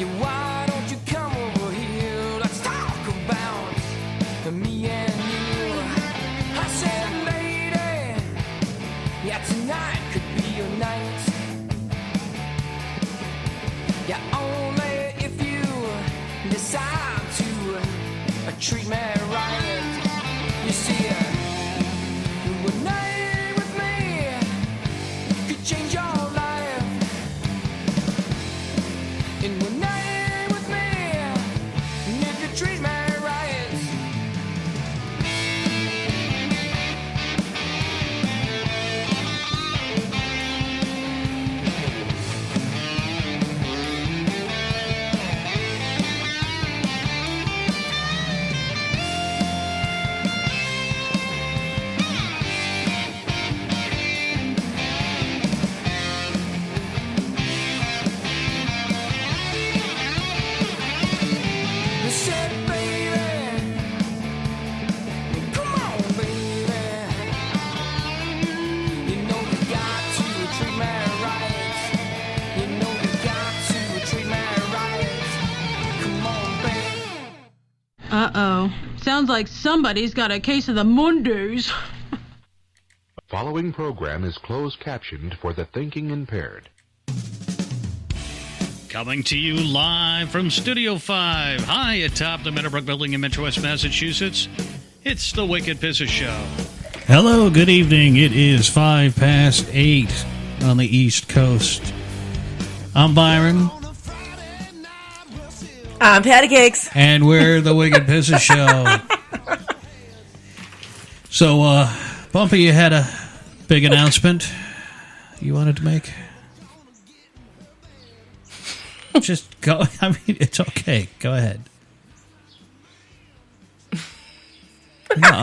Yeah, why don't you come over here? Let's talk about me and you. I said, lady, yeah, tonight could be your night. Yeah, only if you decide to treat me right. You see, one night with me could change your life. And one night with me, you could treat me right. Uh-oh. Sounds like somebody's got a case of the Mondays. The following program is closed captioned for the thinking impaired. Coming to you live from Studio 5, high atop the Meadowbrook Building in Metro West, Massachusetts. It's the Wicked Pisser Show. Hello, good evening. It is 8:05 on the East Coast. I'm Byron. I'm Patty Cakes. And we're the Wicked Pisser Show. So, Bumpy, you had a big announcement you wanted to make? Just go. I mean, it's okay. Go ahead. No,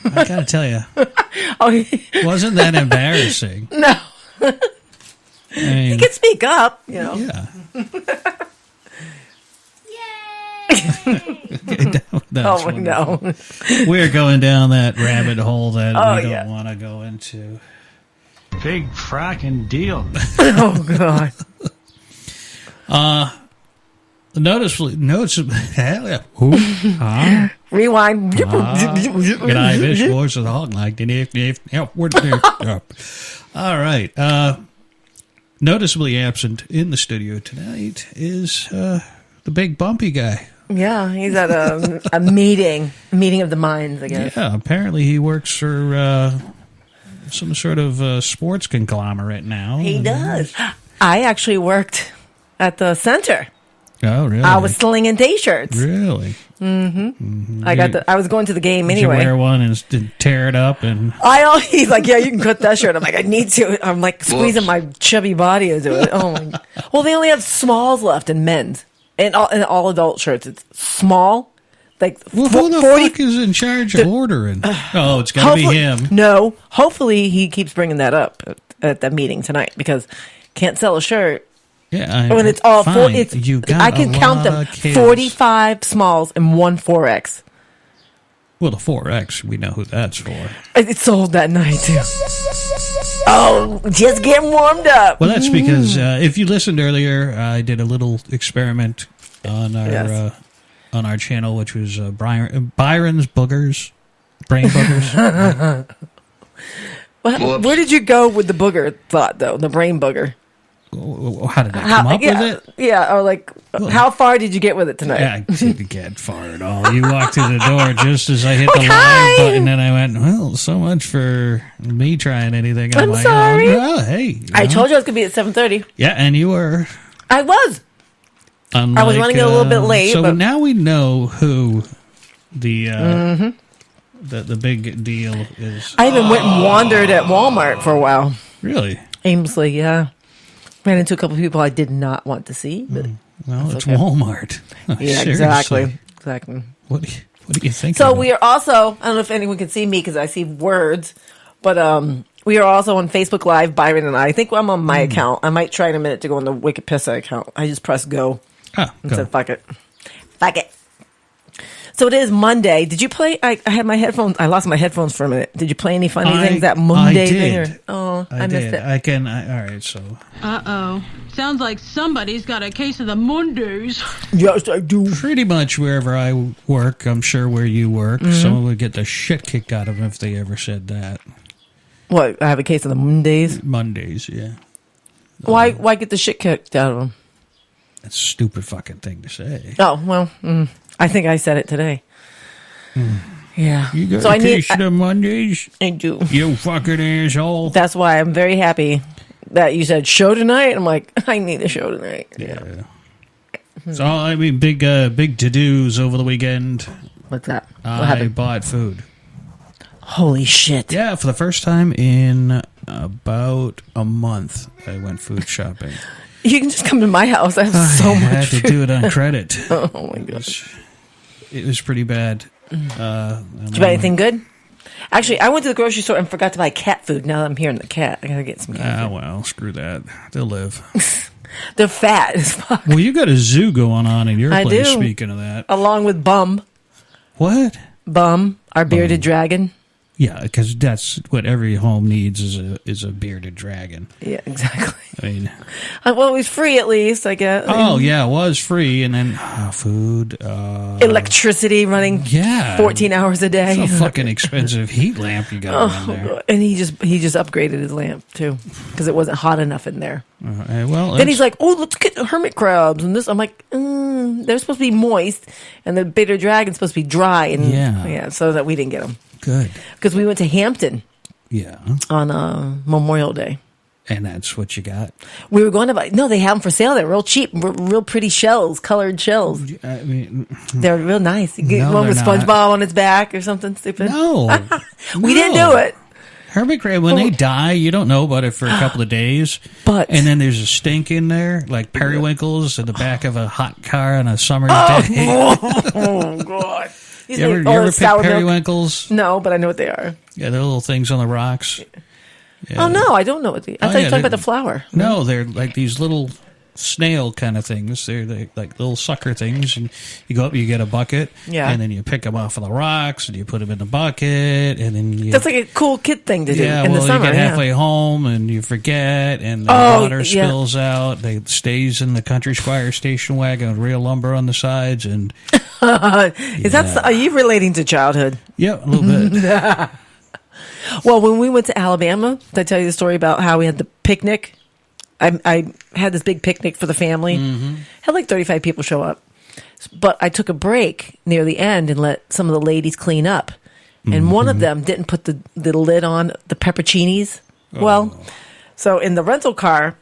I gotta tell you, wasn't that embarrassing? No. I mean, you can speak up, you know. Yeah. Oh, no. We're going down that rabbit hole that we don't want to go into. Big fracking deal. Oh, God. Noticebly, Rewind. G'day, this voice of the hog like all right. Noticeably absent in the studio tonight is the big Bumpy guy. Yeah, he's at a meeting of the minds, I guess. Yeah, apparently he works for some sort of sports conglomerate now. He does. I actually worked at the center. Oh, really? I was slinging T-shirts. Really? Mm-hmm. I was going to the game Did anyway. you wear one and tear it up? And he's like, yeah, you can cut that shirt. I'm like, I need to. I'm like squeezing my chubby body into it. Oh my God. Well, they only have smalls left in men's and all adult shirts. It's small. Like, well, who the fuck is in charge of ordering? It's got to be him. No, hopefully he keeps bringing that up at that meeting tonight because can't sell a shirt. Yeah, when it's all fine. I can count them: 45 smalls and 1 4X. Well, the 4X, we know who that's for. It sold that night too. Oh, just getting warmed up. Well, that's because if you listened earlier, I did a little experiment on our channel, which was Byron's boogers, brain boogers. Where did you go with the booger thought, though? The brain booger. How did I come up with it? Yeah, or how far did you get with it tonight? I didn't get far at all. You walked through the door just as I hit the live button, and I went, well, so much for me trying anything on my sorry. own. Well, hey. I told you I was going to be at 7:30. Yeah, and you were. I was. Unlike, I was running a little bit late. So now we know who the big deal is. I even went and wandered at Walmart for a while. Really? Aimlessly, yeah. Ran into a couple of people I did not want to see. But well, it's okay. Walmart. Yeah, exactly. What do you think? So we are also, I don't know if anyone can see me because I see words, but we are also on Facebook Live, Byron and I. I think I'm on my account. I might try in a minute to go on the Wicked Pissa account. I just press go. And said, fuck it. Fuck it. So it is Monday. Did you play? I had my headphones. I lost my headphones for a minute. Did you play any funny things that Monday thing? I missed it. All right, so. Uh-oh. Sounds like somebody's got a case of the Mondays. Yes, I do. Pretty much wherever I work, I'm sure where you work, someone would get the shit kicked out of them if they ever said that. What? I have a case of the Mondays? Mondays, yeah. Why get the shit kicked out of them? That's a stupid fucking thing to say. Oh, well, I think I said it today. Yeah. You got so a case of the Mondays? I do. You fucking asshole. That's why I'm very happy that you said show tonight. I'm like, I need a show tonight. Yeah. So, I mean, big to-dos over the weekend. What's that? What I happened? bought food. Holy shit. Yeah, for the first time in about a month, I went food shopping. You can just come to my house. I have so I much had to food. do it on credit. Oh my gosh. It was pretty bad. Did you buy anything good? Actually, I went to the grocery store and forgot to buy cat food. Now that I'm hearing the cat, I gotta get some cat food. Well, screw that. They'll live. They're fat as fuck. Well, you got a zoo going on in your I place, do. speaking of that. Along with Bum. What? Bum, our bearded dragon. Yeah, because that's what every home needs is a bearded dragon. Yeah, exactly. I mean, Well, it was free at least, I guess. oh yeah, it was free, and then food, Electricity running 14 hours a day. It's a fucking expensive heat lamp you got in there. God. And he just upgraded his lamp too because it wasn't hot enough in there. Well, Then he's like, "Oh, let's get hermit crabs." And this, I'm like, "They're supposed to be moist, and the bearded dragon's supposed to be dry." And yeah, so that we didn't get them. Good. Because we went to Hampton. Yeah. On Memorial Day. And that's what you got? We were going to buy... No, they have them for sale. They're real cheap. Real pretty shells, colored shells. I mean... They're real nice. You get one with SpongeBob on its back or something stupid. No. We didn't do it. Hermit crab, when they die, you don't know about it for a couple of days. And then there's a stink in there, like periwinkles in the back of a hot car on a summer's day. Oh, God. You ever pick periwinkles? No, but I know what they are. Yeah, they're little things on the rocks. Yeah. Oh, no, I don't know what they are. I thought you were talking about the flower. No, they're like these little snail kind of things. They're like little sucker things. And you go up, you get a bucket. Yeah. And then you pick them off of the rocks, and you put them in the bucket. And then you... That's like a cool kid thing to do in the summer. You get halfway home, and you forget, and the water spills out. It stays in the Country Squire station wagon with real lumber on the sides. And are you relating to childhood? Yeah, a little bit. Well, when we went to Alabama, did I tell you the story about how we had the picnic? I had this big picnic for the family. Had like 35 people show up. But I took a break near the end and let some of the ladies clean up. And one of them didn't put the lid on the pepperoncinis. Well, so in the rental car,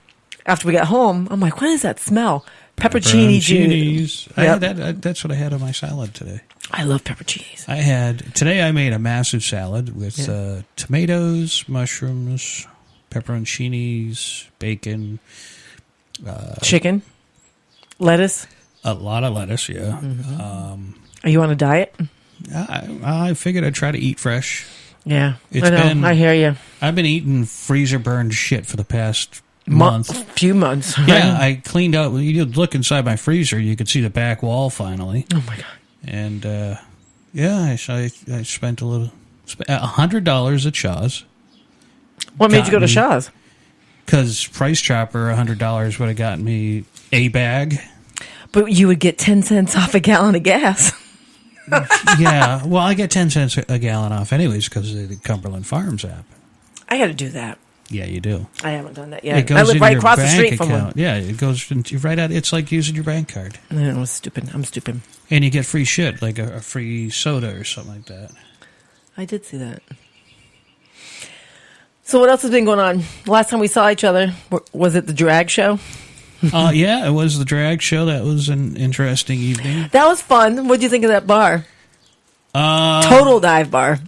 after we got home, I'm like, what is that smell? Pepperoncini juice. Yep. That's what I had on my salad today. I love pepperoncinis. Today I made a massive salad with tomatoes, mushrooms, pepperoncinis, bacon, chicken, lettuce. A lot of lettuce, yeah. Are you on a diet? I figured I'd try to eat fresh. Yeah, I know. I hear you. I've been eating freezer burned shit for the past few months. Right? Yeah, I cleaned out. You look inside my freezer, you could see the back wall finally. Oh my God. And I spent $100 at Shaw's. What made you go to Shaw's? Because Price Chopper, $100 would have gotten me a bag. But you would get 10 cents off a gallon of gas. Yeah, well, I get 10 cents a gallon off anyways because of the Cumberland Farms app. I got to do that. Yeah, you do. I haven't done that yet. I live right across the street from one. Yeah, it goes right out. It's like using your bank card. No, I'm stupid. And you get free shit, like a free soda or something like that. I did see that. So what else has been going on? Last time we saw each other, was it the drag show? Yeah, it was the drag show. That was an interesting evening. That was fun. What did you think of that bar? Total dive bar.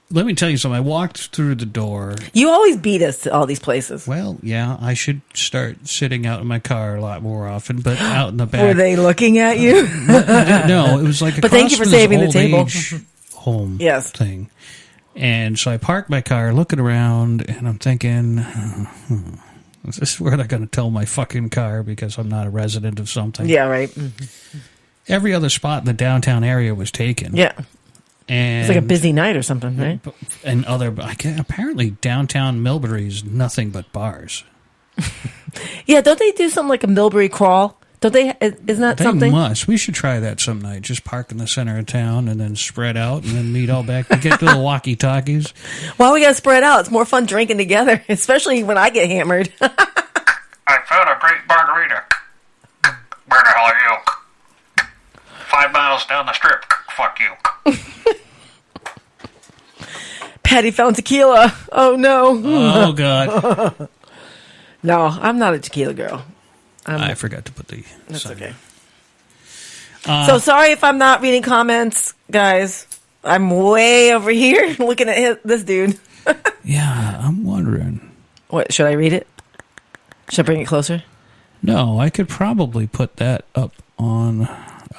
Let me tell you something. I walked through the door. You always beat us to all these places. Well, yeah, I should start sitting out in my car a lot more often, but out in the back. Were they looking at you? No, it was like a but thank you for saving the table. Home thing. And so I parked my car, looking around, and I'm thinking, is this where they're going to tow my fucking car because I'm not a resident of something? Yeah, right. every other spot in the downtown area was taken. Yeah. And It's like a busy night or something, right? And apparently downtown Millbury is nothing but bars. Yeah, don't they do something like a Millbury crawl? Don't they? Isn't that They something? must. We should try that some night. Just park in the center of town and then spread out and then meet all back. We get to the walkie-talkies. Why we gotta spread out? It's more fun drinking together, especially when I get hammered. I found a great margarita. Where the hell are you? 5 miles down the strip. Fuck you. Patty found tequila. Oh no. Oh, God. No, I'm not a tequila girl. I forgot to put the That's sign. okay. So sorry if I'm not reading comments, guys. I'm way over here looking at this dude. Yeah, I'm wondering. What, should I read it? Should I bring it closer? No, I could probably put that up on...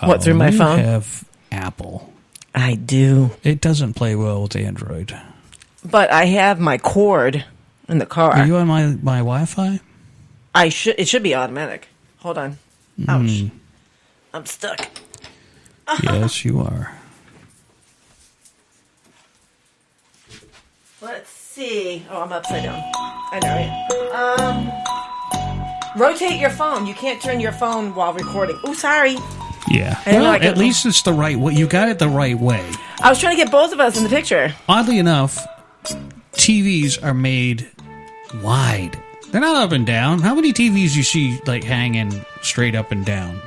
What, through my phone? You have Apple. I do. It doesn't play well with Android. But I have my cord in the car. Are you on my Wi-Fi? It should be automatic. Hold on. Ouch. I'm stuck. Yes, you are. Let's see. Oh, I'm upside down. I know it. Rotate your phone. You can't turn your phone while recording. Oh, sorry. Yeah. I didn't know Well, I could- at least it's the right way. You got it the right way. I was trying to get both of us in the picture. Oddly enough, TVs are made wide. They're not up and down. How many TVs you see like hanging straight up and down?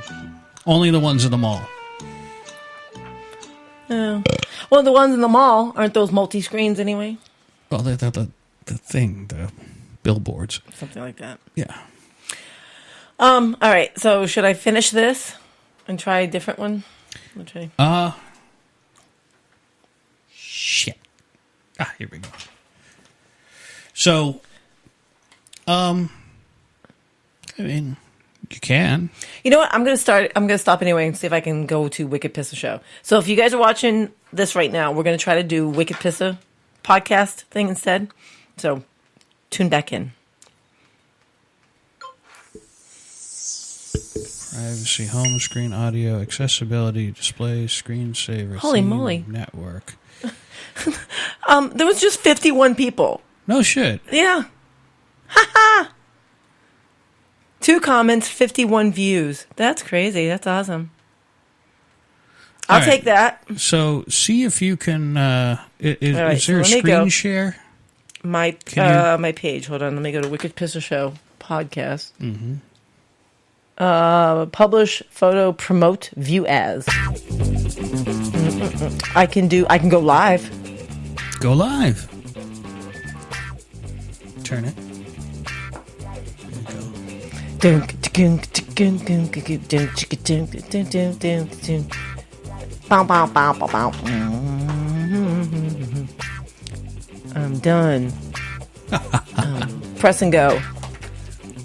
Only the ones in the mall. Oh. Well, the ones in the mall, aren't those multi-screens anyway? Well, the thing, the billboards. Something like that. Yeah. All right. So should I finish this and try a different one? Okay. Shit. Here we go. So, I mean, you can. You know what? I'm going to stop anyway and see if I can go to Wicked Pissa Show. So if you guys are watching this right now, we're going to try to do Wicked Pissa podcast thing instead. So tune back in. Privacy, home screen, audio, accessibility, display, screensaver. Holy theme, moly. Network. There was just 51 people. No shit. Yeah. Ha 2 comments, 51 views. That's crazy. That's awesome. I'll All right. take that. So, see if you can. Is All right, there a so let me screen go. share? My Can my page. Hold on. Let me go to Wicked Pissa Show podcast. Mm-hmm. Publish, photo, promote, view as. I can go live. Go live. Turn it. There you go. I'm done. Press and go.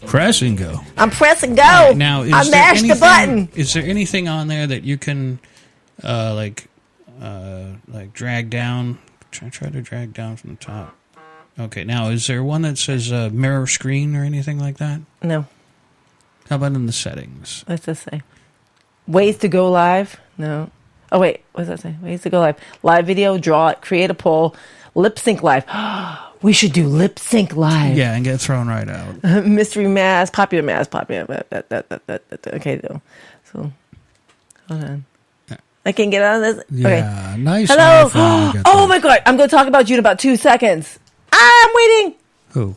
Press and go. I'm press and go. All right, now, I mashed the button. Is there anything on there that you can, like drag down? Try to drag down from the top. Okay. Now, is there one that says mirror screen or anything like that? No. How about in the settings? What's this say? Ways to go live? No. Oh, wait. What does that say? Ways to go live. Live video, draw it, create a poll, lip sync live. We should do lip sync live. Yeah, and get thrown right out. Mystery mask, popular mask, popular. Okay, though. So, hold on. I can get out of this. Yeah, okay. nice. Hello. iPhone you got Oh there. my God! I'm going to talk about you in about 2 seconds. I'm waiting. Who?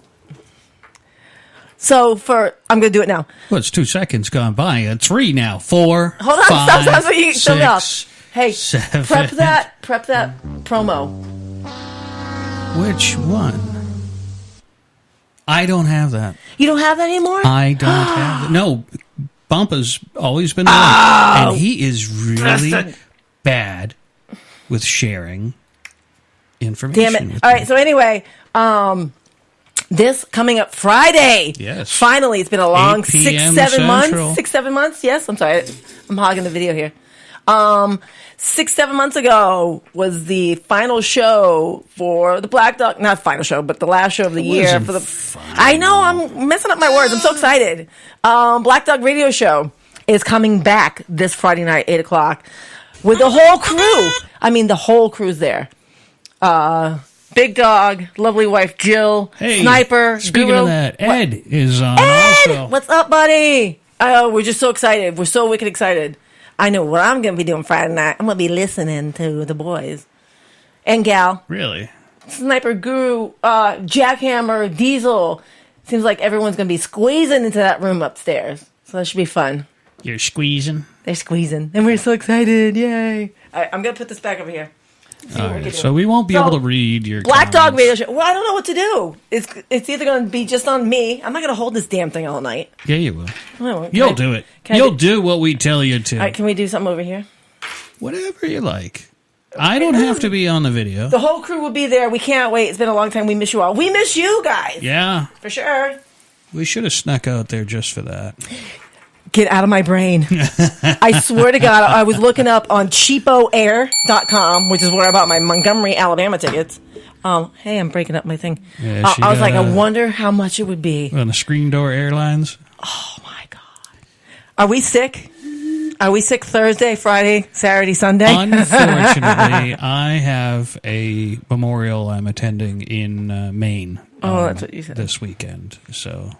So I'm going to do it now. Well, it's 2 seconds gone by. It's 3 now. 4. Hold on. 5, Stop. So you still off. 6, Hey, 7. prep that promo. Which one? I don't have that. You don't have that anymore? I don't have it. No, Bumpa's always been the one. And he is really bad with sharing information. Damn it. with All me. right. So anyway, this coming up Friday. Yes. Finally, it's been a long 8 p.m. 6-7 months. Central. 6-7 months. Yes. I'm sorry. I'm hogging the video here. 6-7 months ago was the final show for the Black Dog. Not final show, but the last show of the year wasn't for the. final. I know I'm messing up my words. I'm so excited. Black Dog Radio Show. is coming back this Friday night, 8 o'clock, with the whole crew. I mean, the whole crew's there. Big Dog, lovely wife Jill, Hey, Sniper, speaking Guru. of that, Ed is on Ed! also. What's up, buddy? We're just so excited. We're so wicked excited. I know what I'm going to be doing Friday night. I'm going to be listening to the boys. And gal. Really? Sniper, Guru, Jackhammer, Diesel. Seems like everyone's going to be squeezing into that room upstairs. So that should be fun. You're squeezing? They're squeezing. And we're so excited. Yay. All right, I'm going to put this back over here. All right, so we won't be able to read your Black Dog comments. Radio Show. Well, I don't know what to do. It's either going to be just on me. I'm not going to hold this damn thing all night. Yeah, you will. Can You'll I- do it. can I You'll do what we tell you to. All right, can we do something over here? Whatever you like. I don't have to be on the video. The whole crew will be there. We can't wait. It's been a long time. We miss you all. We miss you guys. Yeah. For sure. We should have snuck out there just for that. Get out of my brain. I swear to God, I was looking up on cheapoair.com, which is where I bought my Montgomery, Alabama tickets. Hey, I'm breaking up my thing. Yeah, I was like, I wonder how much it would be. On the Screen Door Airlines. Oh, my God. Are we sick? Are we sick Thursday, Friday, Saturday, Sunday? Unfortunately, I have a memorial I'm attending in Maine. That's what you said. This weekend. So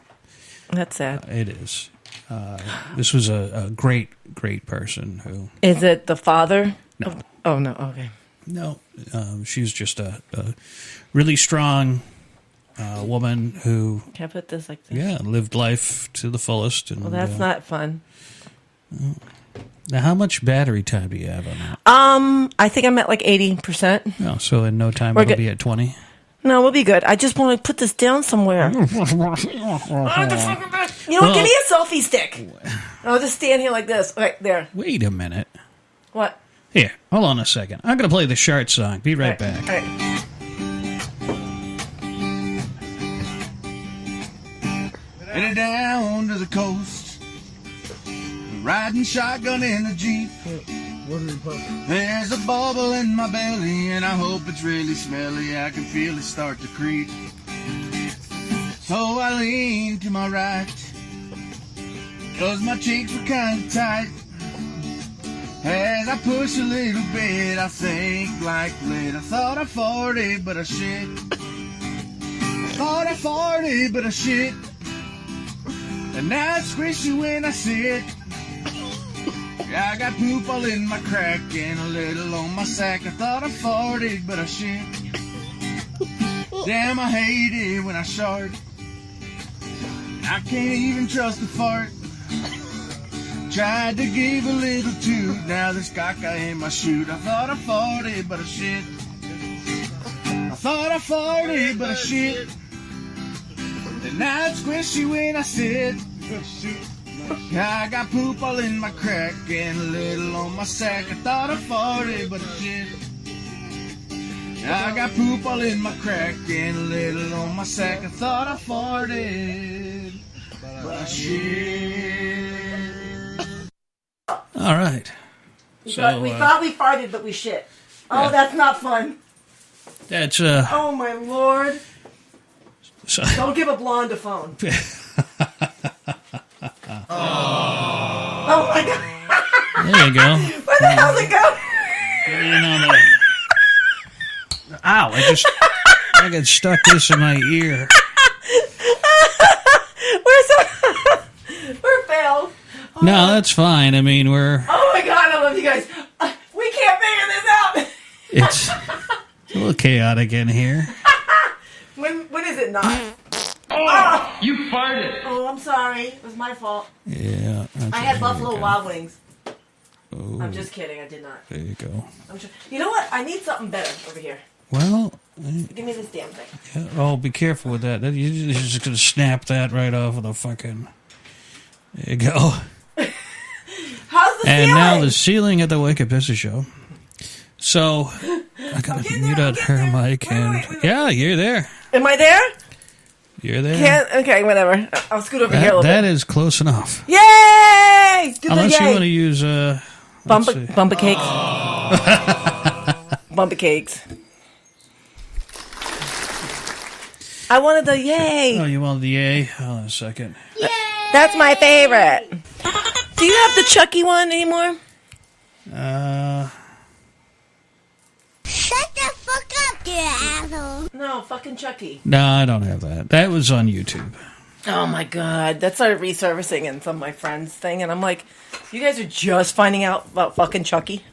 That's sad. it is. This was a great, great person who... Is it the father? No. Oh, no. Okay. No. She's just a really strong woman who... Can I put this like this? Yeah, lived life to the fullest. And, Well, that's not fun. Now, how much battery time do you have on that? I think I'm at like 80%. Oh, so in no time We're it'll good. be at 20? No, we'll be good. I just want to put this down somewhere. You know, give me a selfie stick. I'll just stand here like this. Right there. Wait a minute. What? Here, hold on a second. I'm going to play the Shart song. Be right back. All right. Headed down to the coast, riding shotgun in the Jeep. There's a bubble in my belly and I hope it's really smelly. I can feel it start to creep. So I lean to my right, cause my cheeks were kinda tight. As I push a little bit, I think like lit. I thought I farted, but I shit. Thought I farted, but I shit. And now it's squishy when I sit. I got poop all in my crack and a little on my sack. I thought I farted, but I shit. Damn, I hate it when I shart. I can't even trust a fart. Tried to give a little toot, now there's caca in my chute. I thought I farted, but I shit. I thought I farted, but I shit. And now it's squishy when I sit. I got poop all in my crack and a little on my sack. I thought I farted, but I shit. I got poop all in my crack and a little on my sack. I thought I farted, but I shit. All right. We thought we farted, but we shit. Oh, Yeah. that's not fun. That's Oh, my Lord. so, Don't give a blonde a phone. Oh, my God. there you go. Where the hell's it go? Get in on the... Ow! I got stuck this in my ear. We're failed. No, that's fine. I mean, we're Oh, my God. I love you guys. We can't figure this out. it's a little chaotic in here. When is it not? You farted. Oh, I'm sorry. It was my fault. Yeah. I had Buffalo Wild Wings. I'm just kidding. I did not. There you go. You know what? I need something better over here. Well, Give me this damn thing. oh, be careful with that. You're just gonna snap that right off of the fucking. There you go. How's the And ceiling? now the ceiling at the Wicked Pissy Show. So I gotta getting mute there, out I'm her getting there. mic Wait, and wait. yeah, you're there. Am I there? You're there. Can't. Okay, whatever. I'll scoot over here a little That bit. is close enough. Yay! Do the Unless you yay. want to use Bumper let's see. cakes. Bumper cakes. I wanted the yay. Oh, you want the A? Hold on a second. That's my favorite. Do you have the Chucky one anymore? Shut the fuck up, you asshole. No, fucking Chucky. No, I don't have that. That was on YouTube. Oh my god, that started resurfacing in some of my friends' thing, and I'm like, you guys are just finding out about fucking Chucky?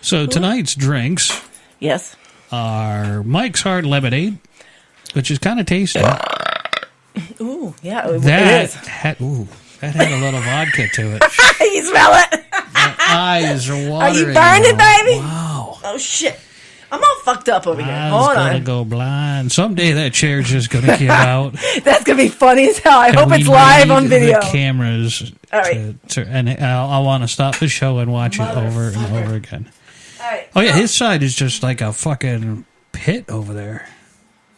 So tonight's drinks Yes. are Mike's Hard Lemonade, which is kind of tasty. Ooh, yeah, it That is. had a little vodka to it. You smell it? My eyes are Are watering. you burning, now. baby? Wow. Oh shit, I'm all fucked up over here. I Hold was gonna on. go blind. Someday that chair's just gonna give out. That's gonna be funny as hell. I And hope we it's live need on video. The cameras. All right. And I want to stop the show and watch it over and over again. All right. Oh yeah, his side is just like a fucking pit over there.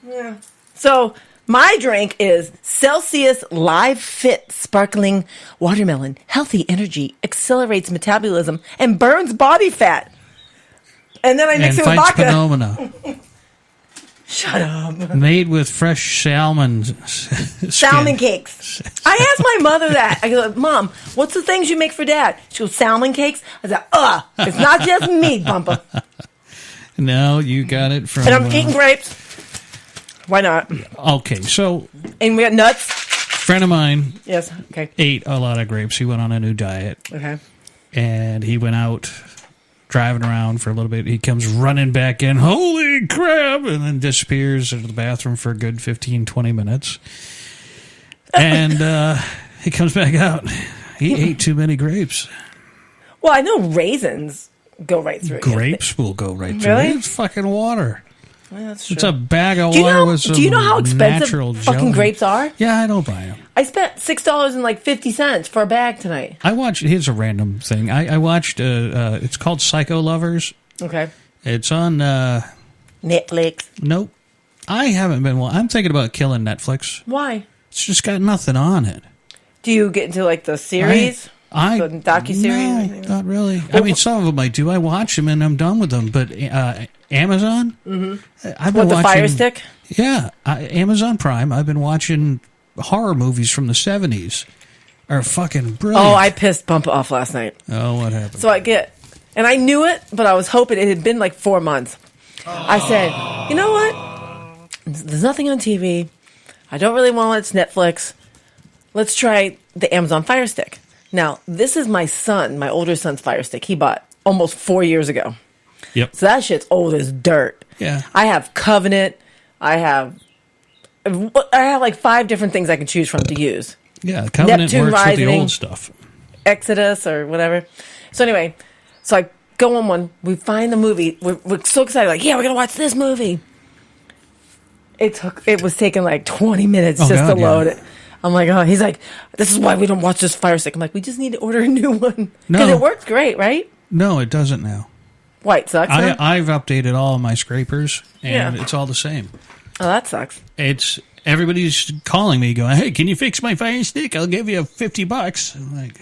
Yeah. So my drink is Celsius Live Fit Sparkling Watermelon. Healthy energy, accelerates metabolism, and burns body fat. And then I mix And it with fights vodka. phenomena. Shut up. Made with fresh salmon. Salmon cakes. I asked my mother that. I go, Mom, what's the things you make for Dad? She goes, salmon cakes. I said, it's not just meat, Bumper. No, you got it from. And I'm eating grapes. Why not? Okay, so And we got nuts. friend of mine Yes. Okay. ate a lot of grapes. He went on a new diet, Okay. and he went out driving around for a little bit. He comes running back in, holy crap, and then disappears into the bathroom for a good 15, 20 minutes. And he comes back out. He ate too many grapes. Well, I know raisins go right through. Grapes will go right through. Really? It's fucking water. Yeah, that's true. It's a bag of Do you water know? with some Do you know how expensive natural fucking jelly. grapes are? Yeah, I don't buy them. I spent $6.50 for a bag tonight. I watched. Here's a random thing. I watched. It's called Psycho Lovers. Okay. It's on. Netflix. Nope. I haven't been. I'm thinking about killing Netflix. Why? It's just got nothing on it. Do you get into like the series? The docuseries? No, not really. I mean, some of them I do. I watch them and I'm done with them. But Amazon. Mm-hmm. I've been What, the watching, Fire Stick? Yeah, Amazon Prime. I've been watching horror movies from the 70s. Are fucking brilliant. Oh, I pissed Bump off last night. Oh, what happened? So and I knew it, but I was hoping it had been like 4 months. I said, you know what? There's nothing on TV. I don't really want to watch Netflix. Let's try the Amazon Fire Stick. Now, this is my older son's Fire Stick. He bought almost 4 years ago. Yep. So that shit's old as dirt. Yeah. I have Covenant. I have like 5 different things I can choose from to use. Yeah, Covenant Neptune works with the Rising. old stuff. Exodus or whatever. So anyway, so I go on one. We find the movie. We're so excited. Like, yeah, we're gonna watch this movie. It was taking like 20 minutes just to load it. I'm like, oh, he's like, this is why we don't watch this Fire Stick. I'm like, we just need to order a new one because it works great, right? No, it doesn't now. White sucks. Huh? I've updated all of my scrapers, and Yeah. it's all the same. Oh, that sucks. It's everybody's calling me, going, "Hey, can you fix my Fire Stick? I'll give you $50." I'm like,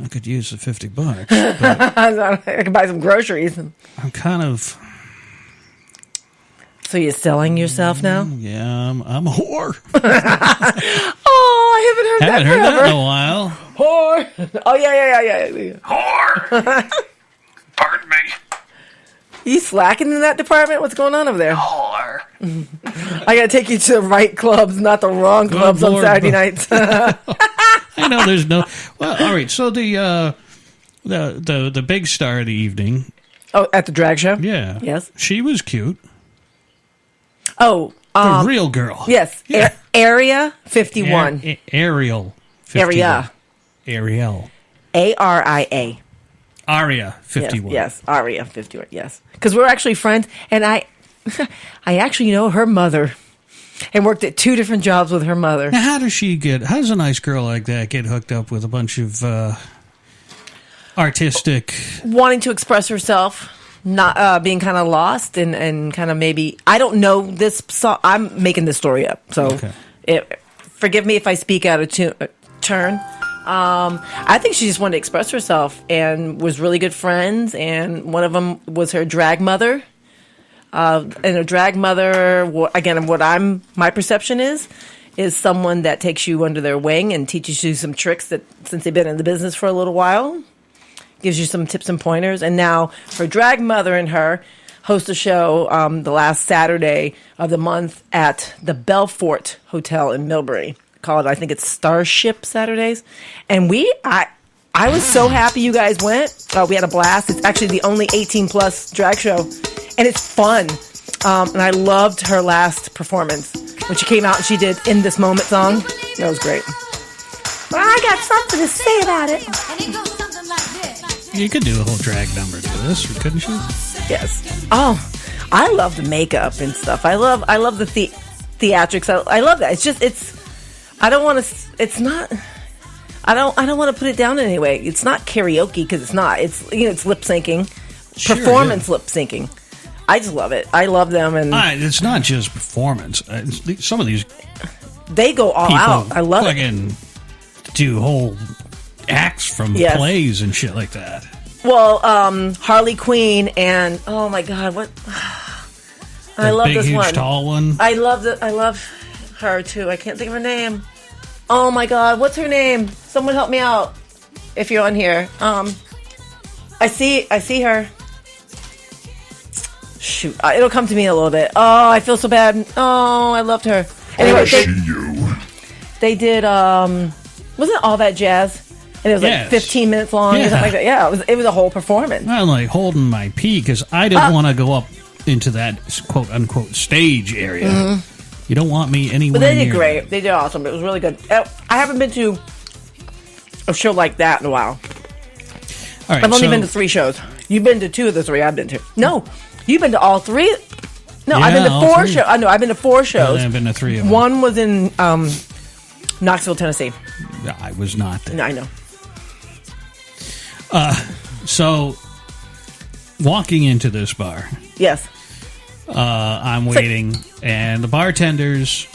I could use the $50. But I can buy some groceries. I'm kind of. So you're selling yourself now? Yeah, I'm a whore. Oh, I haven't heard that in a while. Whore. Oh yeah. Whore! Pardon me. You slacking in that department? What's going on over there? Whore. I gotta take you to the right clubs, not the wrong clubs on Lord, Saturday nights. I know there's no. Well, all right. So the big star of the evening. Oh, at the drag show? Yeah. Yes. She was cute. Oh, The real girl. yes. Yeah. Area 51. Ariel. 51. Area. Ariel. ARIA. Aria 51. Yes, Aria 51. Yes. Because we're actually friends, and I actually know her mother and worked at 2 different jobs with her mother. Now, how does a nice girl like that get hooked up with a bunch of artistic? Wanting to express herself, not being kind of lost, and kind of maybe, I don't know this song. I'm making this story up. So forgive me if I speak out of turn. I think she just wanted to express herself and was really good friends. And one of them was her drag mother. And her drag mother, again, my perception is is someone that takes you under their wing and teaches you some tricks that, since they've been in the business for a little while, gives you some tips and pointers. And now her drag mother and her host a show the last Saturday of the month at the Belfort Hotel in Millbury, called, I think it's Starship Saturdays. And I was so happy you guys went. We had a blast. It's actually the only 18-plus drag show, and it's fun. And I loved her last performance when she came out and she did "In This Moment" song. That was great. Well, I got something to say about it. You could do a whole drag number to this, couldn't you? Yes. Oh, I love the makeup and stuff. I love the theatrics. I love that. I don't want to. It's not. I don't want to put it down in any way. It's not karaoke because it's not. It's it's lip syncing, performance lip syncing. I just love it. I love them, and it's not just performance. Some of these they go all out. I love it. Do whole acts from plays and shit like that. Well, Harley Quinn and oh my god, what? I love big, this huge, one. Tall one. I love her too. I can't think of her name. Oh my god, what's her name? Someone help me out if you're on here. I see her. Shoot, it'll come to me in a little bit. Oh, I feel so bad. Oh, I loved her. Anyway, they did wasn't All That Jazz? And it was like 15 minutes long or something like that. Yeah, it was a whole performance. I'm like holding my pee because I didn't want to go up into that quote unquote stage area. Mm-hmm. You don't want me anywhere. But they did near great. Them. They did awesome. It was really good. I haven't been to a show like that in a while. All right, I've only been to 3 shows. You've been to 2 of the 3 I've been to. No, you've been to all 3. No, I've been to 4 shows. I know, I've been to 4 shows. I've been to 3 of them. One was in Knoxville, Tennessee. I was not there. No, I know. So, walking into this bar. Yes. I'm waiting, and the bartender's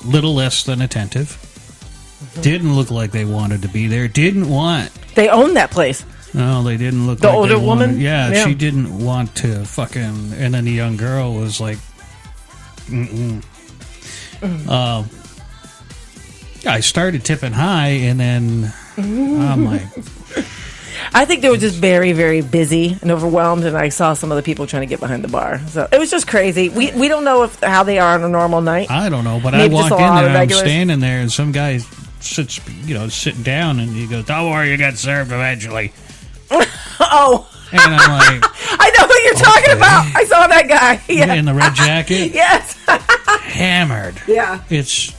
little less than attentive. Mm-hmm. Didn't look like they wanted to be there. They own that place. No, they didn't look the like older they wanted, woman? Yeah, she didn't want to fucking... And then the young girl was like... Mm-mm. I started tipping high, and then I'm like... I think they were just very, very busy and overwhelmed, and I saw some of the people trying to get behind the bar. So it was just crazy. We don't know how they are on a normal night. I don't know, but maybe I walked in there, and I'm standing there, and some guy sits, sitting down, and he goes, "Don't worry, you got served eventually." Oh. And I'm like... I know what you're talking about. I saw that guy. Yeah. In the red jacket? Yes. Hammered. Yeah. It's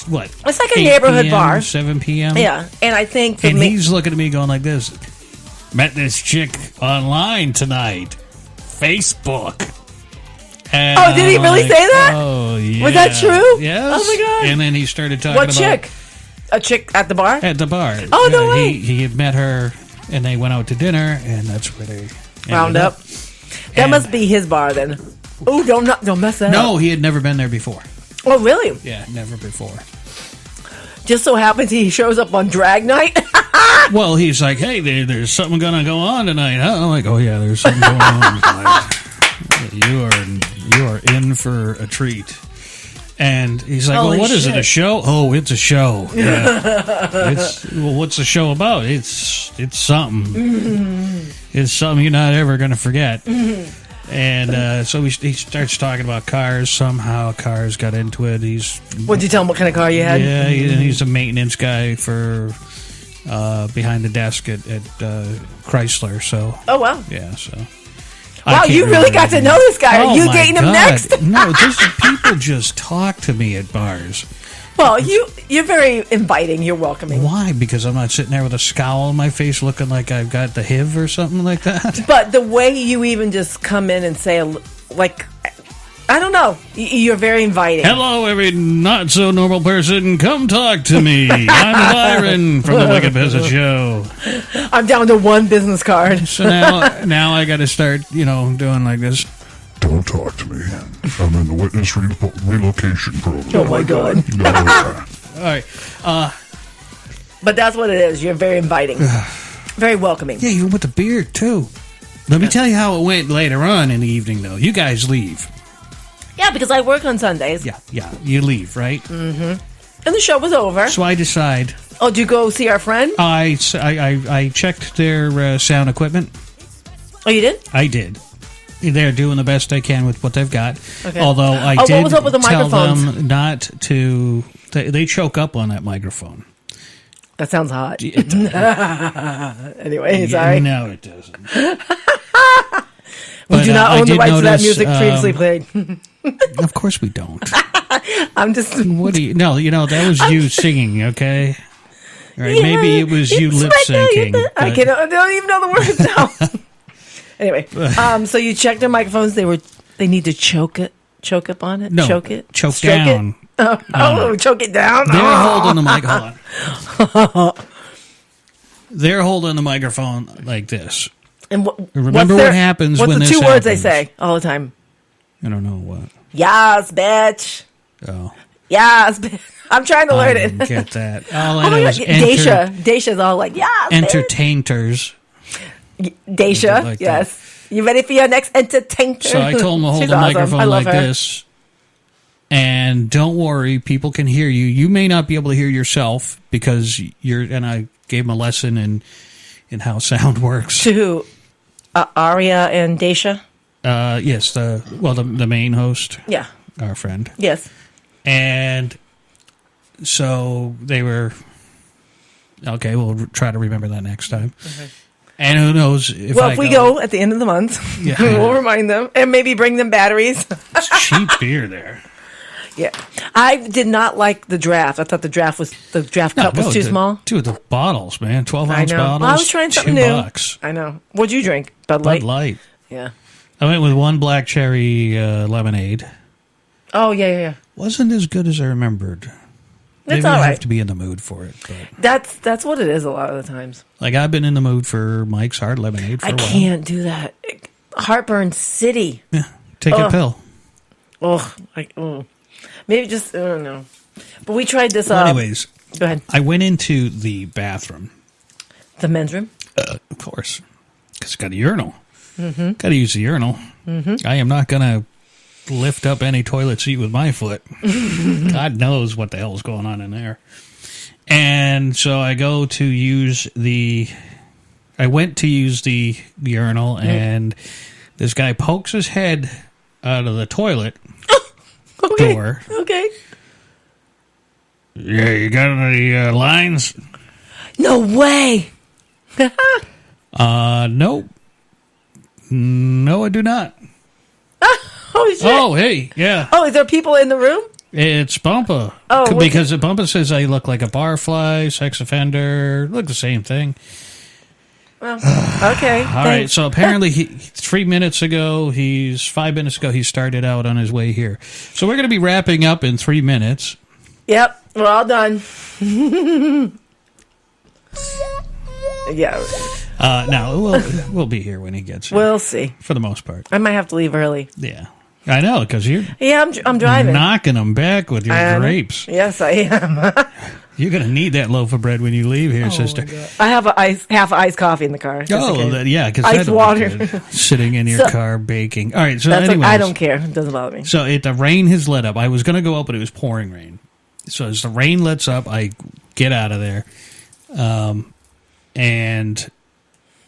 what? It's like a neighborhood bar. 7 p.m. Yeah, and I think he's looking at me going like this. Met this chick online tonight. Facebook. And did he really say that? Oh, yeah. Was that true? Yes. Oh, my God. And then he started talking about... What chick? A chick at the bar? At the bar. Oh, no way. He had met her, and they went out to dinner, and that's where they wound up. That must be his bar, then. Oh, don't mess that up. No, he had never been there before. Oh, really? Yeah, never before. Just so happens he shows up on drag night. Well, he's like, "Hey, there's something gonna go on tonight." Huh? I'm like, "Oh yeah, there's something going on tonight. You are in for a treat." And he's like, "Well, what is it? A show? Oh, it's a show. Yeah. What's the show about? It's something. Mm-hmm. It's something you're not ever gonna forget." Mm-hmm. And so he starts talking about cars. Somehow cars got into it. What'd you tell him what kind of car you had? Yeah, he's a maintenance guy for behind the desk at Chrysler. So. Oh, wow. Yeah, so. Wow, you really got to know this guy. Are you dating him next? No, people just talk to me at bars. Well, you're very inviting. You're welcoming. Why? Because I'm not sitting there with a scowl on my face looking like I've got the HIV or something like that? But the way you even just come in and say, like, I don't know. You're very inviting. Hello, every not-so-normal person. Come talk to me. I'm Byron from the Wicked Business Show. I'm down to 1 business card. So now I got to start, doing like this. Don't talk to me. I'm in the witness relocation program. Oh, my God. All right. But that's what it is. You're very inviting. Very welcoming. Yeah, you with the beard, too. Let me tell you how it went later on in the evening, though. You guys leave. Yeah, because I work on Sundays. Yeah. You leave, right? And the show was over. So I decide. Oh, did you go see our friend? I checked their sound equipment. Oh, you did? I did. They're doing the best they can with what they've got. Okay. Although I did what was up with the tell microphones? them not to. They choke up on that microphone. That sounds hot. It does. Anyway, sorry. No, it doesn't. We do not own the rights to that music notice, previously played. Of course we don't. I'm just. What do you? No, that was you singing. Okay. All right. Yeah, maybe it was you it's lip syncing. I don't even know the words now. Anyway, so you checked their microphones. They need to choke up on it. No, choke choke Stroke down. It? Choke it down. They're holding the mic. Hold on. They're holding the microphone like this. And Remember what happens when What's this the two words they happens? say all the time? I don't know what. Yes, bitch. Oh, Yes, bitch. I'm trying to I learn didn't it. get that. All Oh I know my is God. Daisha's all like, yes, bitch. entertainers. Daisha, Like yes. You ready for your next entertainer? So I told them to hold She's the awesome. I microphone love like her. this. And don't worry, people can hear you. You may not be able to hear yourself because and I gave them a lesson in how sound works. To who? Aria and Daisha? Yes, the main host, Yeah. our friend. Yes. And so they were, okay, we'll try to remember that next time. Okay. And who knows if If we go at the end of the month, Yeah. we'll remind them and maybe bring them batteries. It's cheap beer there. Yeah. I did not like the draft. I thought the draft cup was too small. Dude, the bottles, man. 12-ounce I know. bottles. Well, I was trying something new. $2. I know. What'd you drink? Bud Light? Bud Light. Yeah. I went with one black cherry lemonade. Oh, yeah. Wasn't as good as I remembered. It's Maybe all I right. have to be in the mood for it. But That's what it is a lot of the times. like I've been in the mood for Mike's Hard Lemonade for a I while. can't do that. Heartburn City. Yeah, take a pill. Maybe just, I don't know. But we tried this. Well, anyways, go ahead. I went into the bathroom. The men's room? Of course. Because it's got a urinal. Mm-hmm. Got to use the urinal. Mm-hmm. I am not going to lift up any toilet seat with my foot. God knows what the hell is going on in there. And so I went to use the urinal, and this guy pokes his head out of the toilet door. Okay. Yeah, you got any lines? No way. Nope. No, I do not. Oh, shit. Oh, hey, yeah. Oh, is there people in the room? It's Bumpa. Oh, because Bumpa says I look like a barfly, sex offender. Look the same thing. Well, okay. All right. So apparently, 5 minutes ago, he started out on his way here. So we're going to be wrapping up in 3 minutes. Yep, we're all done. Yeah. Now we'll be here when he gets here. We'll see. For the most part. I might have to leave early. Yeah. I know, because you're I'm driving. knocking them back with your grapes. Yes, I am. You're going to need that loaf of bread when you leave here, sister. I have half iced coffee in the car. Yeah, because ice water sitting in your car baking. All right, so anyways, I don't care. It doesn't bother me. So the rain has let up. I was going to go out, but it was pouring rain. So as the rain lets up, I get out of there, and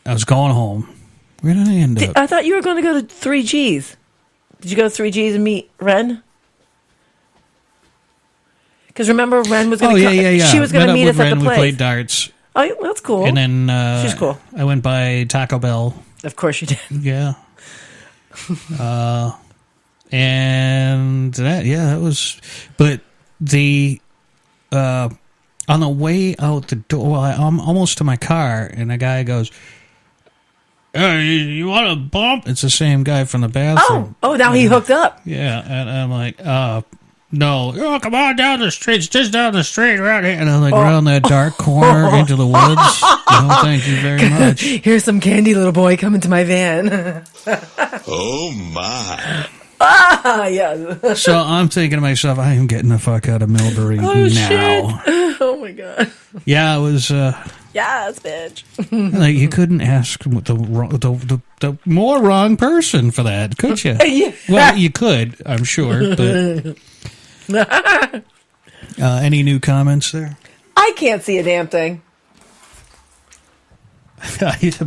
I was going home. Where did I end up? I thought you were going to go to 3Gs. Did you go to 3Gs and meet Ren? Because remember, Ren was going to yeah. She was going to meet us at the We place. played darts. Oh, that's cool. And then she's cool. I went by Taco Bell. Of course you did. Yeah. And that was... But the... on the way out the door, I'm almost to my car, and a guy goes... you want a bump? It's the same guy from the bathroom. Oh, now he hooked up. Yeah, and I'm like, no. Oh, come on down the street. It's just down the street around here. And I'm like, around that dark corner into the woods. No, thank you very much. Here's some candy, little boy, coming to my van. Oh, my. Yeah. So I'm thinking to myself, I am getting the fuck out of Millbury now. Shit. Oh, my God. Yeah, it was Yes, bitch. Like, you couldn't ask the more wrong person for that, could you? Yeah. Well, you could, I'm sure. But any new comments there? I can't see a damn thing.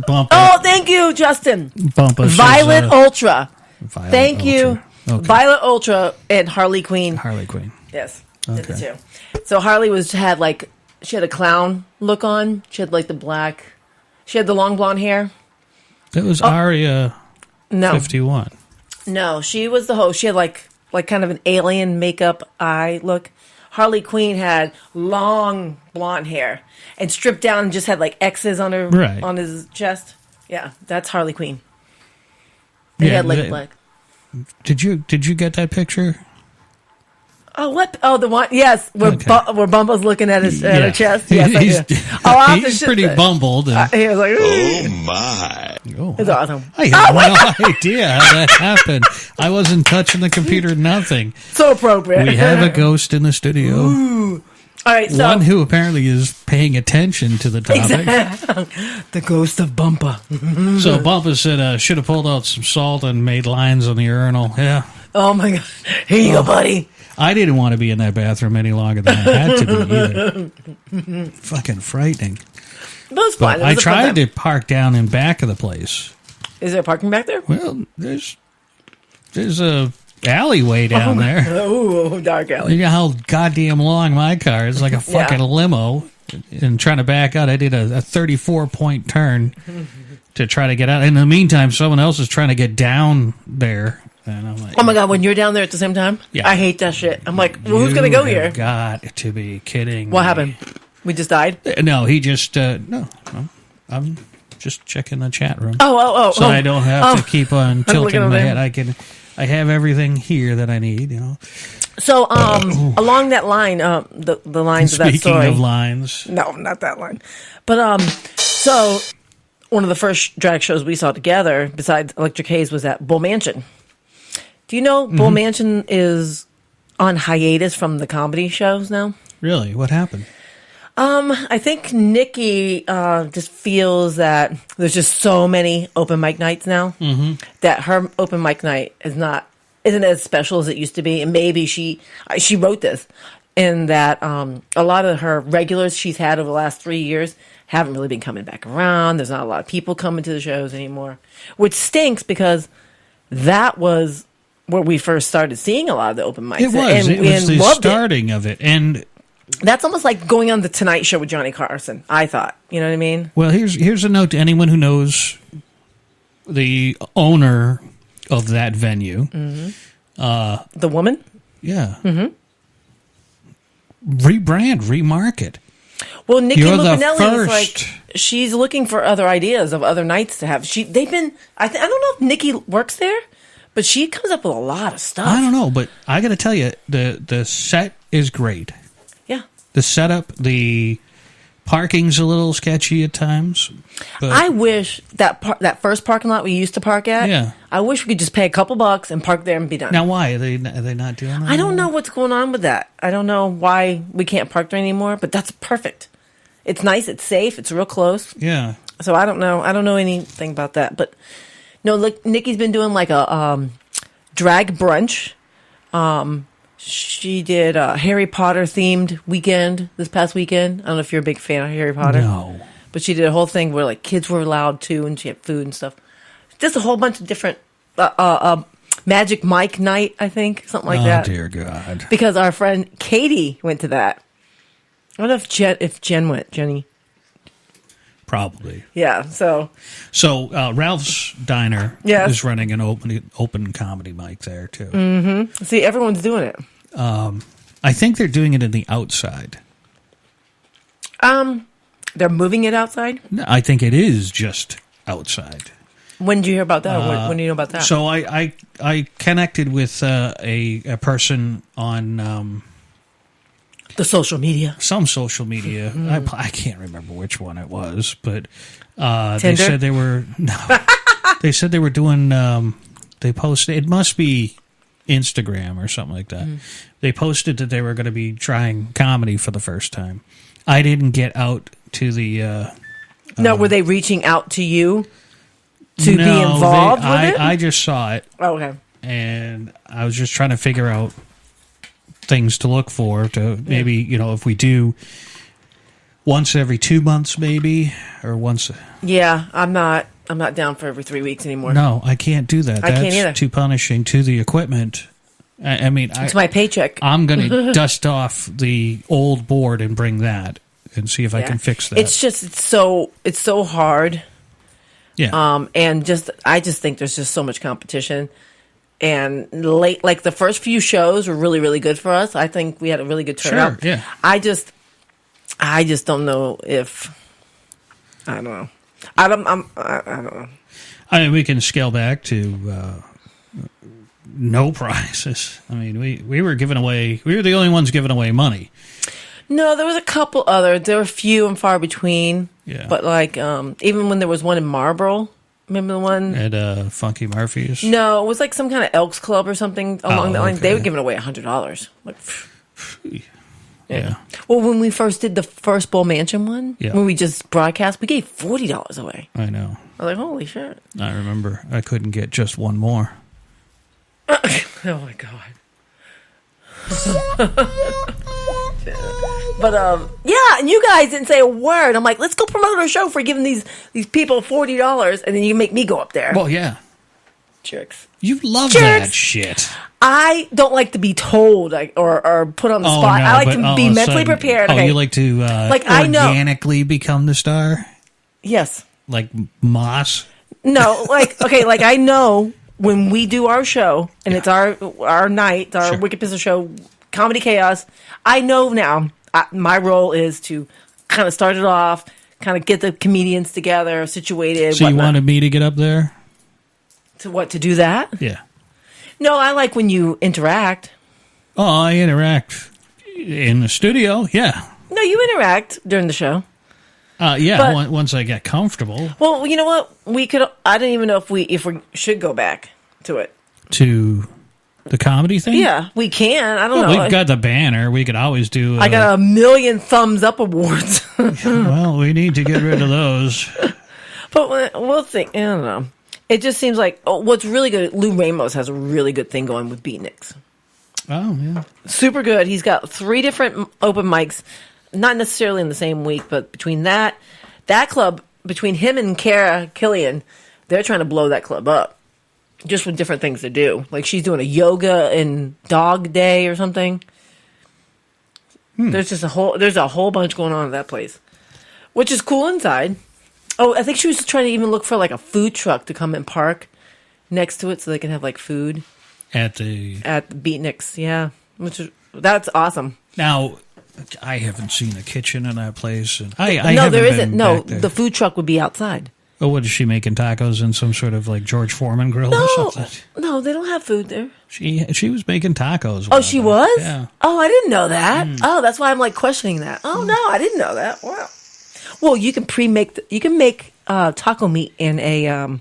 Bump. Oh, thank you, Justin. Bump us. Violet Ultra. Violet Thank Ultra. you. Okay. Violet Ultra and Harley Quinn. Harley Quinn. Yes. Okay. Did the two. So Harley she had a clown look on. She had like the black. She had the long blonde hair. That was Aria 51. No, she was the host. She had like kind of an alien makeup eye look. Harley Quinn had long blonde hair and stripped down and just had like X's on her on his chest. Yeah, that's Harley Quinn. And he had like black. Did you get that picture? Oh, what? Oh, the one. Yes, where Bumba's looking at his at her chest. Yes, I do. He's pretty bumbled. He was like, Oh my! It's awesome. I have no idea how that happened. I wasn't touching the computer. Nothing. So appropriate. We have a ghost in the studio. Ooh. All right, so one who apparently is paying attention to the topic. The ghost of Bumpa. So Bumpa said, should have pulled out some salt and made lines on the urinal. Yeah. Oh my God! Here you go, buddy. I didn't want to be in that bathroom any longer than I had to be either. Fucking frightening. That's fine. I tried to park down in back of the place. Is there parking back there? Well, there's a alleyway down there. Oh, dark alley. You know how goddamn long my car is? It's like a fucking limo. And trying to back out, I did a 34-point turn to try to get out. In the meantime, someone else is trying to get down there. And I'm like, oh my God, when you're down there at the same time? Yeah. I hate that shit. I'm like, well, who's going to go here? Got to be kidding. What happened? We just died? No, he just, no. I'm just checking the chat room. So I don't have to keep on tilting my there. head. I have everything here that I need, you know. So, along that line, the lines of that story. Speaking of lines. No, not that line. But, so, one of the first drag shows we saw together, besides Electric Haze, was at Bull Mansion. Do you know Bull Mansion is on hiatus from the comedy shows now? Really? What happened? I think Nikki just feels that there's just so many open mic nights now that her open mic night isn't as special as it used to be, and maybe she wrote this, and that a lot of her regulars she's had over the last 3 years haven't really been coming back around. There's not a lot of people coming to the shows anymore, which stinks because that was where we first started seeing a lot of the open mics. It was the starting of it, and that's almost like going on the Tonight Show with Johnny Carson, I thought. You know what I mean? Well, here's a note to anyone who knows the owner of that venue. The woman? Yeah. Rebrand, remarket. Well, Nikki You're the Lupinelli is first. like, she's looking for other ideas of other nights to have. I don't know if Nikki works there, but she comes up with a lot of stuff. I don't know, but I got to tell you, the set is great. Yeah. The setup, the parking's a little sketchy at times. But I wish that first parking lot we used to park at, I wish we could just pay a couple bucks and park there and be done. Now, why? Are they not doing that? I don't know what's going on with that. I don't know why we can't park there anymore, but that's perfect. It's nice, it's safe, it's real close. Yeah. So I don't know. I don't know anything about that. But no, look, Nikki's been doing like a drag brunch. She did a Harry Potter themed weekend this past weekend. I don't know if you're a big fan of Harry Potter. No. But she did a whole thing where like kids were allowed to, and she had food and stuff. Just a whole bunch of different Magic Mike night, I think, something like that. Oh dear God! Because our friend Katie went to that. I don't know if Jen went, Jenny. Probably. Yeah. So Ralph's Diner is running an open comedy mic there too. Mm-hmm. See, everyone's doing it. I think they're doing it in the outside. They're moving it outside? No, I think it is just outside. When did you hear about that? When do you know about that? So I connected with a person on the social media. Some social media. I can't remember which one it was, but they said they were they said they were doing. They posted. It must be Instagram or something like that. They posted that they were going to be trying comedy for the first time. I didn't get out to the. No, were they reaching out to you to be involved with it? I just saw it. Oh, okay. And I was just trying to figure out things to look for to maybe, you know, if we do once every 2 months maybe, or once. Yeah, I'm not down for every 3 weeks anymore. No, I can't do that. I can't either. That's too punishing to the equipment. I mean, it's my paycheck. I'm going to dust off the old board and bring that and see if I can fix that. It's just it's so hard. Yeah. And I just think there's just so much competition. And like the first few shows were really, really good for us. I think we had a really good turnout. Sure, yeah. I just don't know if I don't know. I don't know. I mean, we can scale back to no prizes. I mean, we were giving away. We were the only ones giving away money. No, there was a couple other. There were few and far between. Yeah. But like, even when there was one in Marlboro, remember the one at Funky Murphy's? No, it was like some kind of Elks Club or something along that line. Okay. They were giving away $100. Like, yeah. Well, when we first did the first Bull Mansion one, Yeah. when we just broadcast, we gave $40 away. I know. I was like, holy shit! I remember. I couldn't get just one more. Oh my god. But yeah, and you guys didn't say a word. I'm like, let's go promote our show for giving these people $40, and then you make me go up there. Well, yeah. Jerks. You love Jerks. that shit. I don't like to be told or put on the spot. No, I like but to all be of a mentally sudden- prepared. Oh, Okay. you like to I know. organically become the star? Yes. Like Moss? No, like, okay, like I know when we do our show and it's our night, our Sure. Wicked Pistol Show, Comedy Chaos, I know now my role is to kind of start it off, kind of get the comedians together, situated. So you whatnot. wanted me to get up there? To do that? Yeah. No, I like when you interact. Oh, I interact in the studio. Yeah. No, you interact during the show. Yeah. But- Once I get comfortable Well, you know what? I don't even know if we should go back to it. to the comedy thing. Yeah, we can. I don't Well, know. we've got the banner. We could always do. I got 1,000,000 thumbs up awards. Well, we need to get rid of those. But we'll think. I don't know. It just seems like what's really good. Lou Ramos has a really good thing going with Beatniks. Oh yeah, Super good. He's got 3 different open mics, not necessarily in the same week, but between that club, between him and Kara Killian, they're trying to blow that club up. Just with different things to do. Like she's doing a yoga and dog day or something. There's a whole bunch going on at that place. Which is cool inside. Oh, I think she was trying to even look for like a food truck to come and park next to it so they can have like food. At the Beatniks, yeah. That's awesome. Now, I haven't seen a kitchen in that place. And I No, haven't there been isn't. No, back there. the food truck would be outside. Oh, what is she making tacos in some sort of like George Foreman grill or No, something? no, they don't have food there. She was making tacos. Oh, she was? Yeah. Oh, I didn't know that. Oh, that's why I'm like questioning that. Oh no, I didn't know that. Wow. Well, you can you can make taco meat in a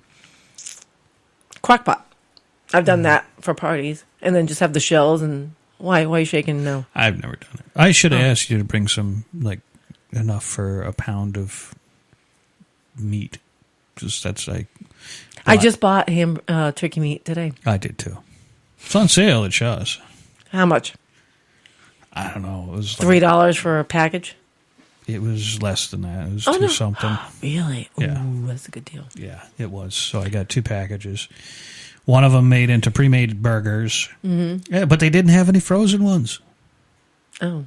crock pot. I've done that for parties, and then just have the shells. And why are you shaking? No, I've never done it. I should have asked you to bring some like enough for a pound of meat. Just that's like. I just bought turkey meat today. I did too. It's on sale at Shaw's. How much? I don't know. It was $3 for a package. It was less than that. It was Oh, two no. something. Really? Yeah. Ooh, that's a good deal. Yeah, it was. So I got 2 packages. One of them made into pre-made burgers. Mm-hmm. Yeah, but they didn't have any frozen ones. Oh.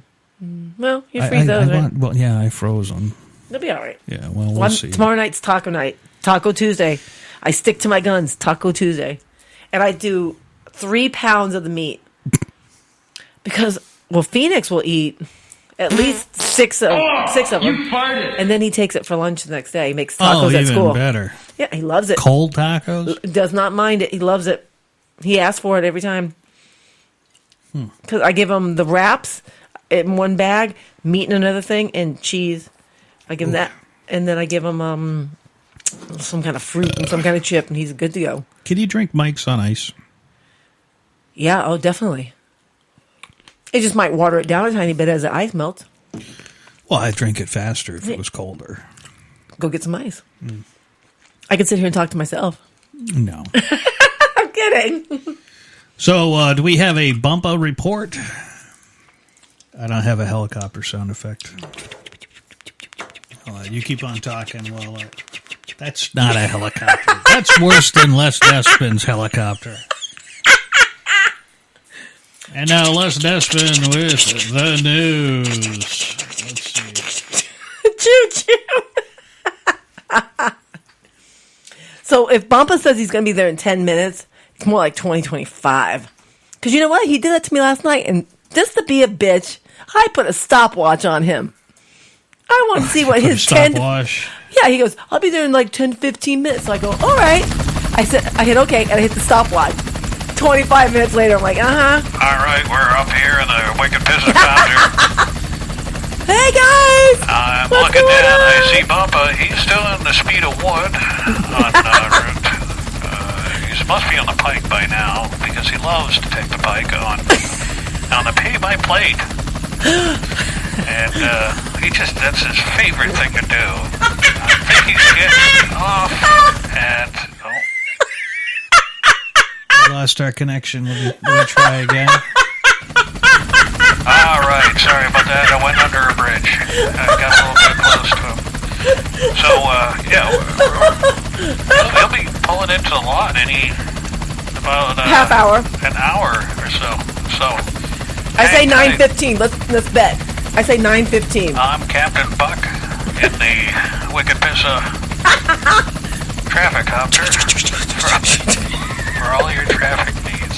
Well, you freeze those, right? Well, yeah, I froze them. They'll be all right. Yeah, well, we'll see. Tomorrow night's taco night. Taco Tuesday. I stick to my guns. Taco Tuesday. And I do 3 pounds of the meat. Because, well, Phoenix will eat at least 6 of them. You farted. And then he takes it for lunch the next day. He makes tacos at even school. better. Yeah, he loves it. Cold tacos? Does not mind it. He loves it. He asks for it every time. Because I give him the wraps in one bag, meat in another thing, and cheese. I give him that. And then I give him some kind of fruit and some kind of chip, and he's good to go. Can you drink Mike's on ice? Yeah, oh, definitely. It just might water it down a tiny bit as the ice melts. Well, I'd drink it faster if it was colder. Go get some ice. I could sit here and talk to myself. No. I'm kidding. So, do we have a bumper report? I don't have a helicopter sound effect. You keep on talking while that's not a helicopter. That's worse than Les Despin's helicopter. And now Les Despin with the news. Let's see. Choo-choo. So if Bumpa says he's going to be there in 10 minutes, it's more like 2025. Because you know what? He did that to me last night, and just to be a bitch, I put a stopwatch on him. I want to see what his 10... Stopwatch. Yeah, he goes, I'll be there in like 10 to 15 minutes. So I go, all right. I hit okay, and I hit the stopwatch. 25 minutes later, I'm like, All right, we're up here in the Wicked Business Foundry. Hey, guys! I'm looking down. I see Bumpa. He's still in the speed of wood on route. He must be on the pike by now because he loves to take the pike on the pay-by-plate. And that's his favorite thing to do. I think he's getting off and... We lost our connection. Will we try again? All right, sorry about that. I went under a bridge. I got a little bit close to him. So, he'll be pulling into the lot in about half hour, an hour or so. So, I say 9:15. Let's bet. I say 9:15. I'm Captain Buck in the Wicked Pizza traffic copter for all your traffic needs.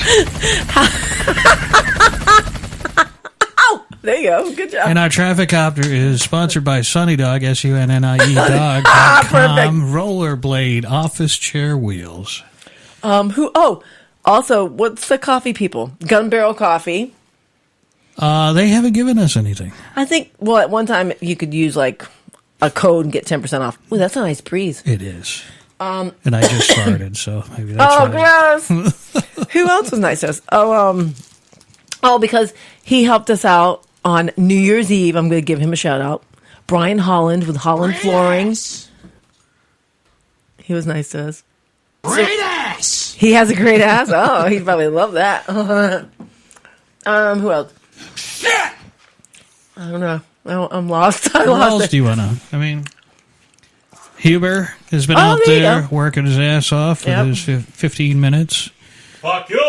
There you go. Good job. And our traffic copter is sponsored by Sunny Dog, SUNNIE Dog. Perfect. Rollerblade office chair wheels. Also, what's the coffee people? Gun Barrel Coffee. They haven't given us anything. I think, at one time you could use like a code and get 10% off. Ooh, that's a nice breeze. It is. And I just farted, so maybe that's right. Gross. Who else was nice to us? Because he helped us out on New Year's Eve. I'm going to give him a shout out. Brian Holland with Holland Flooring. He was nice to us. Great ass! He has a great ass? Oh, he'd probably love that. Who else? Shit! I don't know. I'm lost. Who else do you want to? I mean, Huber has been out there working his ass off with his 15 minutes. Fuck you!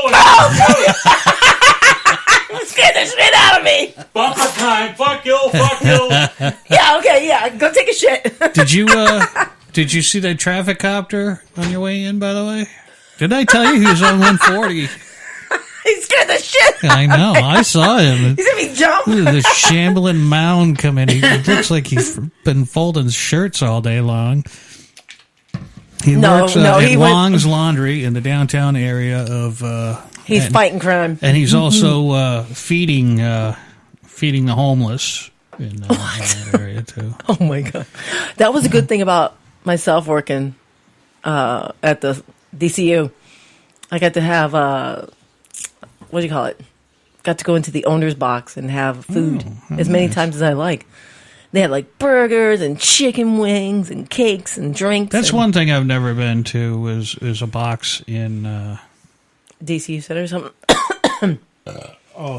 Scared the shit out of me! Bumper time! Fuck you! Fuck you! Yeah, okay, yeah. Go take a shit. Did you see that traffic copter on your way in, by the way? Did I tell you he was on 140? He scared the shit out I know. of me. I saw him. He's going to be jumping. The shambling mound come in. He looks like he's been folding shirts all day long. He works at Long's Laundry in the downtown area of... he's fighting crime. And he's also feeding the homeless in that area, too. Oh, my God. That was a good thing about myself working at the DCU. I got to have, what do you call it? Got to go into the owner's box and have food as many times as I like. They had like burgers and chicken wings and cakes and drinks. That's one thing I've never been to is a box in... DCU Center or something.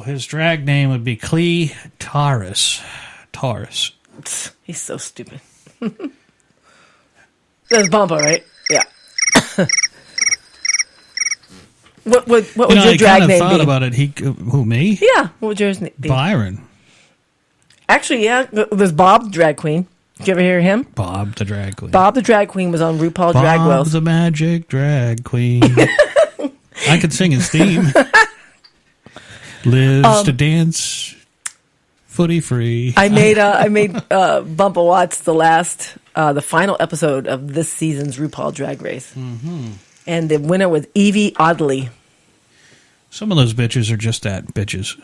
His drag name would be Clee Taurus. Taurus. He's so stupid. That's Bumpa, right? Yeah. What would your drag name be? I thought about it. Who, me? Yeah. What would yours be? Byron. Actually, yeah. There's Bob, the drag queen. Did you ever hear him? Bob the drag queen. Bob the drag queen was on RuPaul Drag Race. Bob the magic drag queen. I could sing his theme. Lives to dance, footy free. I made Bumpa Watts the final episode of this season's RuPaul Drag Race, and the winner was Evie Oddly. Some of those bitches are just that bitches.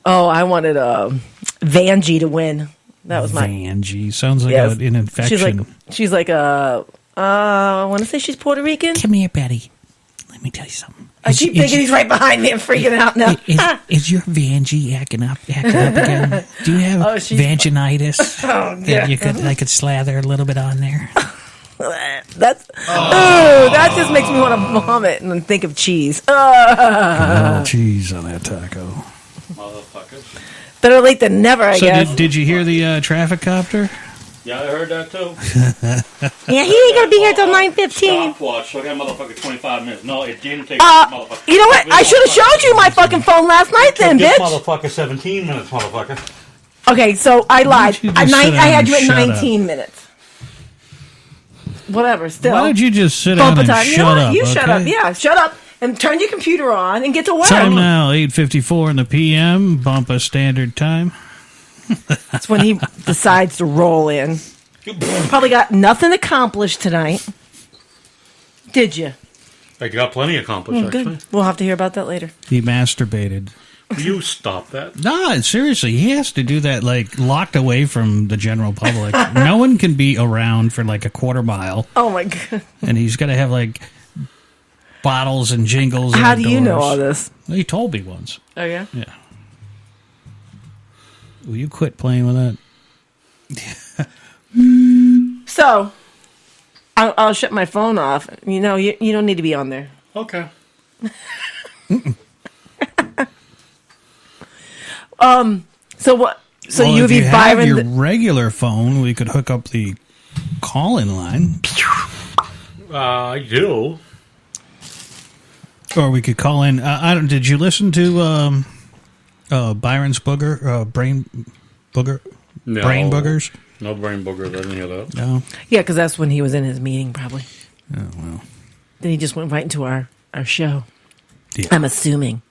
Oh, I wanted Vanjie to win. That was Vanjie sounds like an infection. She's like I want to say she's Puerto Rican. Come here, Betty. Let let me tell you something. I keep thinking he's right behind me and freaking out now. Is your Vangie acting up again? Do you have vaginitis? Oh, yeah. That I could slather a little bit on there. That just makes me want to vomit and think of cheese. Put a little cheese on that taco. Motherfuckers. Better late than never, I guess. So did you hear the traffic copter? Yeah, I heard that too. Yeah, he ain't gonna be here till 9:15. Stopwatch, so I got motherfucking 25 minutes. No, it didn't take motherfucker. You know what? I should have showed you my fucking phone last night then, This bitch. motherfucker 17 minutes, motherfucker. Okay, so I lied. I had you at shut 19 minutes. Whatever, still. Why don't you just sit down and time. shut You know what? up? You shut okay? up. Yeah, shut up and turn your computer on and get to work. Time now, 8:54 in the p.m. Bumpa Standard Time. That's when he decides to roll in. Probably got nothing accomplished tonight. Did you? I got plenty accomplished, actually. Good. We'll have to hear about that later. He masturbated. You stop that. No, seriously, he has to do that like locked away from the general public. No one can be around for like a quarter mile. Oh my god! And he's got to have like bottles and jingles. How do outdoors. you know all this? He told me once. Oh yeah. Yeah. Will you quit playing with that? So, I'll shut my phone off. You know, you don't need to be on there. Okay. So what? So well, you would be have Byron. Your regular phone, we could hook up the call-in line. I do. Or we could call in. I don't. Did you listen to Byron's brain booger? No. Brain boogers? No brain boogers. I didn't hear that. No. Yeah, because that's when he was in his meeting, probably. Oh well. Then he just went right into our show. Yeah. I'm assuming.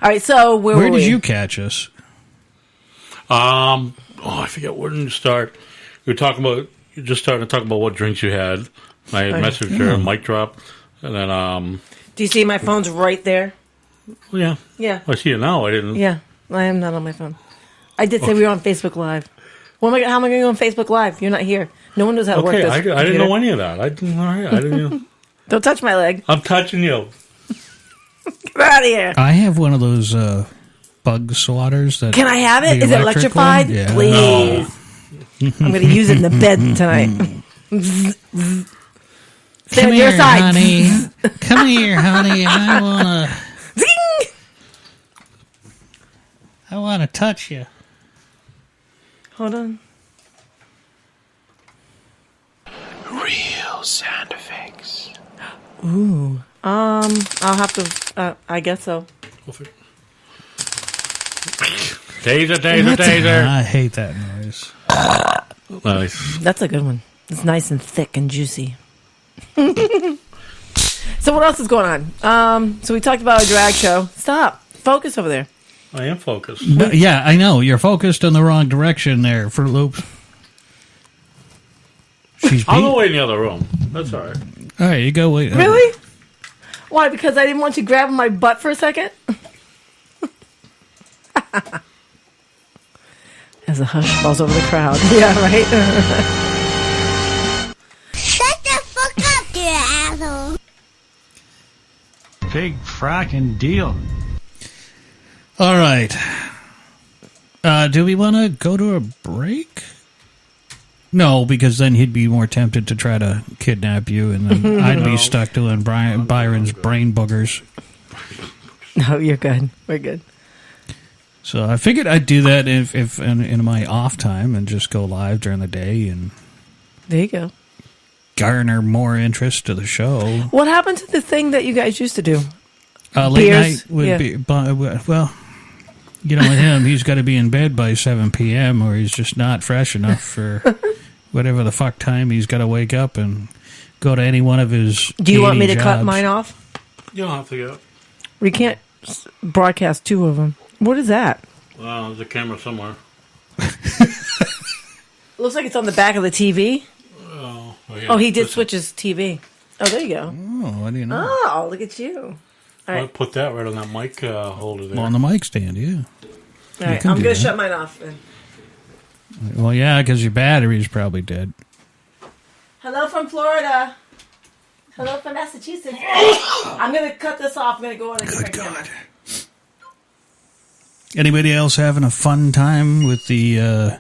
All right, so where did you catch us? I forget where did you start. You just started to talk about what drinks you had. I had messaged her, mic drop, and then Do you see my phone's right there? Yeah. Yeah. I see it now. I didn't. Yeah, I am not on my phone. I did say we were on Facebook Live. How am I going to go on Facebook Live? You're not here. No one knows how to work this. I didn't know any of that. I didn't. Don't touch my leg. I'm touching you. Get out of here. I have one of those bug swatters. Can I have it? Is it electrified? One? Yeah. Please. I'm going to use it in the bed tonight. Stay on your side. Honey. Come here, honey. I want to touch you. Hold on. Real sound effects. Ooh. I'll have to. I guess so. Taser. I hate that noise. Nice. That's a good one. It's nice and thick and juicy. So what else is going on? So we talked about a drag show. Stop. Focus over there. I am focused. Yeah, I know. You're focused in the wrong direction there, Fruit Loops. I'll go wait in the other room. That's all right. All right, you go wait. Really? Why? Because I didn't want you grabbing my butt for a second? As a hush falls over the crowd. Yeah, right? Shut the fuck up, you asshole. Big fracking deal. All right. Do we want to go to a break? No, because then he'd be more tempted to try to kidnap you, and then I'd be stuck doing Byron's brain boogers. No, you're good. We're good. So I figured I'd do that if in my off time and just go live during the day and there you go. Garner more interest to the show. What happened to the thing that you guys used to do? Late night would be well. You know, with him, he's got to be in bed by 7 p.m. or he's just not fresh enough for whatever the fuck time he's got to wake up and go to any one of his. Do you want me to jobs. cut mine off? You don't have to go. We can't broadcast two of them. What is that? Well, there's a camera somewhere. Looks like it's on the back of the TV. Oh, yeah. Oh, he did switch his TV. Oh, there you go. Oh, what do you know? Oh, look at you. All I'll right. put that right on that mic holder there. On the mic stand, yeah. All right. I'm going to shut mine off then. Well, yeah, because your battery's probably dead. Hello from Florida. Hello from Massachusetts. I'm going to cut this off. I'm going to go on a different camera. Anybody else having a fun time with the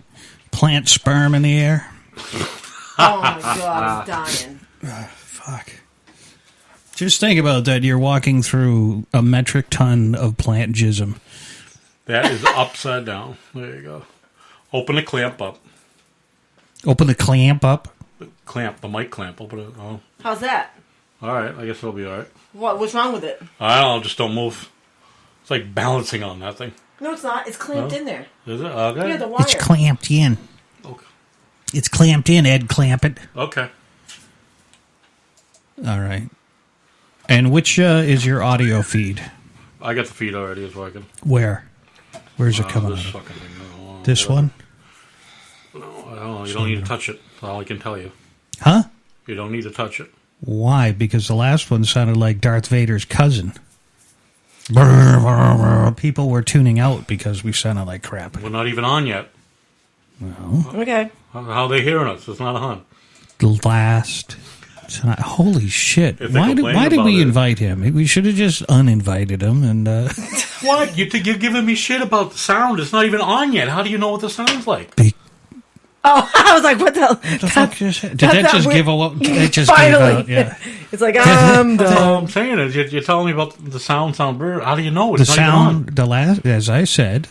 plant sperm in the air? Oh my God, it's dying. Fuck. Just think about that. You're walking through a metric ton of plant jism. That is upside down. There you go. Open the clamp up. Open the clamp up? The mic clamp. Open it. Oh. How's that? All right. I guess it'll be all right. What's wrong with it? I don't know. Just don't move. It's like balancing on that thing. No, it's not. It's clamped in there. Is it? Okay. Yeah, the wire. It's clamped in. Okay. It's clamped in, Ed. Clamp it. Okay. All right. And which is your audio feed? I got the feed already. It's working. Where? Where's it coming This out of? fucking thing. No, This one? No, I don't know. You don't need to touch it. That's all I can tell you. Huh? You don't need to touch it. Why? Because the last one sounded like Darth Vader's cousin. Brr, brr, brr. People were tuning out because we sounded like crap. We're not even on yet. Well, Okay. How are they hearing us? It's not on. the last. Holy shit! If they Why complain did about we it- invite him? We should have just uninvited him. And What? You're giving me shit about the sound. It's not even on yet. How do you know what the sound's like? Oh, I was like, what the hell? What the fuck just did that just give a? It just Finally. gave out. Yeah. It's like, I'm That's all done. I'm saying is you're telling me about the sound weird. How do you know The it's not even on? sound. The last, as I said.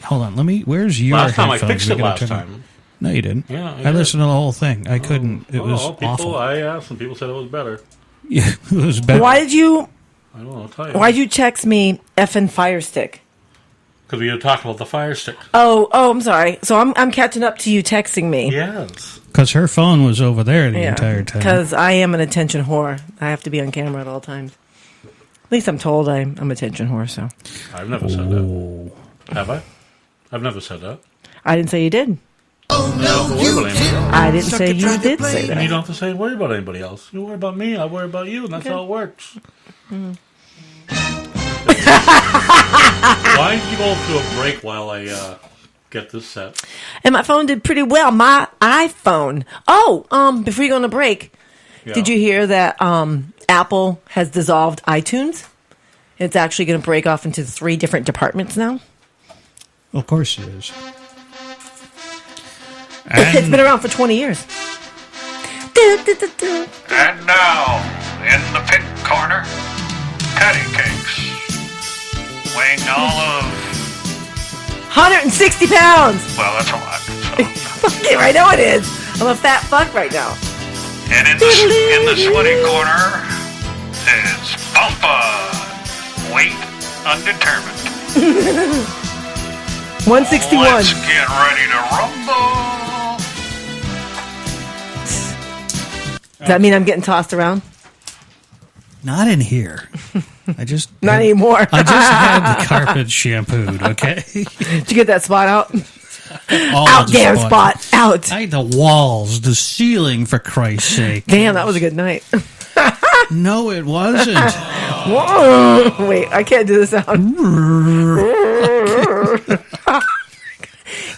Hold on. Let me. Where's your Last time I headphones? fixed We it gotta last turn- time. No, you didn't. Yeah, I I did. listened to the whole thing. I couldn't. It was awful. I asked and people said it was better. Yeah, it was better. Why did you? I don't know. I'll tell you. Why'd you text me effing Fire Stick? Because we were talking about the Fire Stick. Oh, I'm sorry. So I'm catching up to you texting me. Yes. Because her phone was over there the entire time. Because I am an attention whore. I have to be on camera at all times. At least I'm told I'm attention whore. So I've never said that. Have I? I've never said that. I didn't say you did. Oh, I didn't say you did say And you that. don't have to say worry about anybody else. You worry about me, I worry about you, and that's how it works. Why did you go through a break while I get this set? And my phone did pretty well. My iPhone. Oh, before you go on a break, Yeah. did you hear that Apple has dissolved iTunes? It's actually going to break off into 3 different departments now. Of course it is. It's been around for 20 years. And now, in the pink corner, patty cakes. Weighing all of, 160 pounds. well, that's a lot. So. Fuck it, I know it is. I'm a fat fuck right now. And in the sweaty corner is Bumpa. Weight undetermined. 161. Let's get ready to rumble. Does that mean I'm getting tossed around? Not in here. I just Not anymore. I just had the carpet shampooed. Okay. Did you get that spot out? All Out, the damn spots. spot. Out. I had the walls, the ceiling, for Christ's sake. Damn, that was a good night. No, it wasn't. Whoa. Wait, I can't do the sound.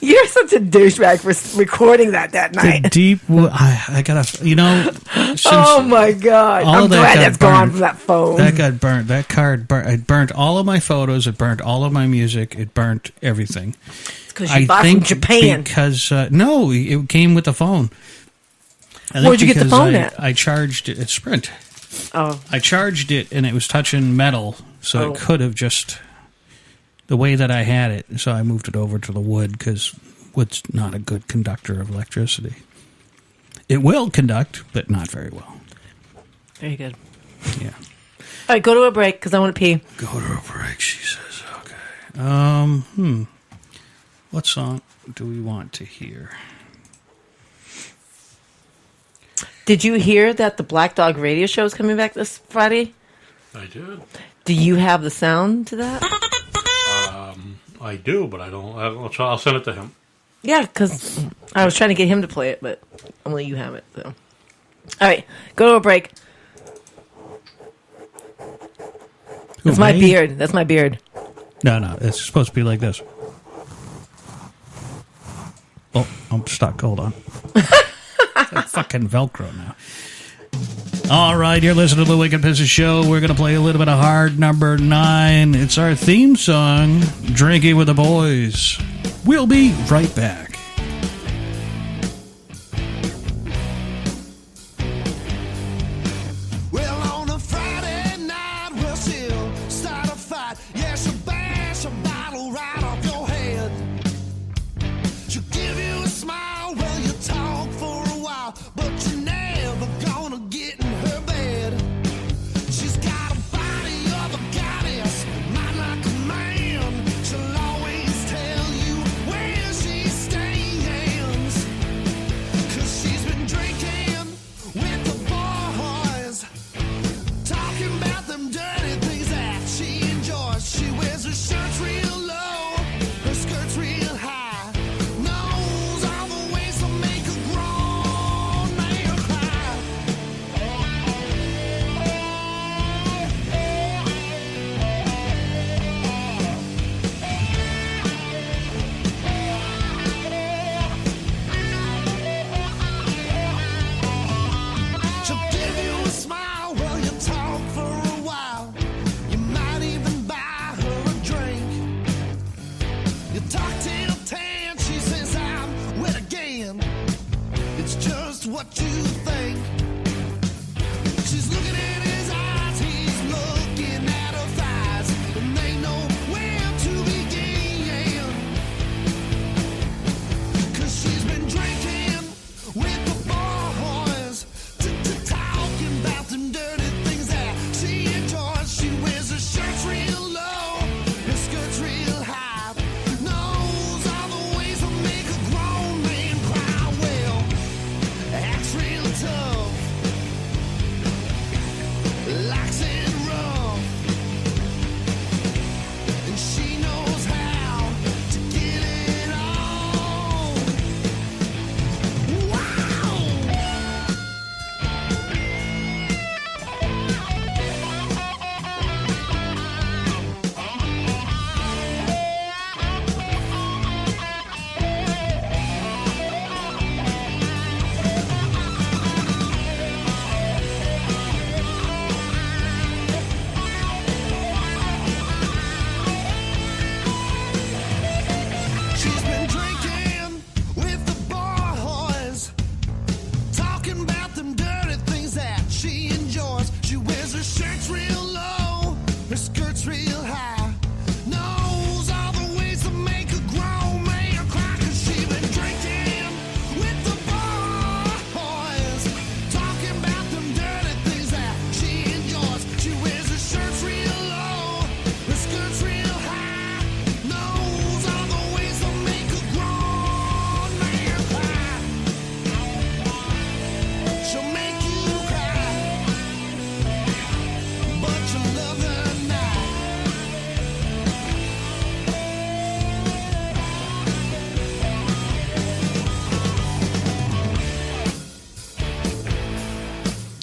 You're such a douchebag for recording that The night. deep. I gotta. Since Oh my god! all I'm of that glad got that's gone burned. from that phone. That got burnt. That card burnt. It burnt all of my photos. It burnt all of my music. It burnt everything. Because you bought from Japan. Because no, it came with the phone. I think Where'd you get the because phone at? I charged it at Sprint. Oh, I charged it and it was touching metal, so Oh. it could have just the way that I had it. So I moved it over to the wood because wood's not a good conductor of electricity. It will conduct, but not very well. very good. Yeah. All right, go to a break because I want to pee. Go to a break, she says. Okay. What song do we want to hear? Did you hear that the Black Dog Radio Show is coming back this Friday? I did. Do you have the sound to that? I do, but I don't. I'll send it to him. Yeah, because I was trying to get him to play it, but only you have it. So, all right, go to a break. That's my me? beard. That's my beard. No, it's supposed to be like this. Oh, I'm stuck. Hold on. Fucking Velcro now. All right, you're listening to the Wicked Pisses Show. We're going to play a little bit of hard number 9. It's our theme song, Drinking with the Boys. We'll be right back.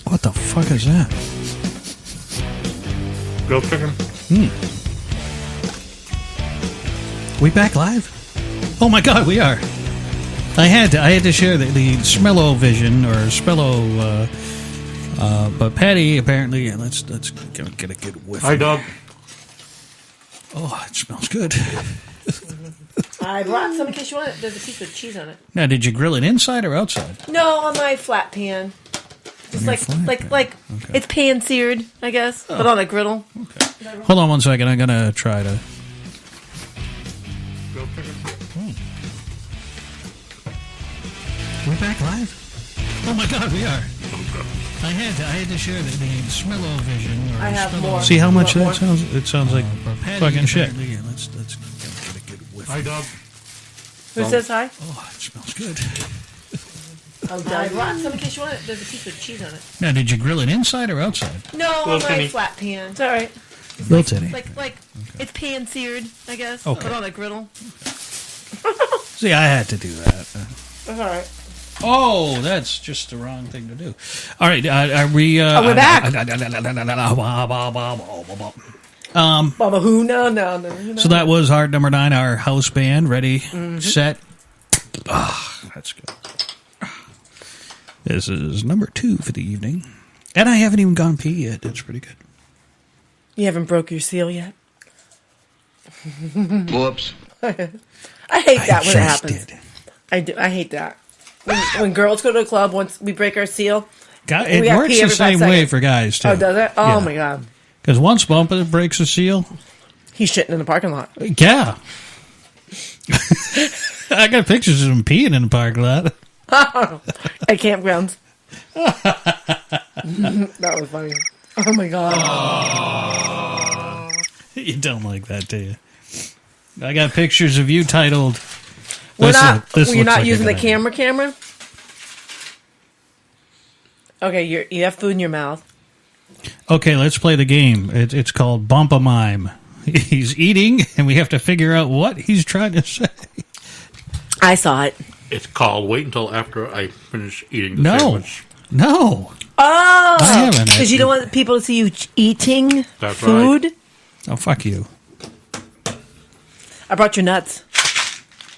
What the fuck is that? Grilled chicken. We back live? Oh my god, we are. I had to share the smell-o-vision or Spello, but Patty apparently let's get a good whiff. Hi, dog. Oh, it smells good. I brought some in case you want it. There's a piece of cheese on it. Now, did you grill it inside or outside? No, on my flat pan. Just like okay. It's pan seared, I guess, but on a griddle. Okay. Hold on one second. I'm gonna try to. We're back live. Oh my god, we are. I had to share the smell-o-vision. I have more. See how much that sounds? It sounds like fucking shit. Let's get a good whiff. Hi, dog. Who says hi? Oh, it smells good. Oh, I brought some in case you want it. There's a piece of cheese on it. Now, did you grill it inside or outside? No, on my flat pan. It's all right. Little titty. It's pan seared, I guess, but on a griddle. See, I had to do that. That's all right. Oh, that's just the wrong thing to do. All right, are we... we're back. Baba who? No. So that was hard number 9, our house band. Ready, set. Ah, that's good. This is number 2 for the evening. And I haven't even gone pee yet. That's pretty good. You haven't broke your seal yet? Whoops. I hate that when it happens. I do. I hate that. When girls go to a club, once we break our seal, it works the same way for guys, too. Oh, does it? Oh, my God. Because once Bumper breaks a seal... He's shitting in the parking lot. Yeah. I got pictures of him peeing in the parking lot. At campgrounds. That was funny. Oh, my God. You don't like that, do you? I got pictures of you titled... You're not using the camera? Okay, you have food in your mouth. Okay, let's play the game. It's called Bump-a-Mime. He's eating, and we have to figure out what he's trying to say. I saw it. It's called Wait Until After I Finish Eating the Sandwich. No. Oh! I haven't. Because you don't want people to see you eating food? Right. Oh, fuck you. I brought your nuts.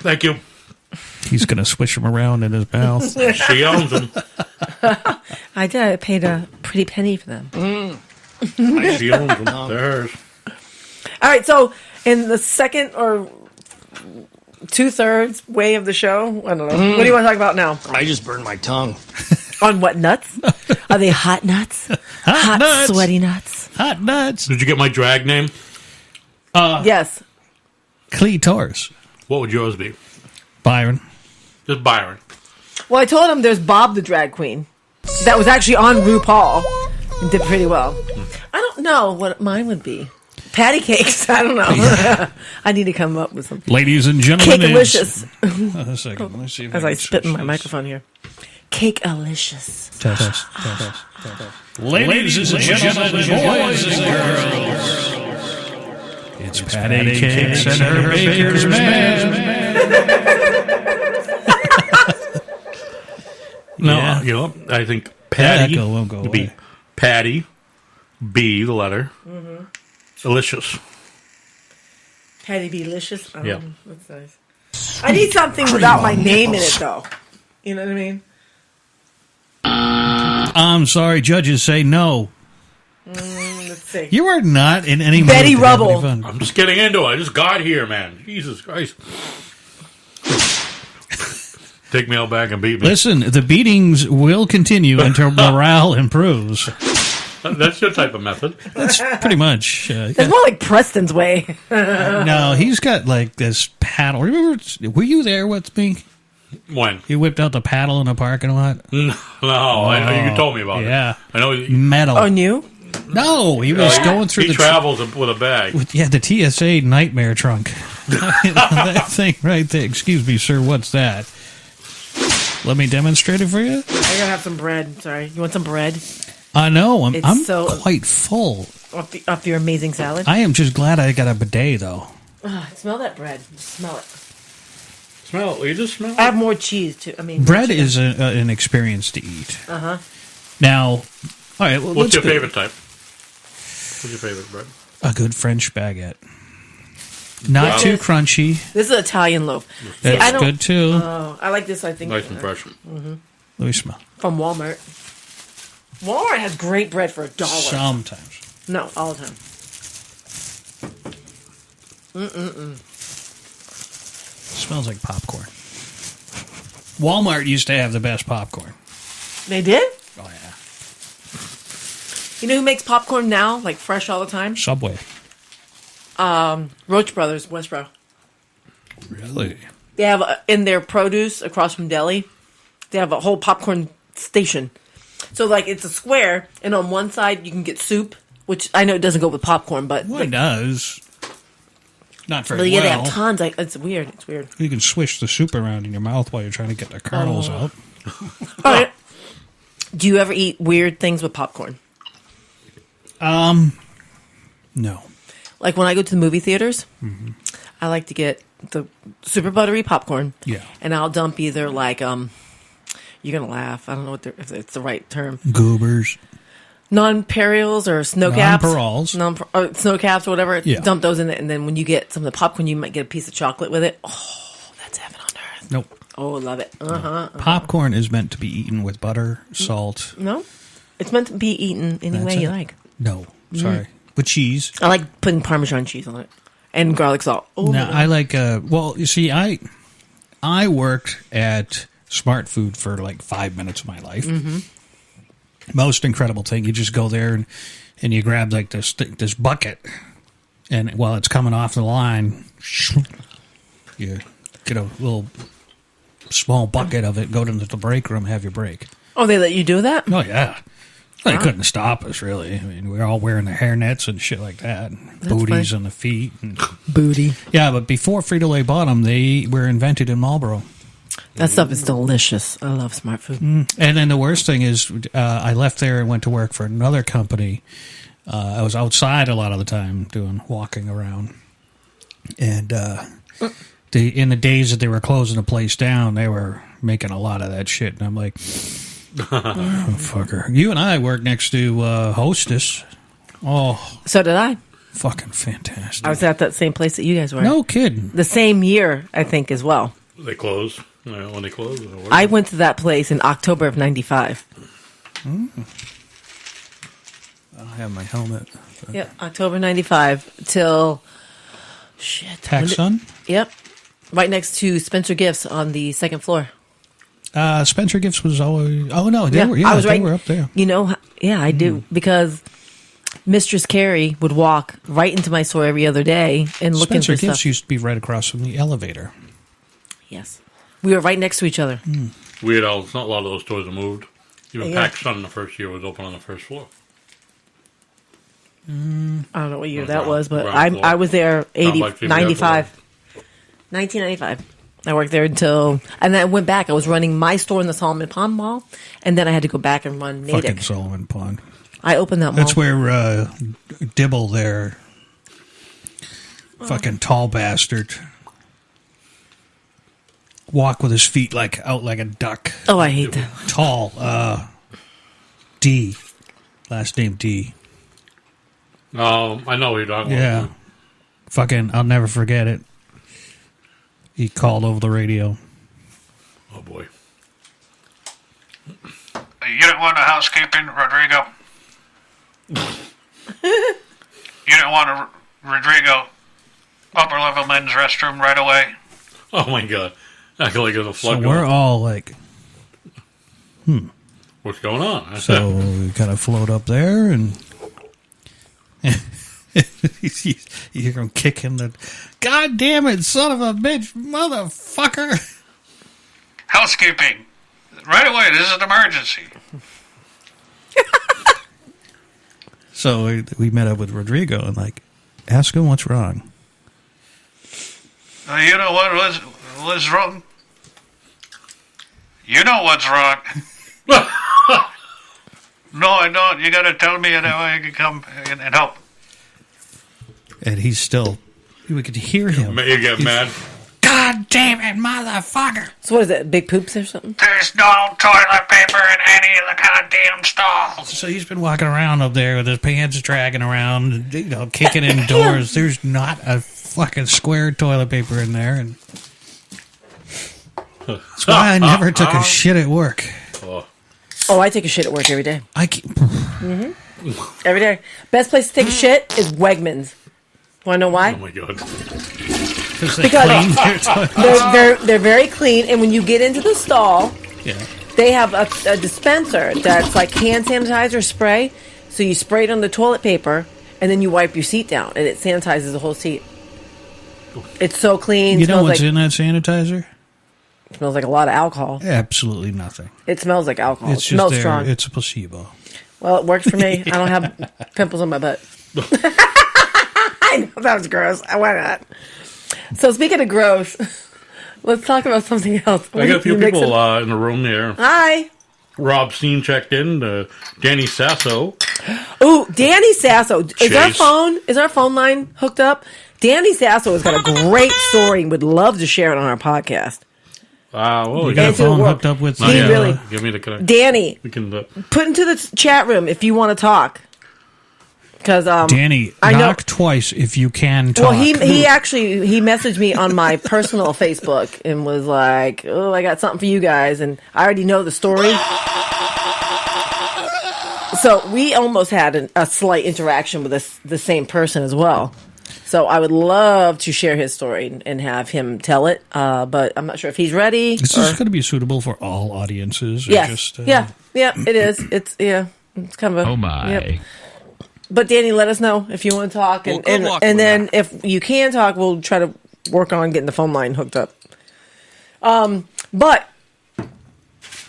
Thank you. He's going to swish them around in his mouth. She owns them. I did. I paid a pretty penny for them. She owns them. They're hers. All right, so in the second or 2/3 way of the show, I don't know. What do you want to talk about now? I just burned my tongue. On what nuts? Are they hot nuts? Hot nuts. Sweaty nuts? Hot nuts. Did you get my drag name? Yes. Cleators. What would yours be? Byron. Just Byron. Well, I told him there's Bob the drag queen. That was actually on RuPaul. And did pretty well. I don't know what mine would be. Patty cakes. I don't know. Yeah. I need to come up with something. Ladies and gentlemen. Cake-alicious. A second. Let's see if As I spit in my microphone here. Cake-alicious. Test. Ladies and gentlemen, boys and girls. It's Patty Cakes and her baker's man. No, Yeah. you know, I think Patty That won't go would be away. Patty, B, the letter, delicious. Patty Delicious. Oh, Yeah. That's nice. I need something without my name in it, though. You know what I mean? I'm sorry, judges say no. Let's see. You are not in any Betty mood to have any Rubble. fun. I'm just getting into it. I just got here, man. Jesus Christ. Take me out back and beat me. Listen, the beatings will continue until morale improves. That's your type of method. That's pretty much. That's more like Preston's way. No, he's got like this paddle. Remember, were you there with me? When? He whipped out the paddle in the parking lot? No, I know you told me about it. Yeah. I know. Metal. Oh, new? No, he was going through he the... travels with a bag. the TSA nightmare trunk. That thing right there. Excuse me, sir, what's that? Let me demonstrate it for you. I gotta have some bread. Sorry. You want some bread? I know. I'm so- quite full. Off your amazing salad? I am just glad I got a bidet, though. Smell that bread. Smell it. Smell it. You just smell it. I have more cheese, too. I mean, Bread is an experience to eat. Uh-huh. Now, all right. Well, What's let's your go. favorite type? What's your favorite bread? A good French baguette. Not Wow. too crunchy. This is Italian loaf. See, That's I don't- good, too. Oh, I like this, I think. Nice and fresh. Mm-hmm. Let me smell. From Walmart. Walmart has great bread for $1. Sometimes. No, all the time. Smells like popcorn. Walmart used to have the best popcorn. They did? Oh, yeah. You know who makes popcorn now, like fresh all the time? Subway. Roach Brothers, Westboro. Really? They have in their produce across from deli, they have a whole popcorn station. So like it's a square, and on one side you can get soup, which I know it doesn't go with popcorn, but Well, it does. Not very but yeah, they well. have tons. It's weird. It's weird. You can swish the soup around in your mouth while you're trying to get the kernels out. All right. Do you ever eat weird things with popcorn? No. Like when I go to the movie theaters, I like to get the super buttery popcorn. Yeah. And I'll dump either like you're gonna laugh. I don't know if it's the right term. Goobers. Non-perils or snow caps. Non-perils. Or snow caps or whatever. Yeah. Dump those in it, and then when you get some of the popcorn, you might get a piece of chocolate with it. Oh, that's heaven on earth. Nope. Oh, love it. Popcorn is meant to be eaten with butter, salt, No? It's meant to be eaten any way you like. No, sorry. With cheese. I like putting Parmesan cheese on it and garlic salt. Oh, No, I like. Well, you see, I worked at Smart Food for like 5 minutes of my life. Most incredible thing. You just go there and you grab like this bucket, and while it's coming off the line, you get a little small bucket of it, go to the break room, have your break. Oh, they let you do that? Oh, yeah. They couldn't stop us, really. I mean, we were all wearing the hairnets and shit like that. Booties on the feet. Booty. Yeah, but before Frito-Lay bought them, they were invented in Marlboro. That stuff is delicious. I love Smart Food. And then the worst thing is I left there and went to work for another company. I was outside a lot of the time walking around. And in the days that they were closing the place down, they were making a lot of that shit. And I'm like, oh, fucker. You and I worked next to Hostess. Oh. So did I. Fucking fantastic. I was at that same place that you guys were. No kidding. The same year, I think, as well. They closed. When they closed? I went to that place in October of 95. I don't have my helmet. Yep, October 95 till... Shit. Taxon? Yep. Right next to Spencer Gifts on the second floor. Spencer Gifts was always... Oh, no, I was they were up there. You know, yeah, I do. Because Mistress Carrie would walk right into my store every other day and look Spencer into Gifts stuff. used to be right across from the elevator. Yes. We were right next to each other. Weird, a lot of those stores have moved. Even Yeah. PacSun in the first year was open on the first floor. I don't know what year that Ground- was, but ground floor. I was there Sounds like people 95. 1995. I worked there until... And then I went back. I was running my store in the Solomon Pond Mall, and then I had to go back and run Fucking Natick. Solomon Pond. I opened that mall. That's where Dibble there, fucking tall bastard, walk with his feet out like a duck. Oh, I hate that. Tall. D. Last name D. I know what you're talking Yeah. about. Fucking, I'll never forget it. He called over the radio. Oh, boy. You don't want a housekeeping, Rodrigo? You don't want a Rodrigo upper level men's restroom right away? Oh, my God. I feel like there's a flood So going we're all like, What's going on? so we kind of float up there and you hear him kicking the, God damn it, son of a bitch, motherfucker. Housekeeping. Right away, this is an emergency. So we met up with Rodrigo and ask him what's wrong. You know what was wrong? You know what's wrong. No, I don't. You gotta tell me and I can come and help. And he's still, we could hear him. You get mad? God damn it, motherfucker. So what is it, big poops or something? There's no toilet paper in any of the goddamn stalls. So he's been walking around up there with his pants dragging around, kicking in doors. There's not a fucking square toilet paper in there. And that's why I never took a shit at work. Oh, I take a shit at work every day. Every day. Best place to take a shit is Wegmans. Want to know why? Oh, my God. Because they're very clean, and when you get into the stall, they have a dispenser that's like hand sanitizer spray. So you spray it on the toilet paper, and then you wipe your seat down, and it sanitizes the whole seat. It's so clean. You know what's in that sanitizer? It smells like a lot of alcohol. Absolutely nothing. It smells like alcohol. It's It smells just strong. It's a placebo. Well, it works for me. I don't have pimples on my butt. I know that was gross. Why not? So speaking of gross, let's talk about something else. I got a few people in the room here. Hi. Rob Steen checked in. Danny Sasso. Ooh, Danny Sasso. Is Chase. our phone line hooked up? Danny Sasso has got a great story and would love to share it on our podcast. Well, You got a phone hooked up with... He really... Give me the connection. Danny, We can, put into the chat room if you want to talk. Because Danny, knock twice if you can talk. Well, he actually messaged me on my personal Facebook and was like, "Oh, I got something for you guys," and I already know the story. So we almost had a slight interaction with the same person as well. So I would love to share his story and have him tell it, but I'm not sure if he's ready. This is going to be suitable for all audiences. Or Yes. just, Yeah, it is. It's kind of a... Oh, my. Yep. But Danny, let us know if you want to talk. Well, good luck and with then that. if you can talk, we'll try to work on getting the phone line hooked up. But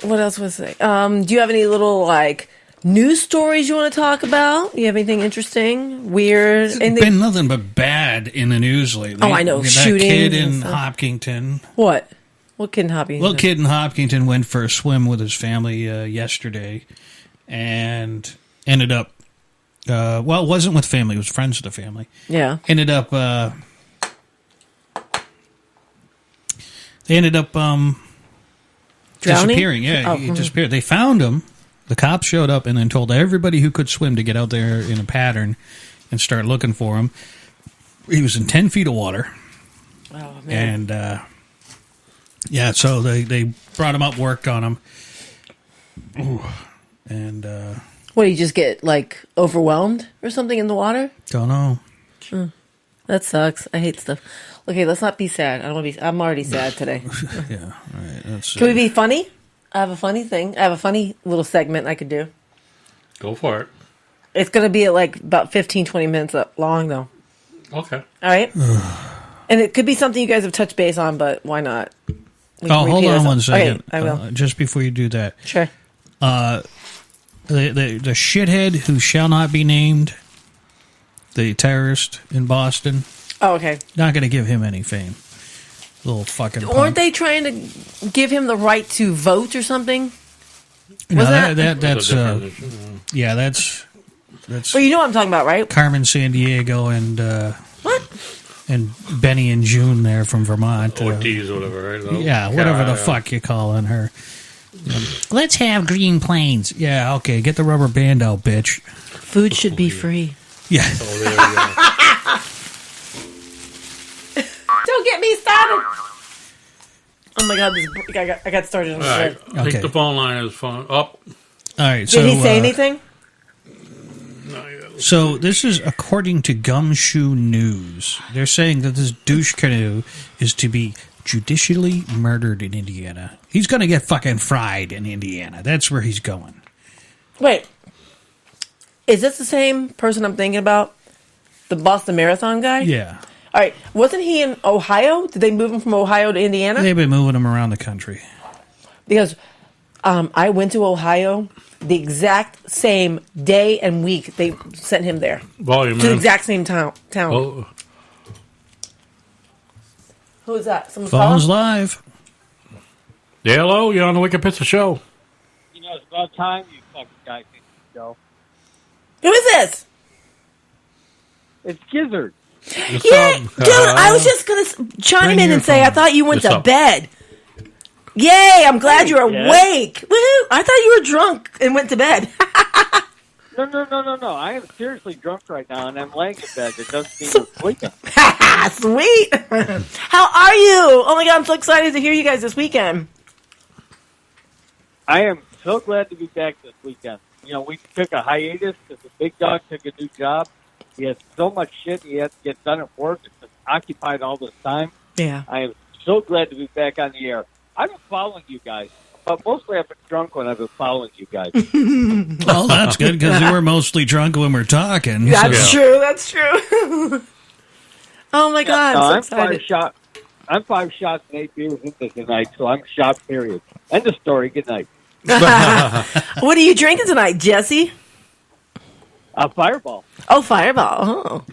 what else was I say? Do you have any little, like, news stories you want to talk about? You have anything interesting, weird? It's been nothing but bad in the news lately. Oh, I know. That Shootings kid and in stuff. Hopkinton. What? What kid in Hopkinton? Little kid in Hopkinton went for a swim with his family yesterday and ended up, it wasn't with family. It was friends of the family. Yeah. They ended up Drowning? disappearing. Yeah, Oh, he disappeared. They found him. The cops showed up and then told everybody who could swim to get out there in a pattern and start looking for him. He was in 10 feet of water. Oh, man. And, so they brought him up, worked on him. Ooh. And, What, you just get, like, overwhelmed or something in the water? don't know. That sucks. I hate stuff. Okay, let's not be sad. I don't want to be... I'm already sad today. Yeah, all right. That's, Can we be funny? I have a funny thing. I have a funny little segment I could do. Go for it. It's going to be like about 15, 20 minutes long, though. Okay. All right? And it could be something you guys have touched base on, but why not? We can hold repeat on ourselves. one second. Okay, I will. Just before you do that. Sure. The shithead who shall not be named, the terrorist in Boston, Oh, okay. not going to give him any fame. Little fucking punk. Weren't they trying to give him the right to vote or something? No, Was that's yeah, that's Well, you know what I'm talking about, right? Carmen Sandiego and and Benny and June there from Vermont. Ortiz or whatever, right? Yeah, whatever the fuck you calling her. Let's have green planes. Yeah, okay, get the rubber band out, bitch. Food should be free. Yeah. Oh, there we go. Don't get me started. Oh my god, I got started on All right. the I Okay. think the phone line is phone up. All right, so Did he say anything? So this is according to Gumshoe News. They're saying that this douche canoe is to be judicially murdered in Indiana. He's going to get fucking fried in Indiana. That's where he's going. Wait. Is this the same person I'm thinking about? The Boston Marathon guy? Yeah. All right. Wasn't he in Ohio? Did they move him from Ohio to Indiana? They've been moving him around the country. Because I went to Ohio the exact same day and week they sent him there. Volume, to the man. exact same town. Oh, Who is that? Someone Phone's calling? live. yeah, hello. You're on the Wicked Pizza Show. You know, it's about time you fucking guys need to go. Who is this? It's Gizzard. Yeah, dude, I was just going to chime Bring in your and say I phone. thought you went What's to up? bed. Yay, I'm glad you're yeah. awake. Woohoo! I thought you were drunk and went to bed. No. I am seriously drunk right now, and I'm laying in bed. It doesn't mean I'm sleeping. Sweet. How are you? Oh my god, I'm so excited to hear you guys this weekend. I am so glad to be back this weekend. You know, we took a hiatus because the big dog took a new job. He has so much shit he has to get done at work. It's just occupied all this time. Yeah. I am so glad to be back on the air. I've been following you guys, but mostly I've been drunk when I've been following you guys. Well, that's good because we were mostly drunk when we're talking. That's true. That's true. Oh my god, No, I'm I'm so excited. I'm 5 shots and 8 beers into tonight, so I'm shot, period. End of story. Good night. What are you drinking tonight, Jesse? Fireball. Oh, Fireball. Oh.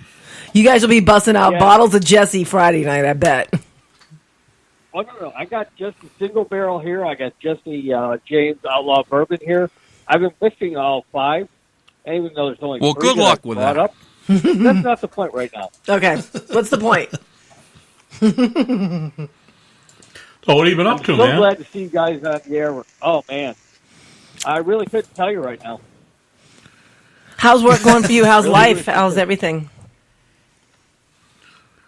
You guys will be busting out Yeah. bottles of Jesse Friday night, I bet. Oh, no. I got just a single barrel here. I got just the James Outlaw Bourbon here. I've been mixing all 5, and even though there's only 3 good that luck I've with brought that. Up, that's not the point right now. Okay. What's the point? So what have you been up I'm to, so man? glad to see you guys on the air. Oh, man. I really couldn't tell you right now. How's work going for you? How's Really life? good. How's everything?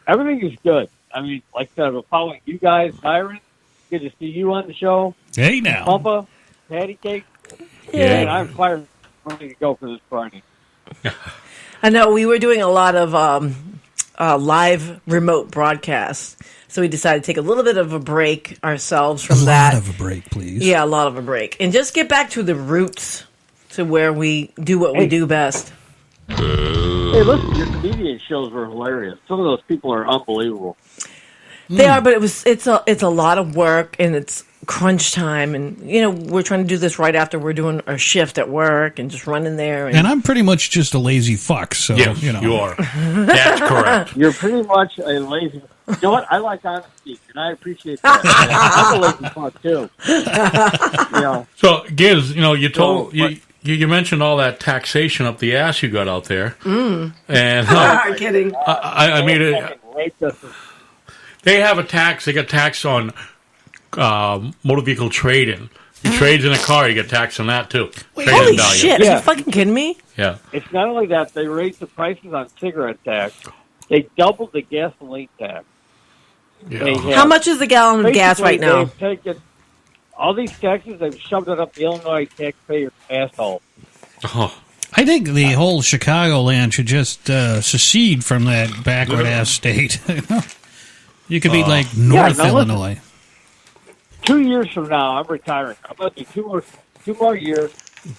Everything is good. I mean, like I said, I've been following you guys. Byron, good to see you on the show. Hey now. Pumpa, Patty Cake. Yeah. And I'm fired ready to go for this Friday. I know we were doing a lot of live remote broadcasts, so we decided to take a little bit of a break ourselves from that. A lot of a break, please. Yeah, a lot of a break. And just get back to the roots, to where we do what we do best. Hey, listen, your comedian shows were hilarious. Some of those people are unbelievable. They are, but it's a lot of work, and it's crunch time, and we're trying to do this right after we're doing our shift at work and just running there. And I'm pretty much just a lazy fuck, so Yes, you are. That's correct. You're pretty much a lazy. You know what? I like honesty, and I appreciate that. I'm a lazy fuck too. So, Giz, you told you mentioned all that taxation up the ass you got out there, and I'm kidding. I mean, they have a tax. They got tax on motor vehicle trade-in. You trade in a car, you get taxed on that too. Holy shit! Are you fucking kidding me? Yeah. It's not only that they raised the prices on cigarette tax; they doubled the gasoline tax. Yeah. How much is the gallon of gas right now? They've taken all these taxes, they've shoved it up the Illinois taxpayer's asshole. Oh. I think the whole Chicagoland should just secede from that backward ass state. You could be like North Illinois. 2 years from now, I'm retiring. I'm going to do two more years.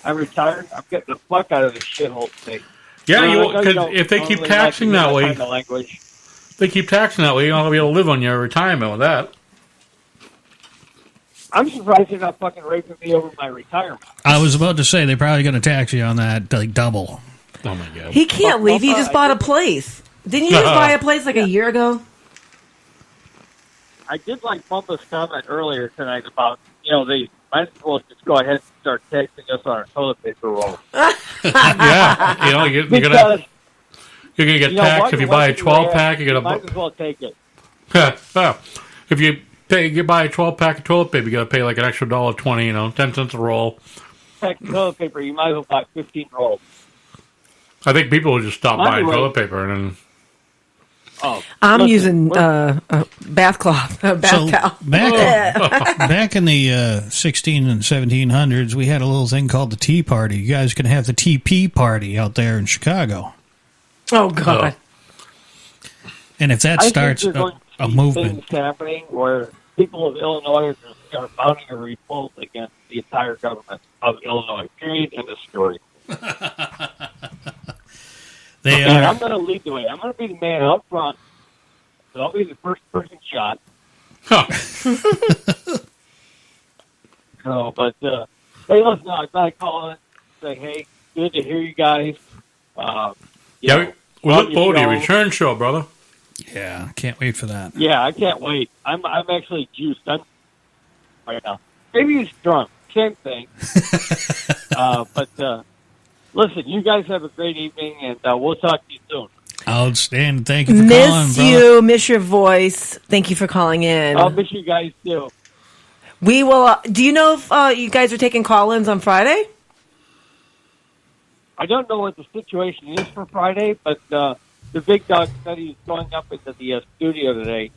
I'm retired. I'm getting the fuck out of this shithole state. Yeah, because if they keep taxing that way, you're not going to be able to live on your retirement with that. I'm surprised they're not fucking raping me over my retirement. I was about to say, they're probably going to tax you on that, like, double. Oh, my God. He can't leave. He just bought a place. Didn't you just buy a place like a year ago? I did like Bumpa's comment earlier tonight about, they might as well just go ahead and start taxing us on our toilet paper roll. Yeah, you're going to get taxed if you buy a 12-pack. Might as well take it. If you buy a 12-pack of toilet paper, you got to pay like an extra $1.20, 10 cents a roll. Pack of toilet paper, you might as well buy 15 rolls. I think people will just stop buying toilet paper and then. I'm using bath cloth, bath towel. Back in the 16 and 1700s, we had a little thing called the Tea Party. You guys can have the TP Party out there in Chicago. Oh, God. And if that starts a movement. Things happening where people of Illinois are mounting a revolt against the entire government of Illinois. Period. End of story. And I'm going to lead the way. I'm going to be the man out front. So I'll be the first person shot. But hey, listen, I thought I'd call in and say, hey, good to hear you guys. We look forward to your return show, brother. Yeah, can't wait for that. Yeah, I can't wait. I'm actually juiced. I'm right now. Maybe he's drunk. Same thing. But listen, you guys have a great evening, and we'll talk to you soon. Outstanding. Thank you for calling, Miss you. Miss your voice. Thank you for calling in. I'll miss you guys, too. We will. Do you know if you guys are taking call-ins on Friday? I don't know what the situation is for Friday, but the Big Dog Study is going up into the studio today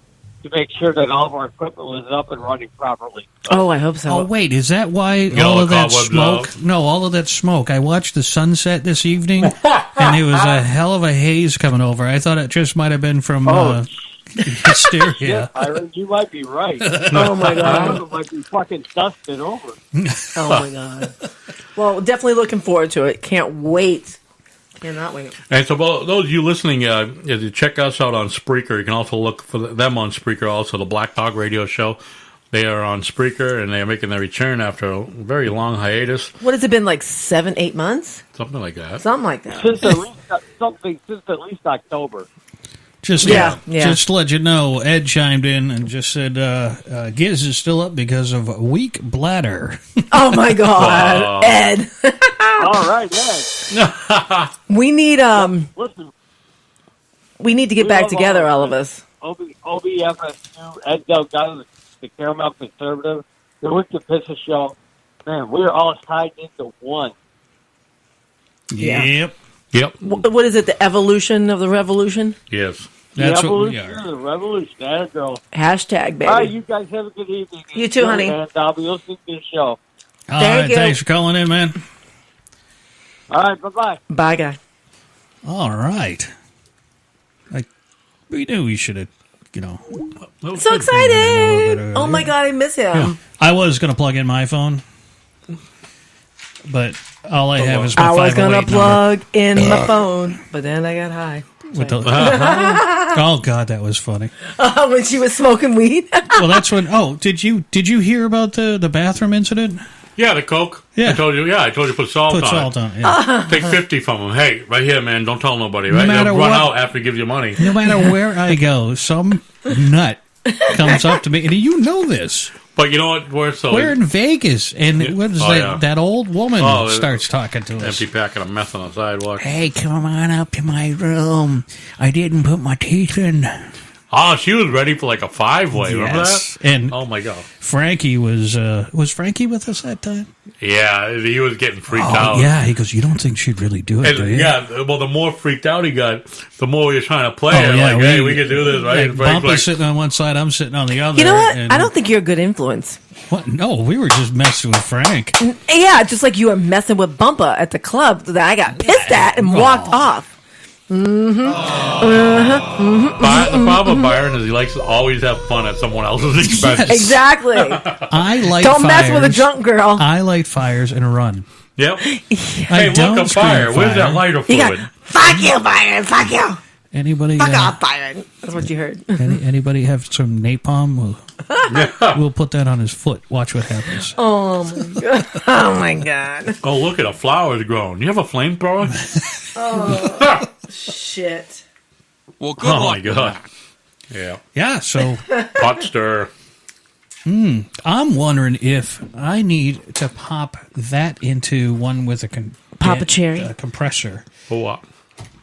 to make sure that all of our equipment is up and running properly. Oh, I hope so. Oh, wait, is that why all of that smoke? No, all of that smoke. I watched the sunset this evening, and it was a hell of a haze coming over. I thought it just might have been from hysteria. Yeah, Byron, you might be right. Oh, my God. It might be fucking dusted over. Oh, my God. Well, definitely looking forward to it. Can't wait. Cannot wait. And so, those of you listening, if you check us out on Spreaker, you can also look for them on Spreaker. Also, the Black Dog Radio Show, they are on Spreaker, and they are making their return after a very long hiatus. What has it been, like 7-8 months? Something like that. Something like that. Since at least October. Just to let you know, Ed chimed in and just said Giz is still up because of a weak bladder. Oh, my God. Ed. All right, Ed. We need listen, we need to get back together, all of us. OBFS2, Ed Delgado, the Caramel Conservative, the Wicked Pissa Show. Man, we're all tied into one. Yeah. Yep. What is it? The evolution of the revolution? Yes. That's what we evolution are. of the revolution. That girl. Hashtag, baby. All right, you guys have a good evening. You too, honey. And I'll be listening to the show. All right, thanks for calling in, man. All right, bye-bye. Bye, guy. All right. We knew we should have, So excited! Oh my god, I miss him. Yeah. I was going to plug in my phone, but all I have is my 508 I was gonna number. plug in my phone, but then I got high. With the, oh God, that was funny. When she was smoking weed. Well, that's when. Oh, did you hear about the bathroom incident? Yeah, the Coke. Yeah. I told you to put salt on it. Put salt on it, yeah. Take 50 from them. Hey, right here, man. Don't tell nobody, No right? matter They'll run what- out after he gives you money. No matter where I go, some nut comes up to me, and you know this. But you know what? We're in Vegas, and what is that old woman starts talking to us. Empty packet of meth on the sidewalk. Hey, come on up to my room. I didn't put my teeth in. Oh, she was ready for like a 5-way. Remember Yes. that? And oh my God, Frankie was Frankie with us that time? yeah, he was getting freaked out. Yeah, he goes, you don't think she'd really do it, And, do you? yeah, well, the more freaked out he got, the more he was trying to play it. yeah, Like, hey, we can do this, right? Like, And Frank's Bumpy's sitting on one side, I'm sitting on the other. You know what? and- I don't think you're a good influence. What? No, we were just messing with Frank. Yeah, just like you were messing with Bumpa at the club that I got pissed at and walked off. The problem with Byron is he likes to always have fun at someone else's expense. Exactly. I light Don't fires. mess with a drunk girl. I light fires and run. Yep. I Hey, don't look, a scream fire. Where's that fire. lighter You fluid? got, fuck you, Byron. Fuck you. Anybody? Fuck off, Byron. That's what you heard. Anybody have some napalm? We'll put that on his foot. Watch what happens. Oh my god. Oh my god. Oh, look at a flower's grown. You have a flamethrower? Oh shit. Well, good Oh luck my God. Yeah. Yeah. So Pot stir. I'm wondering if I need to pop that into one with a Pop a cherry? compressor. For what?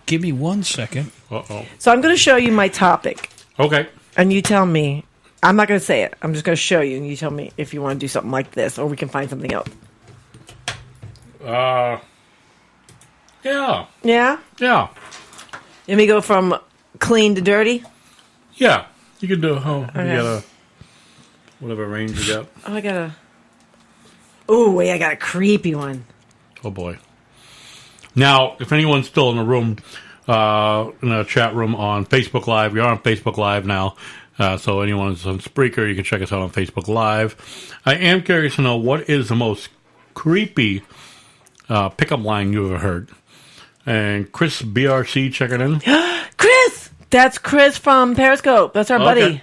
Give me 1 second. Uh-oh. So I'm going to show you my topic, Okay. and you tell me. I'm not going to say it. I'm just going to show you, and you tell me if you want to do something like this, or we can find something else. Yeah. Yeah. Yeah. Let me go from clean to dirty. Yeah. You can do you Okay. got a whatever range you got. Oh, I got a. Oh wait, I got a creepy one. Oh boy. Now, if anyone's still in the room, in the chat room on Facebook Live, we are on Facebook Live now. So anyone who's on Spreaker, you can check us out on Facebook Live. I am curious to know what is the most creepy pickup line you ever heard. And Chris BRC checking in. Chris, that's Chris from Periscope. That's our buddy. Okay.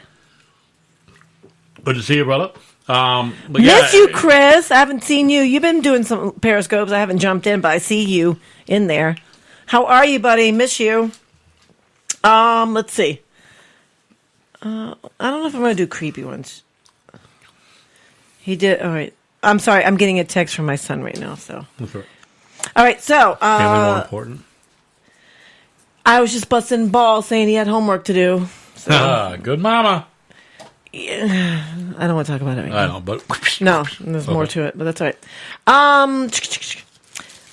Good to see you, brother. But Miss you, Chris. I haven't seen you. You've been doing some Periscopes. I haven't jumped in, but I see you in there. How are you, buddy? Miss you. Let's see. I don't know if I'm going to do creepy ones. He did. All right. I'm sorry. I'm getting a text from my son right now. So. That's right. All right. So. Family more important. I was just busting balls saying he had homework to do. So. Good mama. Yeah, I don't want to talk about it right now. I know, but No, there's more to it, but that's all right.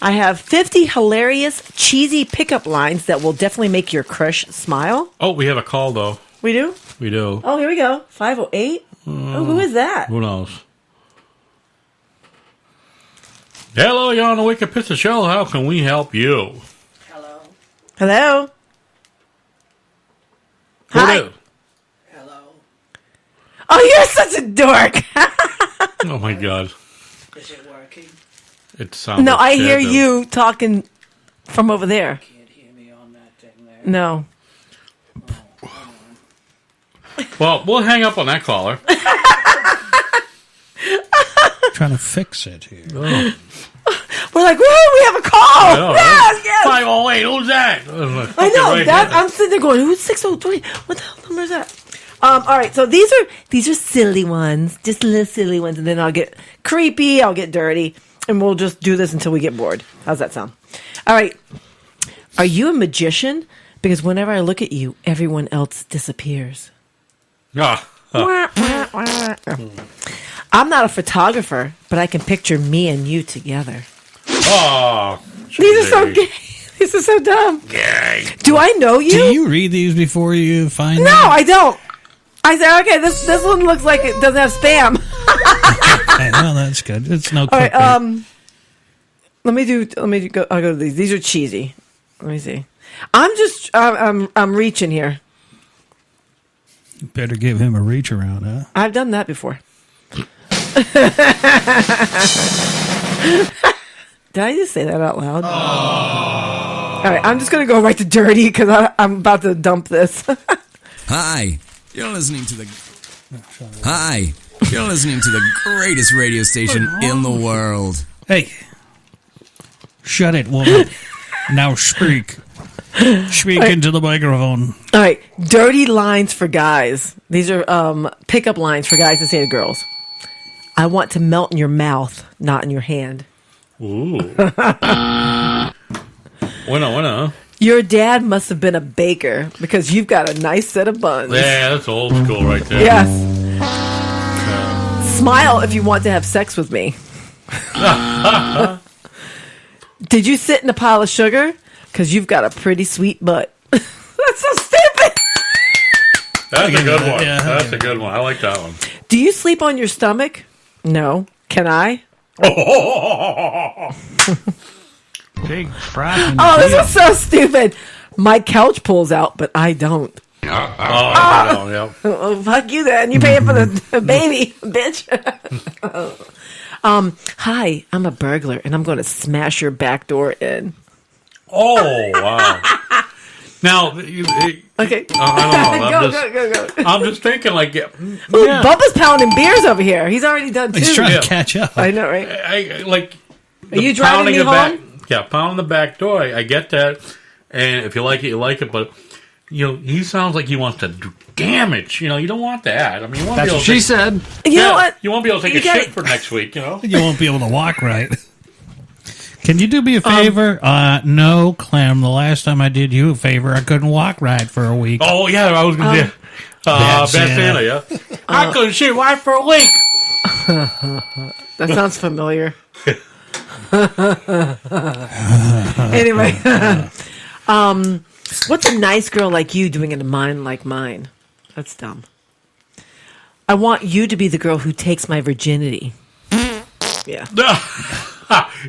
I have 50 hilarious, cheesy pickup lines that will definitely make your crush smile. Oh, we have a call though. We do? We do. Oh, here we go. 508? Oh, who is that? Who knows? Hello, you're on the Wicked Pizza Show. How can we help you? Hello? Who Hi. is? Oh, you're such a dork. Oh my God. Is it working? It sounds. No, like I shit, hear though. you talking from over there. Can't hear me on that thing there. No. Well, we'll hang up on that caller. Trying to fix it here. Oh. We're like, woo, we have a call. I know, right? Yes, yes. 508, who's that? I know. That, I'm sitting there going, who's 603? What the hell number is that? All right, so these are silly ones, just little silly ones, and then I'll get creepy, I'll get dirty, and we'll just do this until we get bored. How's that sound? All right. Are you a magician? Because whenever I look at you, everyone else disappears. Ah. I'm not a photographer, but I can picture me and you together. Oh. These are so gay. These are so dumb. Gay. Do I know you? Do you read these before you find No, them? I don't. I say, okay, this one looks like it doesn't have spam. Hey, well, that's good. It's no All right, clickbait. Let me go. I'll go to these. These are cheesy. Let me see. I'm reaching here. You better give him a reach around, huh? I've done that before. Did I just say that out loud? All right, I'm just going to go right to dirty because I'm about to dump this. Hi, you're listening to the greatest radio station in the world. Hey, shut it, woman. Now speak. Speak into the microphone. All right, dirty lines for guys. These are pickup lines for guys to say to girls. I want to melt in your mouth, not in your hand. Ooh. Winner. Your dad must have been a baker because you've got a nice set of buns. Yeah, that's old school right there. Yes. Smile if you want to have sex with me. Did you sit in a pile of sugar? Because you've got a pretty sweet butt. That's so stupid. That's a good one. Yeah, that's a good one. I like that one. Do you sleep on your stomach? No. Can I? Big frightening. Oh, this is so stupid. My couch pulls out, but I don't. Oh, fuck you then. You're paying for the baby, bitch. Hi, I'm a burglar, and I'm going to smash your back door in. Oh, wow. Now, okay. I don't know. Go. I'm just thinking, like, Ooh, Bubba's pounding beers over here. He's already done two. He's trying to catch up. I know, right? Are you driving me home? Pounding the back door. I get that. And if you like it, you like it. But, he sounds like he wants to do damage. You don't want that. I mean, you won't That's be able what to she said. You know what? You won't be able to take a shit for next week, You won't be able to walk right. Can you do me a favor? No, Clem. The last time I did you a favor, I couldn't walk right for a week. Oh, yeah. I was going to say, Bad Santa, yeah. I couldn't shit right for a week. That sounds familiar. Anyway, what's a nice girl like you doing in a mind like mine? That's dumb. I want you to be the girl who takes my virginity. Yeah.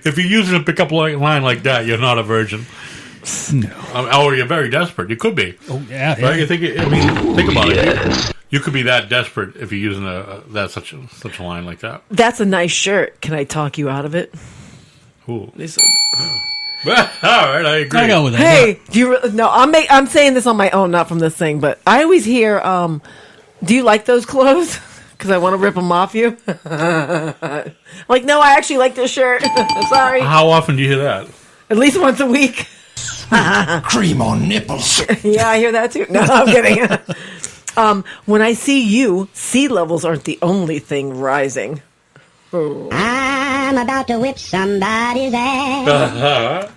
If you're using a pickup line like that, you're not a virgin. No. Or you're very desperate. You could be. Oh, yeah. Right? You think about it. You could be that desperate if you're using such a line like that. That's a nice shirt. Can I talk you out of it? Ooh. All right, I agree. I go with that. Hey, I'm saying this on my own, not from this thing, but I always hear, do you like those clothes? Because I want to rip them off you. Like, no, I actually like this shirt. Sorry. How often do you hear that? At least once a week. Cream on nipples. Yeah, I hear that too. No, I'm kidding. When I see you, sea levels aren't the only thing rising. Oh. I'm about to whip somebody's ass.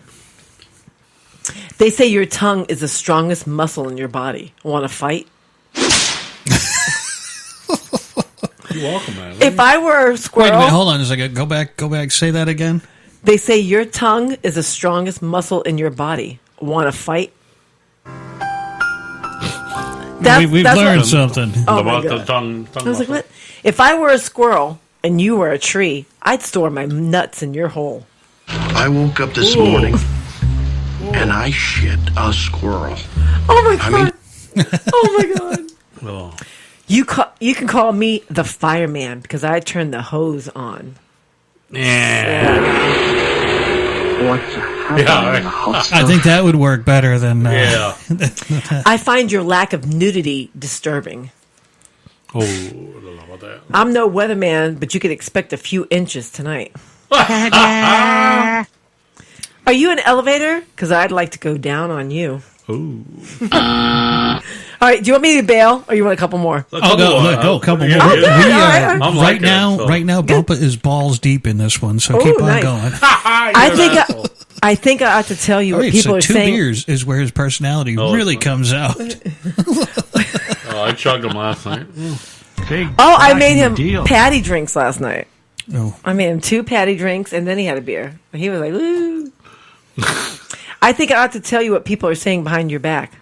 They say your tongue is the strongest muscle in your body. Want to fight? You're welcome, man. If I were a squirrel... Wait a minute, hold on a second. Go back, say that again. They say your tongue is the strongest muscle in your body. Want to fight? We've learned something. Oh about my God. the tongue I was like, what? If I were a squirrel and you were a tree, I'd store my nuts in your hole. I woke up this morning and I shit a squirrel. Oh my God. Oh my God. Oh. You can call me the fireman because I turned the hose on. Yeah. What's happening? I think that would work better than... Yeah. I find your lack of nudity disturbing. Oh, I don't know about that. I'm no weatherman, but you could expect a few inches tonight. Are you an elevator? Because I'd like to go down on you. Ooh. All right, do you want me to bail, or you want a couple more? I'll go a couple more. Right now, Bumpa is balls deep in this one, so keep on going. I think I ought to tell you what people are saying. 2 beers is where his personality really comes out. I chugged them last night. I made him patty drinks last night. Oh. I made him 2 patty drinks, and then he had a beer. He was like, woo. I think I ought to tell you what people are saying behind your back.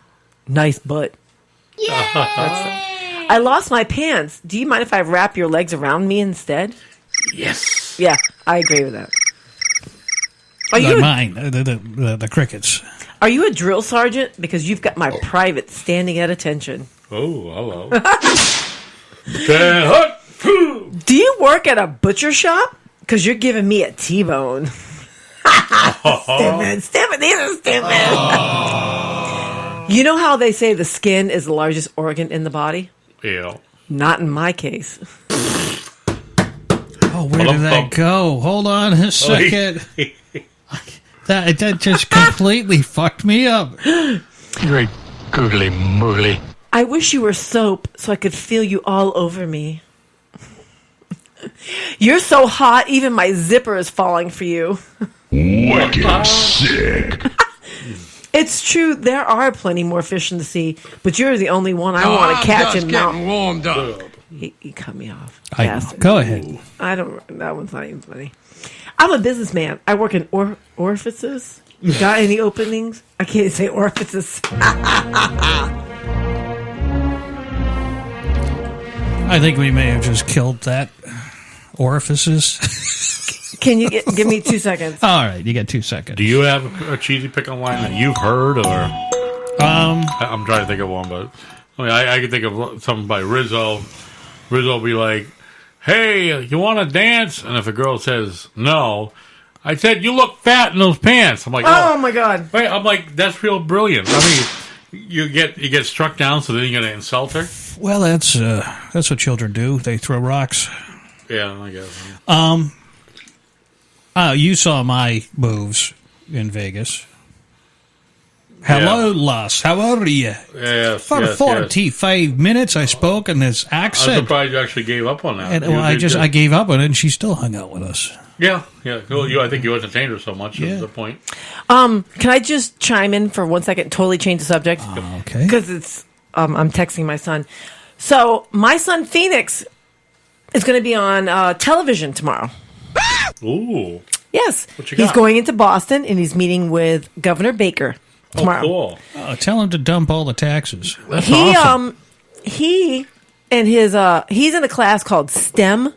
Nice butt. Yeah. I lost my pants. Do you mind if I wrap your legs around me instead? Yes. Yeah, I agree with that. Are you mine? The crickets. Are you a drill sergeant? Because you've got my private standing at attention. Oh, hello. Do you work at a butcher shop? Because you're giving me a T-bone. Stupid. These are stupid. You know how they say the skin is the largest organ in the body? Yeah. Not in my case. Oh, where did that go? Hold on a second. That just completely fucked me up. Great googly moogly. I wish you were soap so I could feel you all over me. You're so hot, even my zipper is falling for you. Wicked sick. It's true, there are plenty more fish in the sea, but you're the only one I want to catch and mount. Warmed up. He cut me off. Go ahead. That one's not even funny. I'm a businessman. I work in orifices. Got any openings? I can't say orifices. I think we may have just killed that. Orifices. Can you give me 2 seconds? All right, you got 2 seconds. Do you have a cheesy pick-on line that you've heard, or? I'm trying to think of one, but I can think of something by Rizzo. Rizzo will be like, "Hey, you want to dance?" And if a girl says no, I said, "You look fat in those pants." I'm like, "Oh my god!" Wait, I'm like, "That's real brilliant." I mean, you get struck down, so then you're gonna insult her. Well, that's what children do. They throw rocks. Yeah, I guess. You saw my moves in Vegas. Hello, Los. How are you? Yes, For 45 minutes, I spoke in this accent. I'm surprised you actually gave up on that. And, I gave up on it, and she still hung out with us. Yeah. Well, I think you entertained her so much. That's the point. Can I just chime in for 1 second? Totally change the subject. Okay. Because it's I'm texting my son. So my son Phoenix is going to be on television tomorrow. Ooh. Yes. What you He's got? going into Boston, and he's meeting with Governor Baker tomorrow. Oh, cool. Tell him to dump all the taxes. That's awesome. He and his he's in a class called STEM,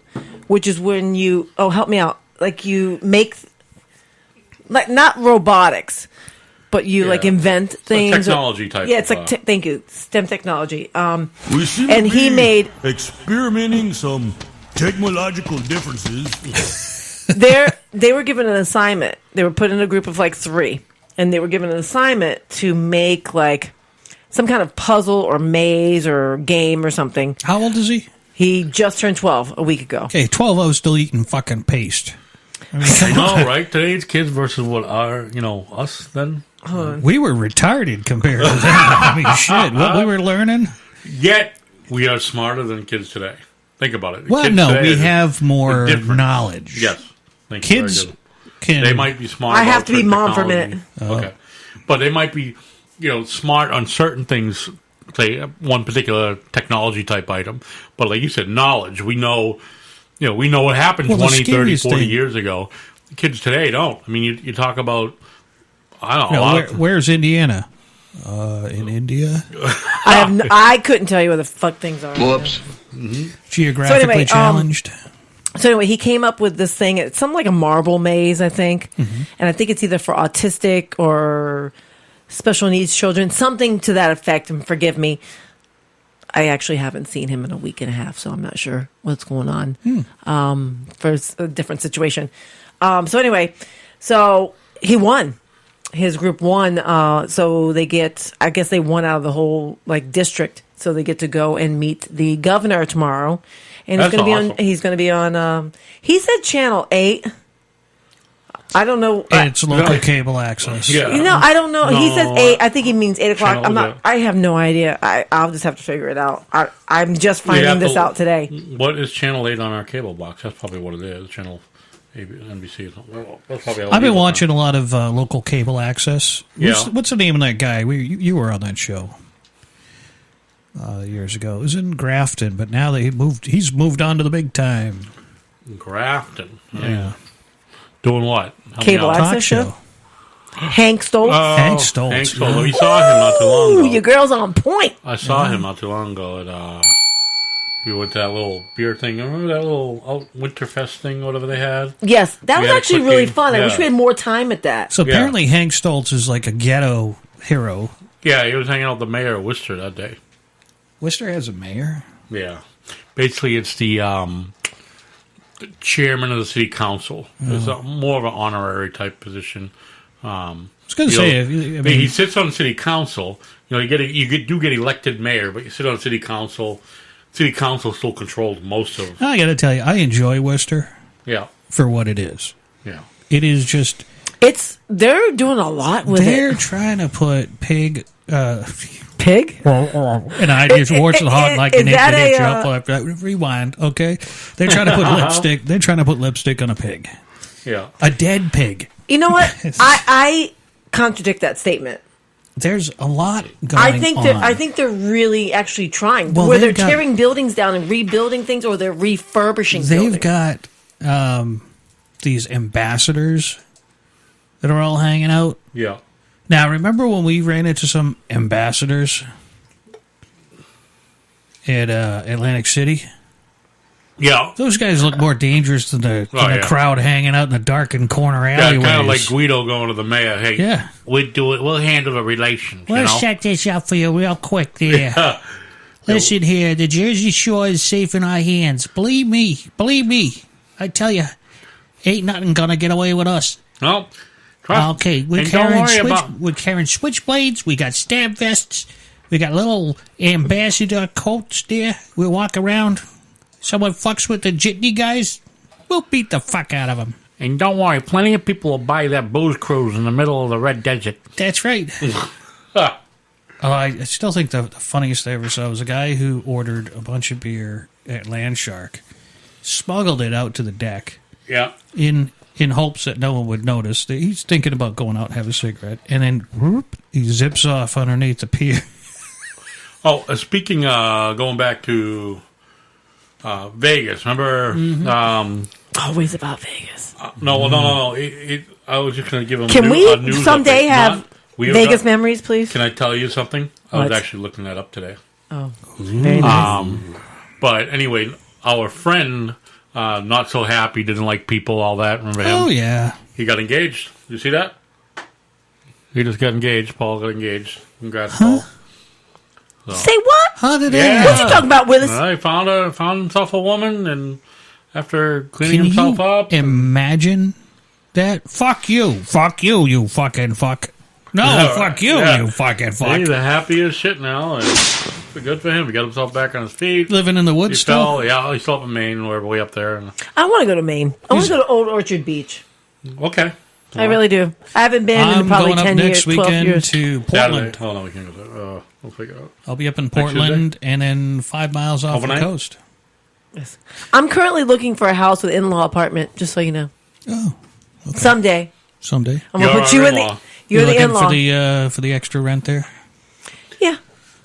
which is when you help me out, like you make like not robotics, but you like invent things. Like technology type. Yeah, it's like thank you, STEM technology. We seem and to he be made experimenting some technological differences. They were given an assignment. They were put in a group of like 3, and they were given an assignment to make like some kind of puzzle or maze or game or something. How old is he? He just turned 12 a week ago. Okay, 12, I was still eating fucking paste. I know, right? Today's kids versus what are, us then? We were retarded compared to them. I mean, shit, what we were learning. Yet, we are smarter than kids today. Think about it. Well, kids no, today we are have more different. knowledge. Yes. Thank you. Kids Very good. can... They might be smart. I about have to be certain mom for a technology. minute. Okay. But they might be, smart on certain things, say, one particular technology type item. But like you said, knowledge. We know, we know what happened 20, 30, 40 years ago. Kids today don't. I mean, you talk about, I don't know. Where's Indiana? In India? I couldn't tell you where the fuck things are. Whoops. Mm-hmm. Geographically challenged. So anyway, he came up with this thing. It's something like a marble maze, I think. Mm-hmm. And I think it's either for autistic or special needs children, something to that effect. And forgive me, I actually haven't seen him in a week and a half, so I'm not sure what's going on for a different situation. So anyway, so he won. His group won. So they get, I guess they won out of the whole district. So they get to go and meet the governor tomorrow. And That's he's going to awesome. be on. He's going to be on. He said Channel 8. I don't know. It's local cable access. Yeah. I don't know. He says 8. I think he means 8 o'clock. Channel, I'm not. I have no idea. I'll just have to figure it out. I'm just We have finding this to- out today. What is Channel 8 on our cable box? That's probably what it is. Channel NBC. Well, that's probably I've been watching a lot of local cable access. Yeah. What's the name of that guy? You were on that show years ago. It was in Grafton, but now he's moved on to the big time. Grafton. Yeah. Doing what? Help me Cable out. access show. Hank Stoltz. Oh, Hank Stoltz. Hank Stoltz. We saw him not too long Ooh, ago. your girl's on point. I saw him not too long ago at We went to that little beer thing. Remember that little Winterfest thing, whatever they had? Yes, that was actually really fun. I wish we had more time at that. So apparently Hank Stoltz is like a ghetto hero. Yeah, he was hanging out with the mayor of Worcester that day. Worcester has a mayor? Yeah. Basically, it's the chairman of the city council. It's more of an honorary type position. I was going to say, I mean, he sits on the city council. You do get elected mayor, but you sit on the city council. City council still controls most of. I got to tell you, I enjoy Worcester. Yeah. For what it is. Yeah. It is just. They're doing a lot with it. They're trying to put pig. Pig? And I just watch the hot like an itch up. Rewind, okay? They're trying to put lipstick. They're trying to put lipstick on a pig. Yeah. A dead pig. You know what? I contradict that statement. There's a lot going on. I think they're really actually trying. Well, where they're tearing buildings down and rebuilding things, or they're refurbishing buildings. They've got these ambassadors that are all hanging out. Yeah. Now, remember when we ran into some ambassadors at Atlantic City? Yeah. Those guys look more dangerous than the crowd hanging out in the darkened corner alleyways. Yeah, kind of like Guido going to the mayor. Hey, we'll handle the relations. We'll set this up for you real quick there. Yeah. Listen here, the Jersey Shore is safe in our hands. Believe me. I tell you, ain't nothing gonna get away with us. No. Okay, we're carrying switchblades. We got stab vests. We got little ambassador coats there. We walk around. Someone fucks with the jitney guys, we'll beat the fuck out of them. And don't worry, plenty of people will buy that booze cruise in the middle of the Red Desert. That's right. I still think the funniest I ever saw was a guy who ordered a bunch of beer at Landshark, smuggled it out to the deck. Yeah. In hopes that no one would notice. He's thinking about going out and have a cigarette, and then whoop, he zips off underneath the pier. Speaking, going back to Vegas, remember? Always about Vegas. No. I was just going to give him. Can we someday have Vegas memories, please? Can I tell you something? I was actually looking that up today. Oh, very nice. But anyway, our friend, not so happy, didn't like people, all that. Remember him? Oh yeah, he got engaged. You see that? He just got engaged. Paul got engaged. Congrats, Paul. So. Say what? How did What you talking about, Willis? He found himself a woman, and after cleaning himself up. Imagine that. Fuck you, you fucking fuck. No, fuck you, you fucking fuck. He's the happiest shit now. And good for him. He got himself back on his feet. Living in the woods still? He's still up in Maine, or way up there. I want to go to Maine. I want to go to Old Orchard Beach. Okay. I really do. I haven't been in probably 10 years, 12 years. To Portland. Oh, no, we can't go there. We'll figure it out. I'll be up in Portland and then 5 miles off the coast. Yes. I'm currently looking for a house with in-law apartment, just so you know. Oh. Okay. Someday. I'm going to put you in the... You're the in-law. For the extra rent there? Yeah.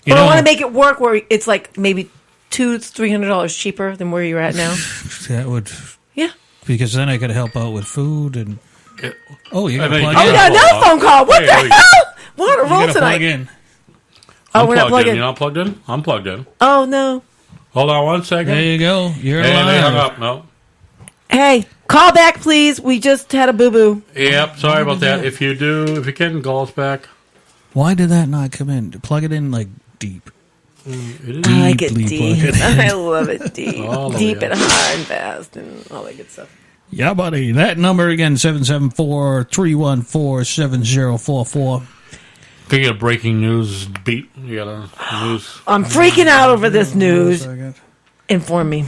But I want to make it work where it's like maybe $200-300 cheaper than where you're at now. That would... Yeah. Because then I could help out with food and... Oh, you got to plug in. Oh, we got another phone call. What the hell? We're on a roll tonight. Plug in. Oh, we're not plugged in. You're not plugged in? I'm plugged in. Oh, no. Hold on one second. There you go. You're live. They hung up. No. Hey, call back, please. We just had a boo-boo. Yep, sorry about that. If you can, call us back. Why did that not come in? Plug it in, like, deep. I like it deep. I love it deep. Deep and high and fast and all that good stuff. Yeah, buddy. That number again, 774-314-7044. Can you get a breaking news beat? You got a news? I'm freaking out over this news. Inform me.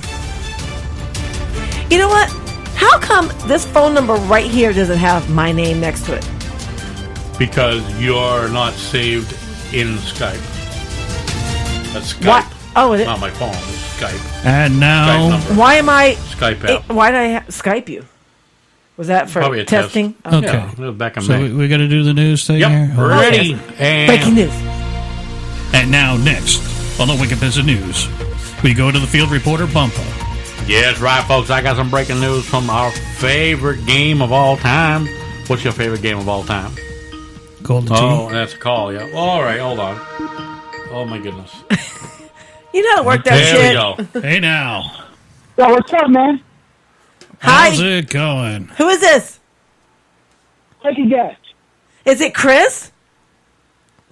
You know what? How come this phone number right here doesn't have my name next to it? Because you're not saved in Skype. That's Skype. What? Oh, is it? Not my phone. It's Skype. And now... Why am I... Skype app. Why did I Skype you? Was that for probably a testing? Test. Okay. Yeah, back in so May. we got to do the news thing here? Ready. And breaking news. And now, next, on the Wicked Piece of News, we go to the field reporter bumper. Yes, right, folks. I got some breaking news from our favorite game of all time. What's your favorite game of all time? Golden Tee. Oh, that's a call, yeah. All right, hold on. Oh, my goodness. You know how to work that There shit. we go. Hey now. Yo, what's up, man? Hi. How's it going? Who is this? Take a guess. Is it Chris?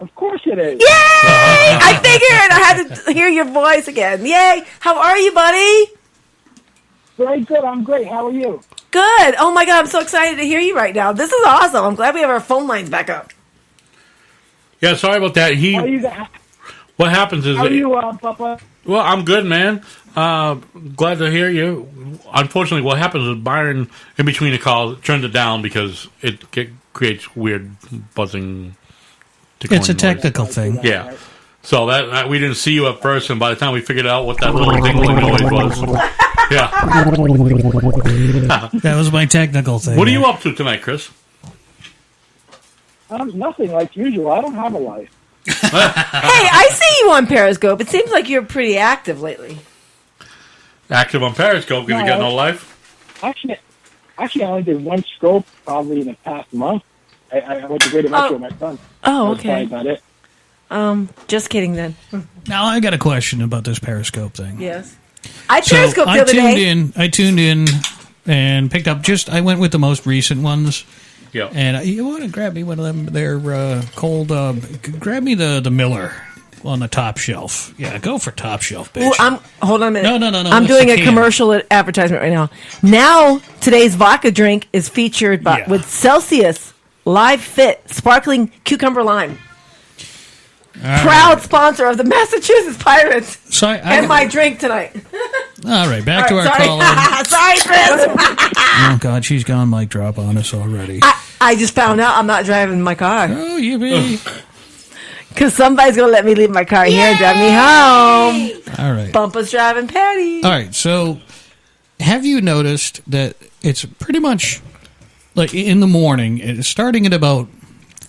Of course it is. Yay! I figured I had to hear your voice again. Yay! How are you, buddy? Very good. I'm great. How are you? Good. Oh my God, I'm so excited to hear you right now. This is awesome. I'm glad we have our phone lines back up. Yeah, sorry about that. What happens is How are you, Papa? Well, I'm good, man. Glad to hear you. Unfortunately, what happens is Byron, in between the calls, turns it down because it creates weird buzzing. It's a technical thing. Yeah. So that we didn't see you at first, and by the time we figured out what that little dingling noise was, yeah. That was my technical thing. What are you up to tonight, Chris? Nothing like usual. I don't have a life. Hey, I see you on Periscope. It seems like you're pretty active lately. Active on Periscope because you got no life? Actually, I only did one scope probably in the past month. I went to Greater Metro with my son. Oh, That's okay. about it. Just kidding then. Now I got a question about this Periscope thing. Yes. I Periscoped the other day. I tuned in and picked up I went with the most recent ones. Yeah. And you want to grab me one of them? They're cold. Grab me the Miller on the top shelf. Yeah, go for top shelf, bitch. Ooh, hold on a minute. No. I'm that's doing the a can. commercial advertisement right now. Now, today's vodka drink is featured with Celsius Live Fit Sparkling Cucumber Lime. Proud sponsor of the Massachusetts Pirates. So and my drink tonight. All right, back to our sorry. caller. Sorry, Chris. Oh, God, she's gone mic drop on us already. I just found out I'm not driving my car. Oh, you be. Because somebody's going to let me leave my car here and drive me home. All right. Bumpa's driving Patty. All right, so have you noticed that it's pretty much like in the morning, it's starting at about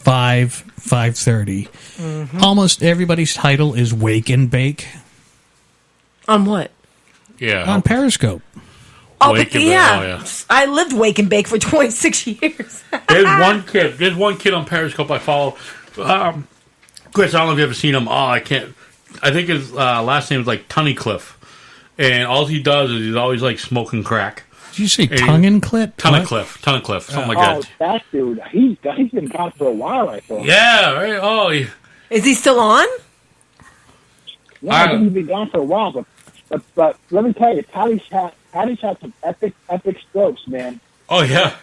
5:30. Mm-hmm. Almost everybody's title is Wake and Bake. On what? Yeah. On Periscope. Oh, Wake but and Bake, yeah. I lived Wake and Bake for 26 years. There's one kid on Periscope I follow. Chris, I don't know if you've ever seen him. I can't. I think his last name is like Tunnicliffe. And all he does is he's always like smoking crack. Did you say tongue and clit? Tunnicliffe, something like that. That dude, he's been gone for a while, I thought. Yeah, right. Oh, is he still on? Yeah, I think he's been gone for a while, but let me tell you, Patty's had some epic strokes, man. Oh yeah,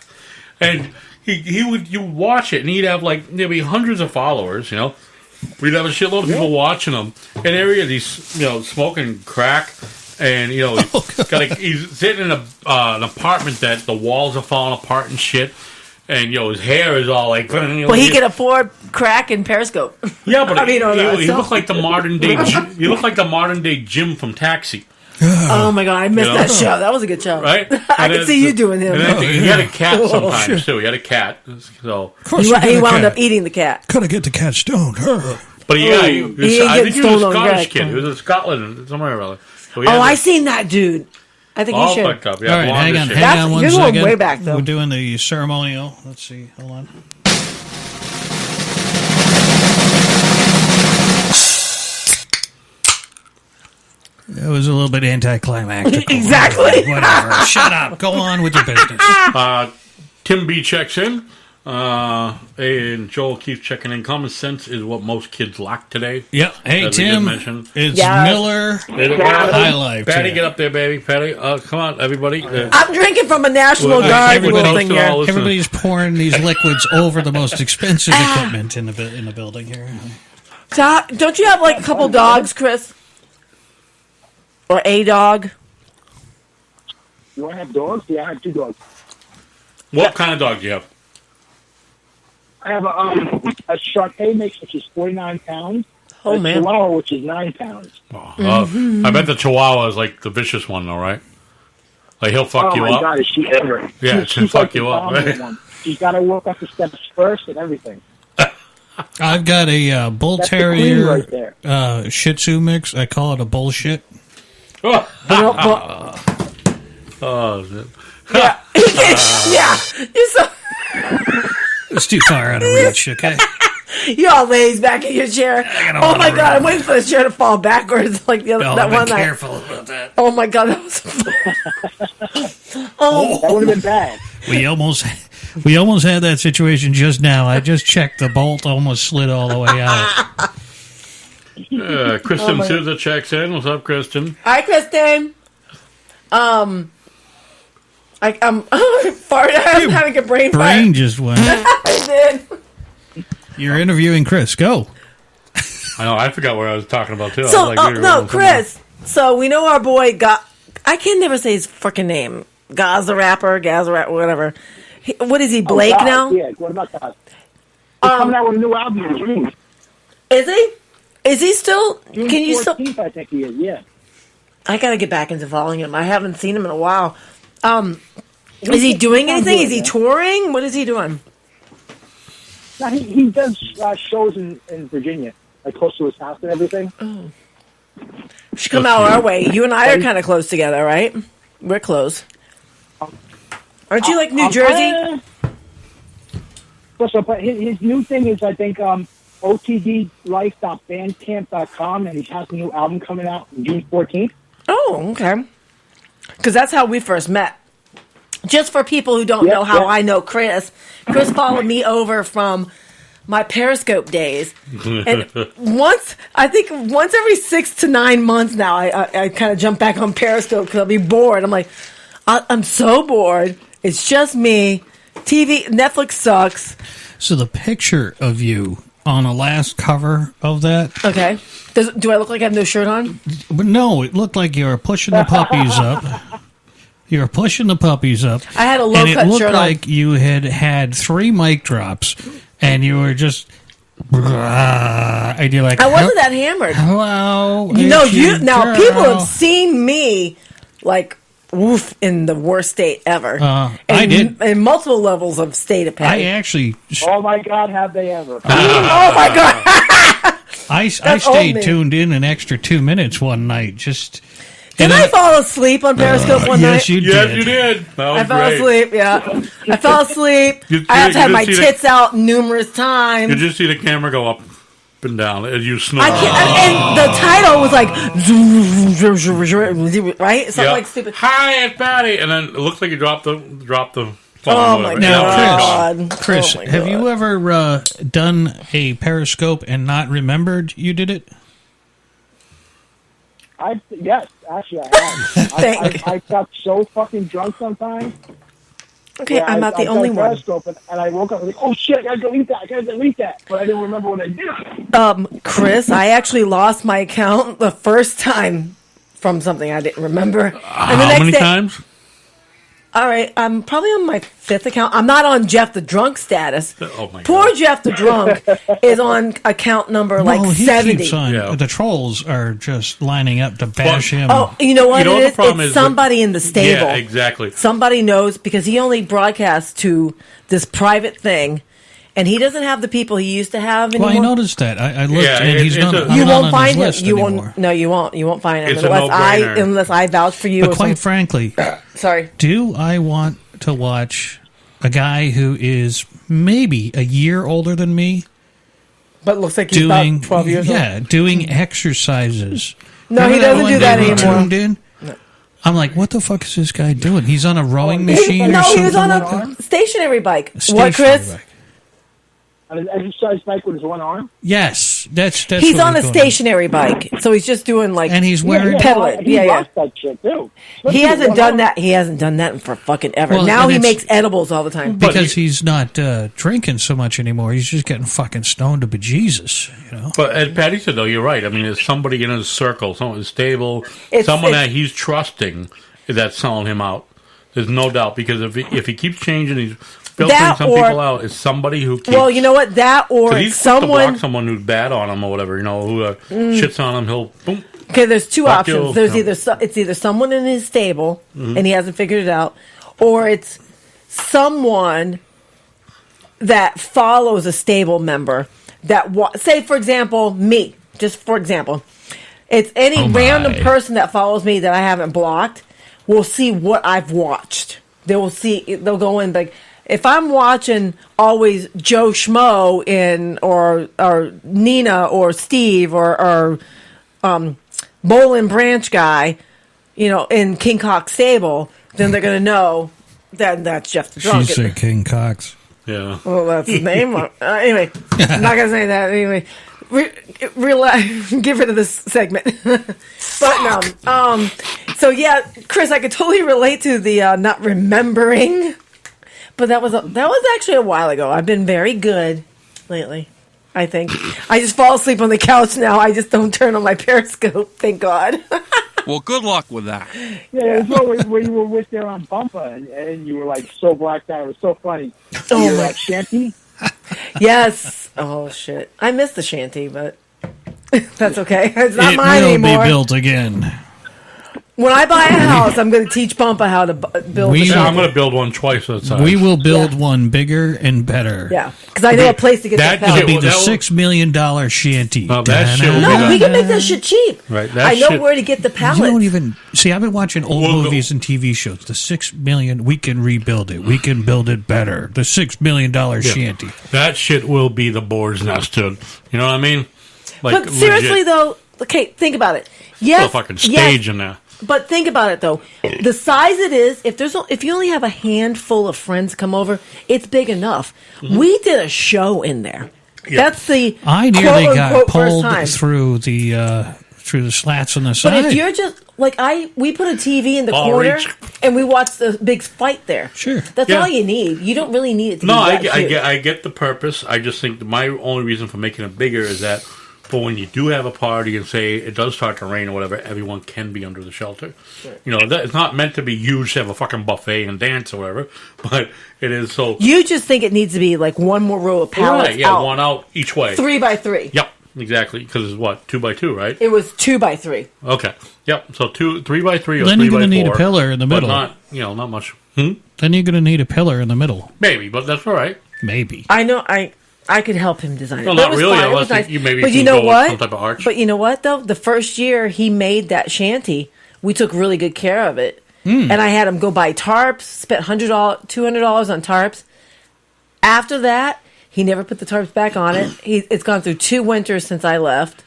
and he would you watch it, and he'd have like there'd be hundreds of followers, you know. We'd have a shitload of people watching him, and area he's smoking crack. And he's sitting in an apartment that the walls are falling apart and shit. And his hair is all like. Well, he can afford crack and Periscope. Yeah, but he so. looks like the modern day. He looks like the modern day Jim from Taxi. Oh my God, I missed that show. That was a good show, right? I can see you doing him. And he had a cat sometimes too. He had a cat, so he wound up eating the cat. Gotta get the cat stoned. But I think he was a Scottish kid. He was in Scotland somewhere or other. So I seen that dude. I think you should. Fucked up. Yeah, all right, hang on 1 you're second. going way back, though. We're doing the ceremonial. Let's see. Hold on. It was a little bit anticlimactic. Exactly. Whatever. Shut up. Go on with your business. Tim B checks in. And Joel keeps checking in. Common sense is what most kids lack today. Yep. Hey, Tim. It's Miller High Life. Patty, get up there, baby. Patty, come on, everybody. I'm drinking from a National Guard thing here. Everybody's pouring these liquids over the most expensive equipment in the building here. So, don't you have like a couple dogs, Chris? Or a dog? You want to have dogs? Yeah, I have 2 dogs. What kind of dog do you have? I have a Shar-Pei mix, which is 49 pounds. Oh, a man. Chihuahua, which is 9 pounds. I bet the Chihuahua is like the vicious one, though, right? Like he'll fuck you up. Oh my God, is she ever? Yeah, she'll fuck you up. Right? She's got to work up the steps first and everything. I've got a Bull That's Terrier right Shih Tzu mix. I call it a bullshit. Oh, yeah. Yeah. You're so... It's too far out of reach, okay? You all lays back in your chair. Oh my god! I'm waiting for the chair to fall backwards like the other that one night. Careful about that. Oh my god, that was. That would have been bad. We almost had that situation just now. I just checked. The bolt almost slid all the way out. Kristen Souza checks in. What's up, Kristen? Hi, Kristen. I'm having a brain fart. Just went. I did. You're interviewing Chris. Go. I know. I forgot what I was talking about too. So, Chris. So we know our boy I can never say his freaking name. Gaza rapper, whatever. What is he, Blake now? Yeah, what about that? He's coming out with a new album in June. Is he? Is he still? June Can you 14th, still? I think he is, yeah. I gotta get back into following him. I haven't seen him in a while. Is he doing anything? Is he touring? What is he doing? No, he does shows in Virginia, like close to his house and everything. Oh. Should come out our way. You and I are kind of close together, right? We're close. Aren't you like New Jersey? But his new thing is, I think, otdlife.bandcamp.com, and he has a new album coming out on June 14th. Oh, okay. Because that's how we first met. Just for people who don't know how I know Chris followed me over from my Periscope days. And once every 6 to 9 months now, I kind of jump back on Periscope because I'll be bored. I'm like, I'm so bored. It's just me. Netflix sucks. So the picture of you on the last cover of that. Okay. Do I look like I have no shirt on? No, it looked like you were pushing the puppies up. You were pushing the puppies up. I had a low-cut shirt on. And it looked like you had 3 mic drops, and you were just... and you're like... I wasn't that hammered. Hello. No, now people have seen me, like... Woof, in the worst state ever. I did. In multiple levels of state of pain. I actually... Oh, my God, have they ever. Oh, my God. I stayed tuned in an extra 2 minutes one night. Did I fall asleep on Periscope one night? Yes, you did. Yes, you did. I fell asleep, yeah. I fell asleep. I have to have my tits out numerous times. You just see the camera go up and down as you snore. And the title was like, right? Something like stupid. Hi, it's Patty. And then it looks like you dropped the phone. Oh, my God. Chris, have you ever done a Periscope and not remembered you did it? Yes, actually I have. I got so fucking drunk sometimes. Okay, I'm not the only one. And I woke up and I was like, oh shit, I gotta delete that. But I didn't remember what I did. Chris, I actually lost my account the first time from something I didn't remember. And How many times? All right, I'm probably on my 5th account. I'm not on Jeff the Drunk status. Oh my Poor God. Jeff the Drunk is on account number he 70. keeps on. Yeah. The trolls are just lining up to bash him. Oh, you know what You know it what is? the problem It's is somebody in the stable. Yeah, exactly. Somebody knows because he only broadcasts to this private thing, and he doesn't have the people he used to have anymore. Well, I noticed that. I looked, Yeah, and he's not. You won't on find his him. list anymore. No, you won't. You won't find him It's a no-brainer. unless I vouch for you. But or quite something. frankly, Sorry. do I want to watch a guy who is maybe a year older than me, but looks like he's about 12 years old? Yeah, doing exercises. No, he doesn't do that anymore. Tuned in? No. I'm like, what the fuck is this guy doing? He's on a rowing machine or No, something? he was on like a that? stationary bike. What, Stationary Chris? bike. An exercise bike with his one arm? Yes, that's He's what on a going stationary bike, so he's just doing like and he's wearing pedaling. He Yeah. loves that shit too. He hasn't done that. He hasn't done that for fucking ever. Well, now and he it's- makes edibles all the time. because he's not drinking so much anymore. He's just getting fucking stoned to bejesus, you know. But as Patty said, though, you're right. I mean, there's somebody in his circle, someone stable, It's- someone it's- that he's trusting that's selling him out. There's no doubt, because if he keeps changing, he's filtering That some or- people out. It's somebody who keeps... Well, you know what? That or 'cause it's he's quick to block someone. someone who's bad on him or whatever, you know, who shits on him, he'll... Boom. Okay, there's two Fuck options. you. There's No. it's either someone in his stable Mhm. and he hasn't figured it out, or it's someone that follows a stable member that say, for example, me. Just for example, it's any Oh, my. random person that follows me that I haven't blocked will see what I've watched. They will see. They'll go in like, if I'm watching always Joe Schmo or Nina or Steve or Bolin Branch guy, in King Cox Stable, then they're going to know that that's Jeff the Drunk. She said King Cox. Yeah. Well, that's his name. Anyway, I'm not going to say that. Anyway, get rid of this segment. But no. So yeah, Chris, I could totally relate to the not remembering. But that was actually a while ago. I've been very good lately, I think. I just fall asleep on the couch now. I just don't turn on my Periscope. Thank God. Well, good luck with that. Yeah, it's always when you were with there on Bumper and you were like so blacked out. It was so funny. Oh, you were at Shanty? Yes. Oh, shit. I miss the shanty, but that's okay. It's not mine will anymore. Be built again. When I buy a house, I'm going to teach Bumpa how to build a shanty. I'm going to build one twice that size. We will build one bigger and better. Yeah, because I know a place to get that. It'll be the $6 million shanty. No, that shit will No, we can make that shit cheap. Right. I know where to get the pallets. You don't even see. I've been watching old movies and TV shows. The $6 million, we can rebuild it. We can build it better. The $6 million shanty. That shit will be the boar's nest, dude. You know what I mean? But seriously, legit. though, okay, think about it. Yes, a fucking stage in there. But think about it though. The size it is, if you only have a handful of friends come over, it's big enough. Mm-hmm. We did a show in there. Yeah. That's the I nearly quote, got unquote, pulled first time. through the slats on the side. But if you're just we put a TV in the Ball corner reach. and we watched the big fight there. Sure, that's all you need. You don't really need it to be that huge. I get the purpose. I just think my only reason for making it bigger is that. But when you do have a party and say it does start to rain or whatever, everyone can be under the shelter. Right. It's not meant to be huge to have a fucking buffet and dance or whatever, but it is so. You just think it needs to be like one more row of pallets. Right, yeah, out. one out each way. 3x3. Yep, exactly. Because it's what, 2x2, right? It was 2x3. Okay. Yep. So 3x3 or 3x4. Then you're going to need a pillar in the middle. But not much. Then you're going to need a pillar in the middle. Maybe, but that's all right. Maybe. I know. I could help him design it. Well, not really, fine. unless nice. you maybe but can know go what? with some type of arch. But you know what, though? The first year he made that shanty, we took really good care of it. And I had him go buy tarps, spent $200 on tarps. After that, he never put the tarps back on it. It's gone through 2 winters since I left.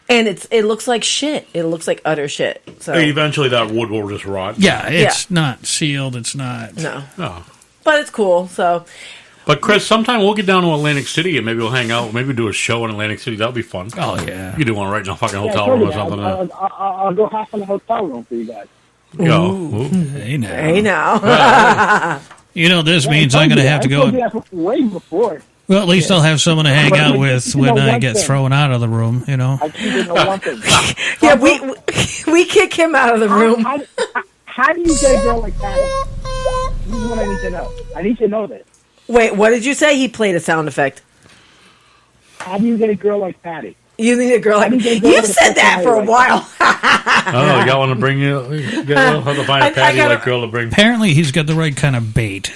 And it looks like shit. It looks like utter shit. So eventually that wood will just rot. Yeah, it's not sealed. It's not. No. Oh. But it's cool, so... But Chris, sometime we'll get down to Atlantic City and maybe we'll hang out. Maybe do a show in Atlantic City. That'll be fun. Oh yeah, you can do one right in a fucking hotel room or something. I'll go half in the hotel room for you guys. Yo, hey now, hey now. This means I'm going to have to go. Way before. Well, at least I'll have someone to hang out with when I get thrown out of the room. I didn't know one thing. Yeah, we kick him out of the room. How do you get a girl like that? This is what I need to know. I need to know this. Wait, what did you say? He played a sound effect. How do you get a girl like Patty? You need a girl like Patty. You've said that for a while. Oh, y'all want to bring you? How to find a Patty like girl to bring? Apparently, he's got the right kind of bait.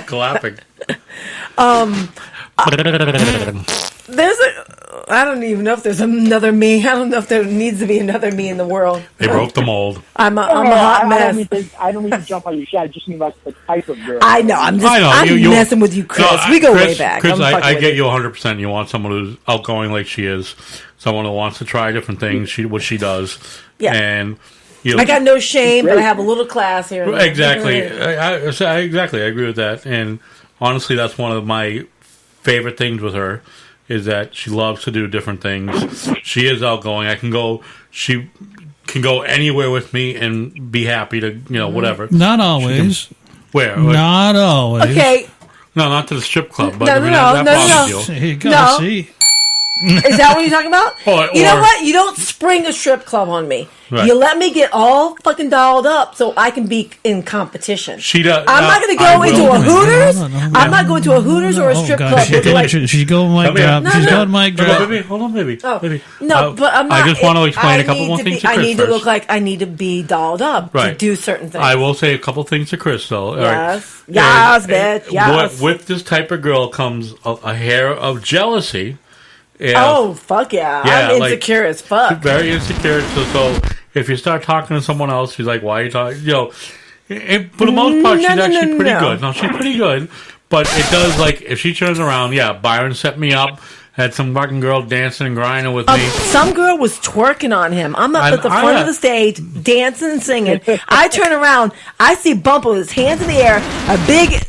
Clapping. There's I don't even know if there's another me. I don't know if there needs to be another me in the world. They broke the mold. I'm a hot mess. I don't need to jump on your shot. I just mean like the type of girl. I know. I'm messing with you, Chris. We go way back. Chris, I get you 100%. You want someone who's outgoing like she is. Someone who wants to try different things, what she does. Yeah. And I got no shame, but I have a little class here. Exactly. Exactly. I agree with that. And honestly, that's one of my favorite things with her. Is that she loves to do different things. She is outgoing. She can go anywhere with me and be happy to, whatever. Not always. Where? Not always. Okay. No, not to the strip club. But no. There you go, see? Is that what you're talking about? You know what? You don't spring a strip club on me. Right. You let me get all fucking dolled up so I can be in competition. She does. I'm not going to go into a Hooters. I'm not going to a Hooters or a strip club. She's going mic drop. She's going mic drop. Hold on, baby. No, but I'm not. I just want to explain a couple more things to Chris I need to look like I need to be dolled up to do certain things. I will say a couple things to Chris, though. Yes. Yes, bitch. Yes. With this type of girl comes a hair of jealousy. Yeah. Oh, fuck yeah. I'm insecure as fuck. Very insecure. So if you start talking to someone else, she's like, "Why are you talking?" You know, and for the most part, she's actually pretty good. No, she's pretty good, but it does like if she turns around, yeah, Byron set me up. Had some fucking girl dancing and grinding with me. Some girl was twerking on him. I'm up at the front of the stage, dancing and singing. I turn around. I see Bumper with his hands in the air, a big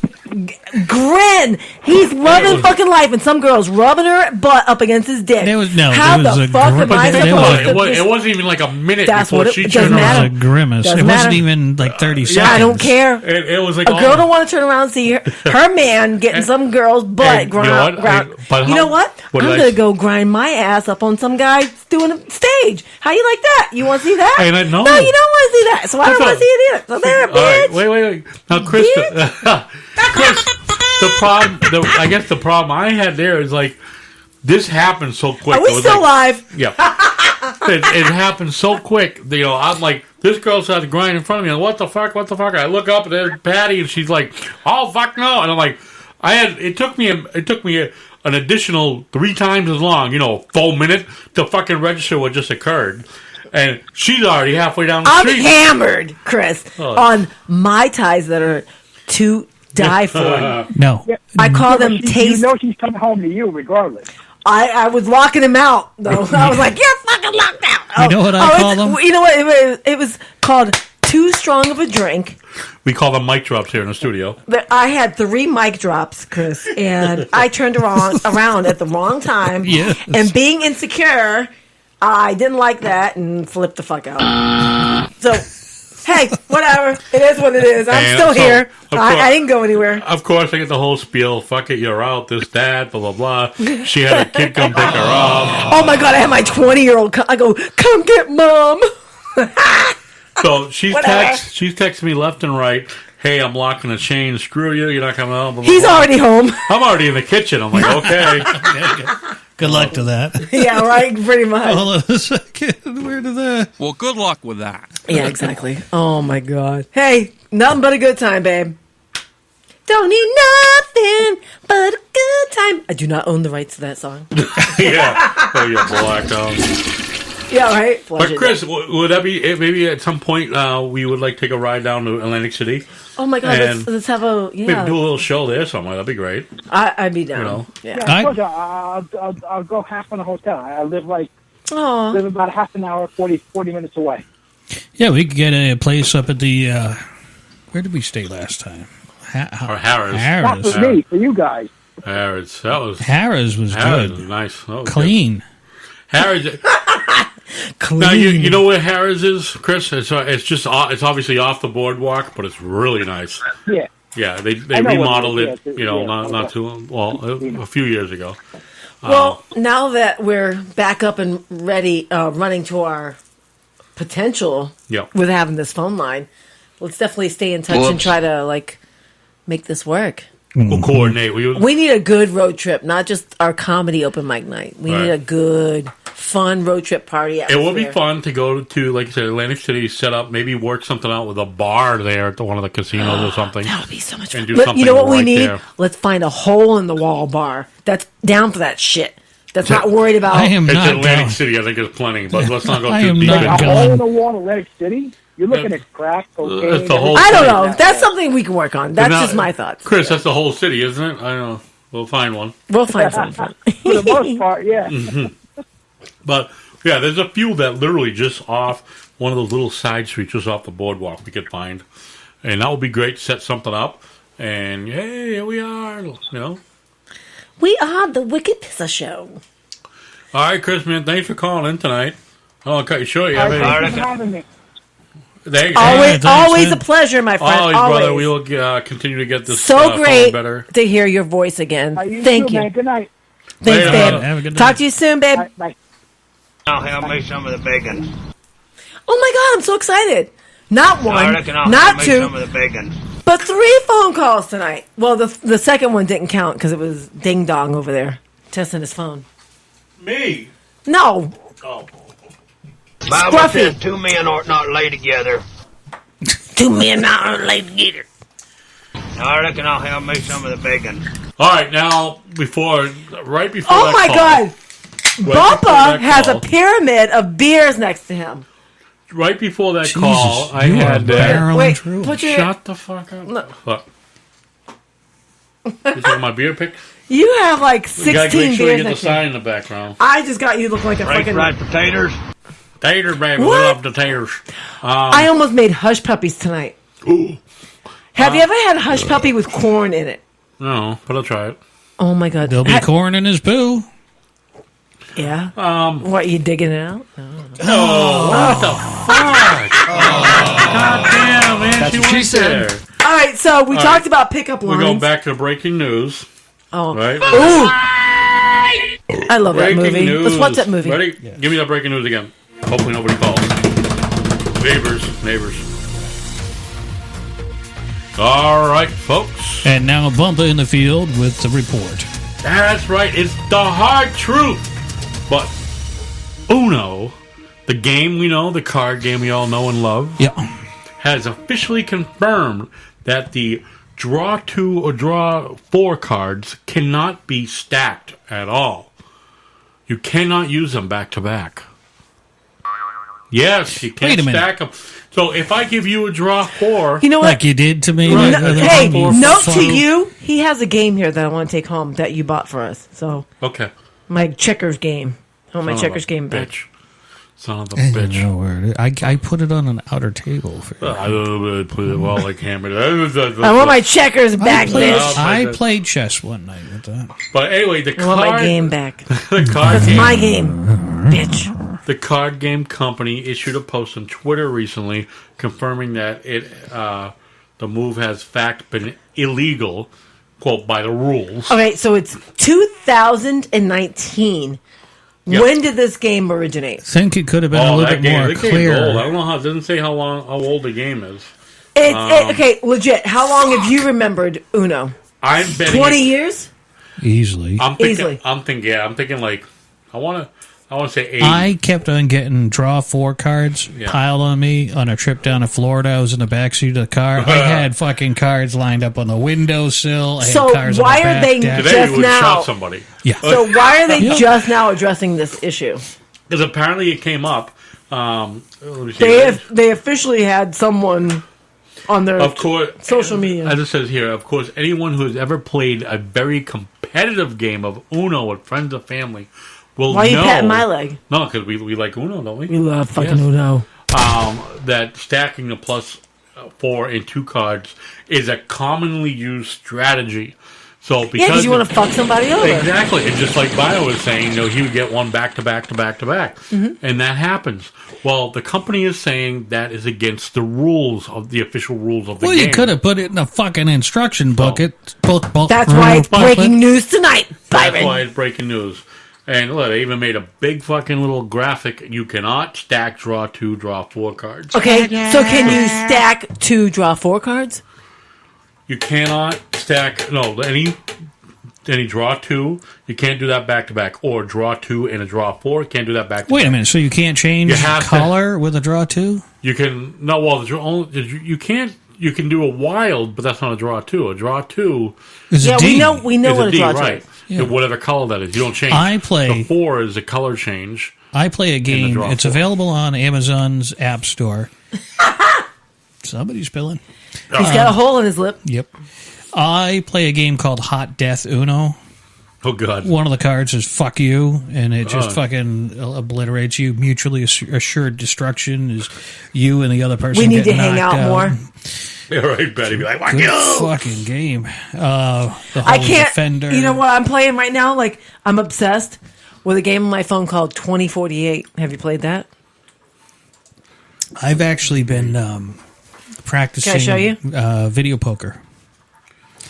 grin. He's loving fucking life, and some girl's rubbing her butt up against his dick. How the fuck am I supposed to? It wasn't even like a minute That's before what she it turned around. It was a grimace. It wasn't even like 30 seconds. I don't care. It was like a girl don't want to turn around and see her man getting some girl's butt ground. You know what? I'm going to go grind my ass up on some guy doing a stage. How you like that? You want to see that? No, you don't want to see that. So I don't want to see it either. So there, bitch. Right, wait. Now, Chris, I guess the problem I had there is like this happened so quick. Are we still live? Yeah. It happened so quick. You know, I'm like, this girl starts to grind in front of me. And what the fuck? I look up and there's Patty, and she's like, "Oh fuck no!" And I'm like, it took me an additional 3 times as long. You know, full minute to fucking register what just occurred. And she's already halfway down the street. I'm hammered, Chris, on Mai Tais that are to die for. No. I call them taste. You know she's coming home to you regardless. I was locking him out, though. I was like, you're fucking locked out. You know what I call them? You know what? It was called too strong of a drink. We call them mic drops here in the studio. I had 3 mic drops, Chris, and I turned around at the wrong time. Yes. And being insecure, I didn't like that and flipped the fuck out. So, hey, whatever. It is what it is. I'm still here. I didn't go anywhere. Of course, I get the whole spiel. Fuck it, you're out. This, that, blah, blah, blah. She had a kid come pick her up. Oh, my God. I had my 20-year-old. I go, come get Mom. So she's texting me left and right. Hey, I'm locking the chain. Screw you. You're not coming home. Blah, blah, He's blah. already home. I'm already in the kitchen. I'm like, okay. Good luck to that. Yeah, right. Pretty much. Hold on a second. Where did that? Well, good luck with that. Yeah, exactly. Oh, my God. Hey, nothing but a good time, babe. Don't need nothing but a good time. I do not own the rights to that song. Yeah. Oh, you black dog. Yeah, right. But Chris, would that be maybe at some point we would like take a ride down to Atlantic City? Oh my God, let's have a maybe do a little show there somewhere. That'd be great. I'd be down. You know? Yeah, I told you, I'll go half on a hotel. I live about half an hour, 40 minutes away. Yeah, we could get a place up at the where did we stay last time? Harris. Not for me, for you guys. Harris. Harris was good. Was nice. That was clean. Good. Harris. Clean. Now you know where Harris is, Chris? It's obviously off the boardwalk, but it's really nice. Yeah. Yeah, they remodeled it. You know, not too long, a few years ago. Well, now that we're back up and ready, running to our potential with having this phone line, let's definitely stay in touch and try to make this work. We'll coordinate. We need a good road trip, not just our comedy open mic night. We need a good, fun road trip party atmosphere. It will be fun to go to, like you said, Atlantic City, set up, maybe work something out with a bar there at one of the casinos or something. That would be so much fun. Do something you know what we right need? there. Let's find a hole-in-the-wall bar that's down for that shit. That's not worried about... It's Atlantic City, I think it's plenty, but let's not go too deep. A hole in the wall in Atlantic City? You're looking at crack, cocaine... I don't know. That's something we can work on. That's just my thoughts. Chris, that's the whole city, isn't it? I don't know. We'll find one. We'll find something. For the most part, yeah. Mm-hmm. But, yeah, there's a few that literally just off one of those little side streets just off the boardwalk we could find. And that would be great to set something up. And, hey, here we are, you know. We are the Wicked Pizza Show. All right, Chris, man, thanks for calling in tonight. I'll cut you short. Thanks for having me. Always a pleasure, my friend. Always, brother. We will continue to get this so great better. To hear your voice again. Thank you. Man. Good night. Thanks, Later, babe. have a good Talk to you soon, babe. Bye. I'll have me some of the bacon. Oh my God, I'm so excited. Not one, I reckon I'll not have two, me some of the bacon. but 3 phone calls tonight. Well, the second one didn't count because it was Ding Dong over there testing his phone. Me? No. Oh. Bible says 2 men ought not lay together. 2 men not lay together. I reckon I'll have me some of the bacon. All right, now, right before Oh that my call, God. right before Bumpa that has call, a pyramid of beers next to him. right before that Jesus, call, I you had are barreling through. Shut the fuck up. No. What? You talking my beer pick? You have like We gotta 16 make sure you beers get the next to you. sign in the background. I just got you looking like a fucking... potatoes. Taters, baby. We What? love the taters. I almost made hush puppies tonight. Ooh. Have you ever had hush puppy with corn in it? No, but I'll try it. Oh my god. There'll be corn in his poo. Yeah. What, you digging it out? Oh, what the fuck? God damn, man. That's She what she went said. there. All right, so we All talked right. about pickup lines. We're going back to breaking news. Oh. Right? Ooh. I love that Breaking movie. news. Let's watch that movie. Ready? Give me that breaking news again. Hopefully nobody calls. Neighbors. All right, folks. And now Bumper in the field with the report. That's right. It's the hard truth. But Uno, the game we know, the card game we all know and love, has officially confirmed that the draw 2 or draw 4 cards cannot be stacked at all. You cannot use them back to back. Yes, you can't Wait a minute. stack them. So if I give you a draw 4... You know what? Like you did to me. Right. Hey, note to Fuck. you, he has a game here that I want to take home that you bought for us. So Okay. my checkers game. I want my Son of checkers a game back. bitch. Son of a I bitch. don't know where it is. I put it on an outer table. I put it well like hammered. I want my checkers back, bitch. I played chess one night with that. But anyway, the I want card my game back. the card That's game, my game, bitch. The card game company issued a post on Twitter recently confirming that the move has fact been illegal, quote, by the rules. Okay, so it's 2019. Yep. When did this game originate? I think it could have been a little bit more that game's clear. old. I don't know how. It doesn't say how old the game is. Okay, legit. How long have you remembered Uno? I'm betting 20 years? Easily. I'm thinking. Easily. I'm thinking like I want to say 8. I kept on getting draw 4 cards Yeah. piled on me on a trip down to Florida. I was in the backseat of the car. I had fucking cards lined up on the windowsill. I had So cards why on the are back they deck. Today just you would have now? shot somebody. Yeah. So why are they just now addressing this issue? Because apparently it came up. Let me see. They officially had someone on their Of course, social media. as it says here, of course, anyone who has ever played a very competitive game of Uno with friends or family will Why are you know. patting my leg? No, because we like Uno, don't we? We love fucking Yes. Uno. That stacking the plus 4 and 2 cards is a commonly used strategy. So because Yeah, because you want to fuck somebody over. Exactly. And just like Bio was saying, he would get one back to back to back to back. Mm-hmm. And that happens. Well, the company is saying that is against the rules of the official rules of the Well, game. you could have put it in a fucking instruction booklet. That's why it's breaking news tonight, That's Byron. why it's breaking news. And look, they even made a big fucking little graphic. You cannot stack draw 2, draw 4 cards. Okay, so can you stack 2 draw 4 cards? You cannot stack any draw 2. You can't do that back to back, or draw 2 and a draw 4. You can't do that back to back. Wait a minute. So you can't change You have to- color with a draw 2? You can you can't. You can do a wild, but that's not a draw 2. A draw 2 Is a D. we know is what a D, draw 2 right? is. Yeah. Whatever color that is, you don't change. I play- the 4 is a color change. I play a game. draw It's 4. available on Amazon's App Store. Somebody's spilling. He's got a hole in his lip. Yep. I play a game called Hot Death Uno. Oh God! One of the cards is "fuck you," and it just Oh. fucking obliterates you. Mutually assured destruction is you and the other person. We need to getting hang knocked out more. Yeah, right, Betty. Be like, fuck Good you! fucking game. The I Holy can't. Defender. You know what I'm playing right now? Like, I'm obsessed with a game on my phone called 2048. Have you played that? I've actually been practicing. Can I show you? Video poker.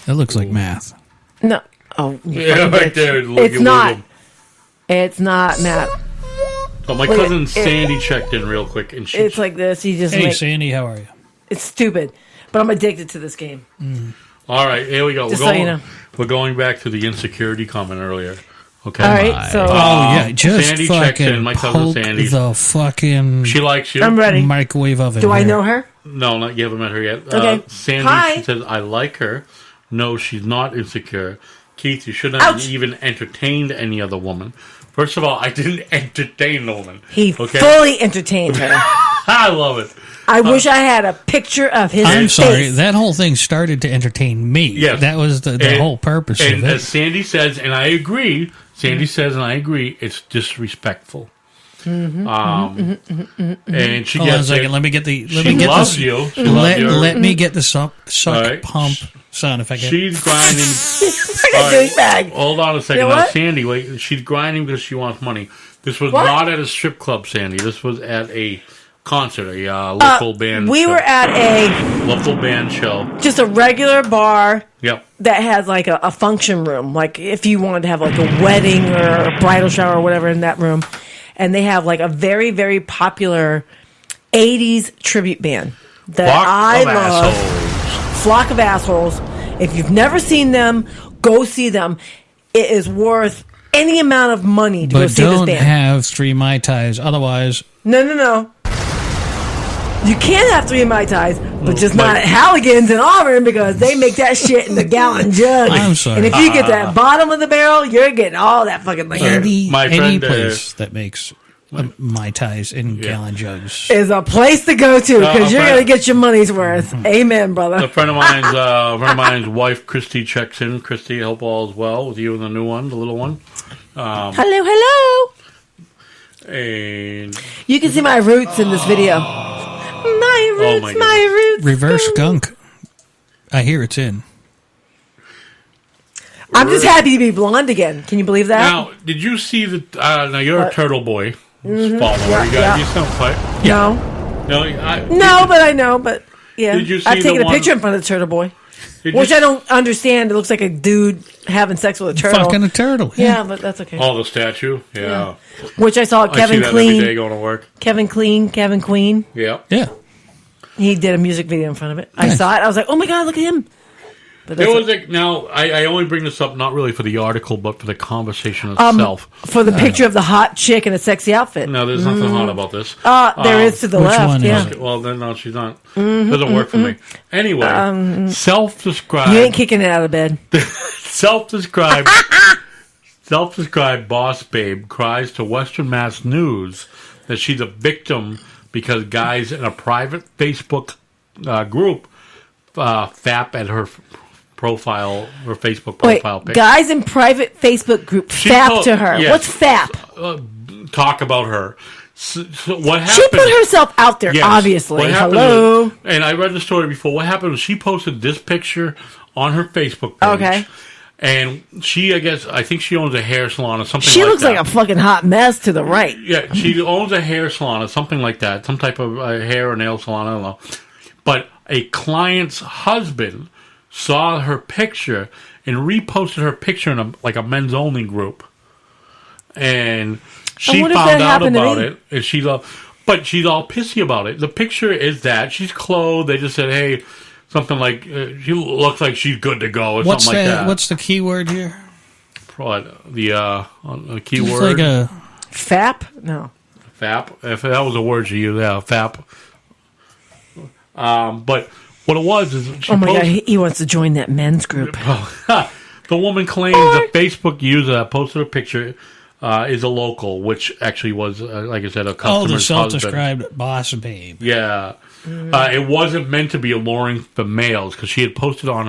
That looks like math. No. Oh, you Yeah, fucking right bitch. there. Look, It's you not. little- It's not, Matt. Oh, my Look, cousin it- Sandy checked in real quick, and she. It's like this. You just Hey, make, Sandy, how are you? it's stupid, but I'm addicted to this game. All right, here we go. Just we're so going, you know. We're going back to the insecurity comment earlier. Okay. All right, so Oh yeah, just Sandy checks fucking in. My cousin poke Sandy. the fucking She likes you. I'm ready. microwave oven. Do I here. know her? No, not you haven't met her yet. Okay. Sandy Hi. She says, I like her. No, she's not insecure. Keith, you shouldn't have even entertained any other woman. First of all, I didn't entertain the woman. He okay? fully entertained her. I love it. I wish I had a picture of his I'm face. sorry. That whole thing started to entertain me. Yes. That was the whole purpose of And it. as Sandy says, and I agree, it's disrespectful. And she Hold on a gets second. it. Let me get the. Let She me get loves the, you. She loves you. Let me get the suck right. pump sound if I can. She's grinding. Like a douchebag. Hold on a second. You know Now, what? Sandy, wait. She's grinding because she wants money. This was What? not at a strip club, Sandy. This was at a concert, a local band. We show. were at a local band show. just a regular bar Yep. that has like a function room. Like if you wanted to have like a wedding or a bridal shower or whatever in that room, and they have like a very very popular 80s tribute band that I love. Flock of Assholes. If you've never seen them, go see them. It is worth any amount of money to go But see this don't band. have 3 Mai Tais. Otherwise, No. You can have 3 Mai Tais, but just not at Halligan's in Auburn because they make that shit in the gallon jug. I'm sorry. And if you get that bottom of the barrel, you're getting all that fucking liquor. any friend, place that makes Mai Tais in gallon jugs. Is a place to go to because you're going to get your money's worth. Amen, brother. A friend of mine's wife, Christy, checks in. Christy, hope all is well with you and the new one, the little one. Hello. And You can see my roots in this video. My roots, my roots. Reverse gunk. I hear it's in. I'm just happy to be blonde again. Can you believe that? now, did you see that? Now you're a turtle boy. Mhm. Follower. Yeah, you yeah. sound quite. No. No, But I know. But yeah, Did you see I've taken the a picture one- in front of the turtle boy, Did which you- I don't understand. It looks like a dude having sex with a turtle. Fucking a turtle. Yeah, but that's okay. Oh, the statue. Yeah. Which I saw I see Kevin that Clean. every day going to work. Kevin Queen. Yeah. Yeah. He did a music video in front of it. I saw it. I was like, oh my god, look at him. But There that's was now. I only bring this up not really for the article, but for the conversation itself. for the picture of the hot chick in a sexy outfit. No, there's nothing hot about this. There is to the Which left. one Yeah. is it? Well, then no, she's not. Doesn't work for me. Anyway, self-described. You ain't kicking it out of bed. Self-described boss babe cries to Western Mass News that she's a victim because guys in a private Facebook group fap at her profile, her Facebook Wait, profile page. guys in private Facebook group She fap told- to her. yes. What's fap? Talk about her. So what happened? She put herself out there, Yes. obviously. What happened Hello. was- and I read the story before. What happened was she posted this picture on her Facebook page. Okay. And I think she owns a hair salon or something She like looks that. like a fucking hot mess to the right. Yeah, she owns a hair salon or something like that. Some type of hair or nail salon, I don't know. But a client's husband saw her picture and reposted her picture in a men's only group. And she wonder if found that out happened to about me. it. And but she's all pissy about it. The picture is that she's clothed. They just said, hey, something like, she looks like she's good to go or What's something like that. What's the keyword here? What? The keyword? It's like a fap? No. Fap. If that was a word she used, yeah, fap. But what it was is she Oh my god, posted, he wants to join that men's group. the woman claims a Facebook user that posted a picture is a local, which actually was, like I said, a the customer's husband. self-described boss babe. Yeah. It wasn't meant to be alluring for males because she had posted on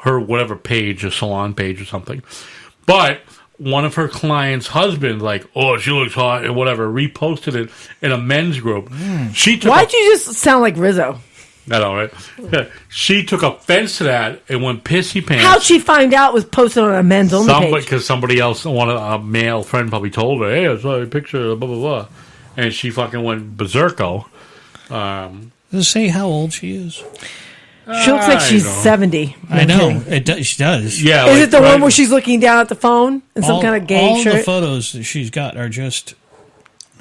her whatever page, a salon page or something. But one of her clients' husbands, like, oh, she looks hot and whatever, reposted it in a men's group. She took Why'd you just sound like Rizzo? I know, right? Yeah. She took offense to that and went pissy pants. How'd she find out it was posted on a men's only page? Because somebody else, a male friend probably told her, hey, I saw a picture, blah, blah, blah. And she fucking went berserko. Does it say how old she is? She looks like she's 70. I know. kidding. It does, she does. Yeah. Is it the one where she's looking down at the phone in some all, kind of gay all shirt? the photos that she's got are just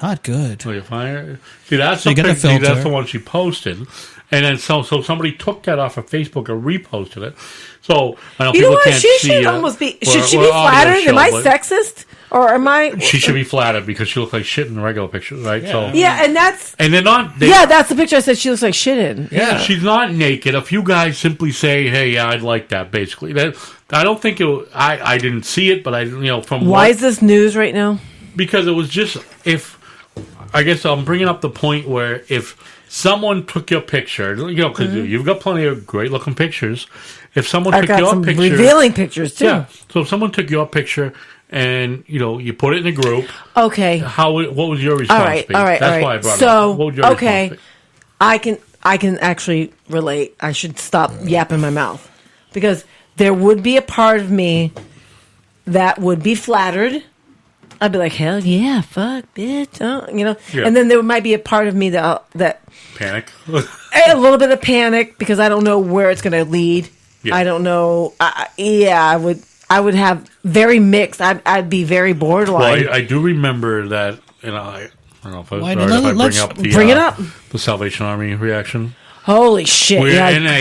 not good. Oh, you find her? See, that's So you the get the picture, filter. that's the one she posted. And then so somebody took that off of Facebook and reposted it. So I know You know people what? can't She see should it. almost be. We're- Should she we're be audio flattered? show, Am I but sexist? Or am I. She should be flattered because she looks like shit in the regular picture, right? So Yeah, and that's. and they're not. Yeah, that's the picture I said she looks like shit in. Yeah, she's not naked. A few guys simply say, "Hey, yeah, I'd like that." Basically, that I don't think it. I didn't see it, but from Why is this news right now? because it was just if I guess I'm bringing up the point where if someone took your picture, because you've got plenty of great-looking pictures. If someone took your picture... revealing pictures, too. Yeah. So if someone took your picture and, you put it in a group... Okay. What was your response? All right. That's why I brought it up. What would your response be? I can actually relate. I should stop yapping my mouth. Because there would be a part of me that would be flattered. I'd be like, hell yeah, fuck, bitch, Yeah. And then there might be a part of me that Panic. a little bit of panic because I don't know where it's going to lead. Yeah. I don't know. I would have very mixed. I'd be very borderline. Well, I do remember that, I don't know if I bring it up. The Salvation Army reaction. Holy shit!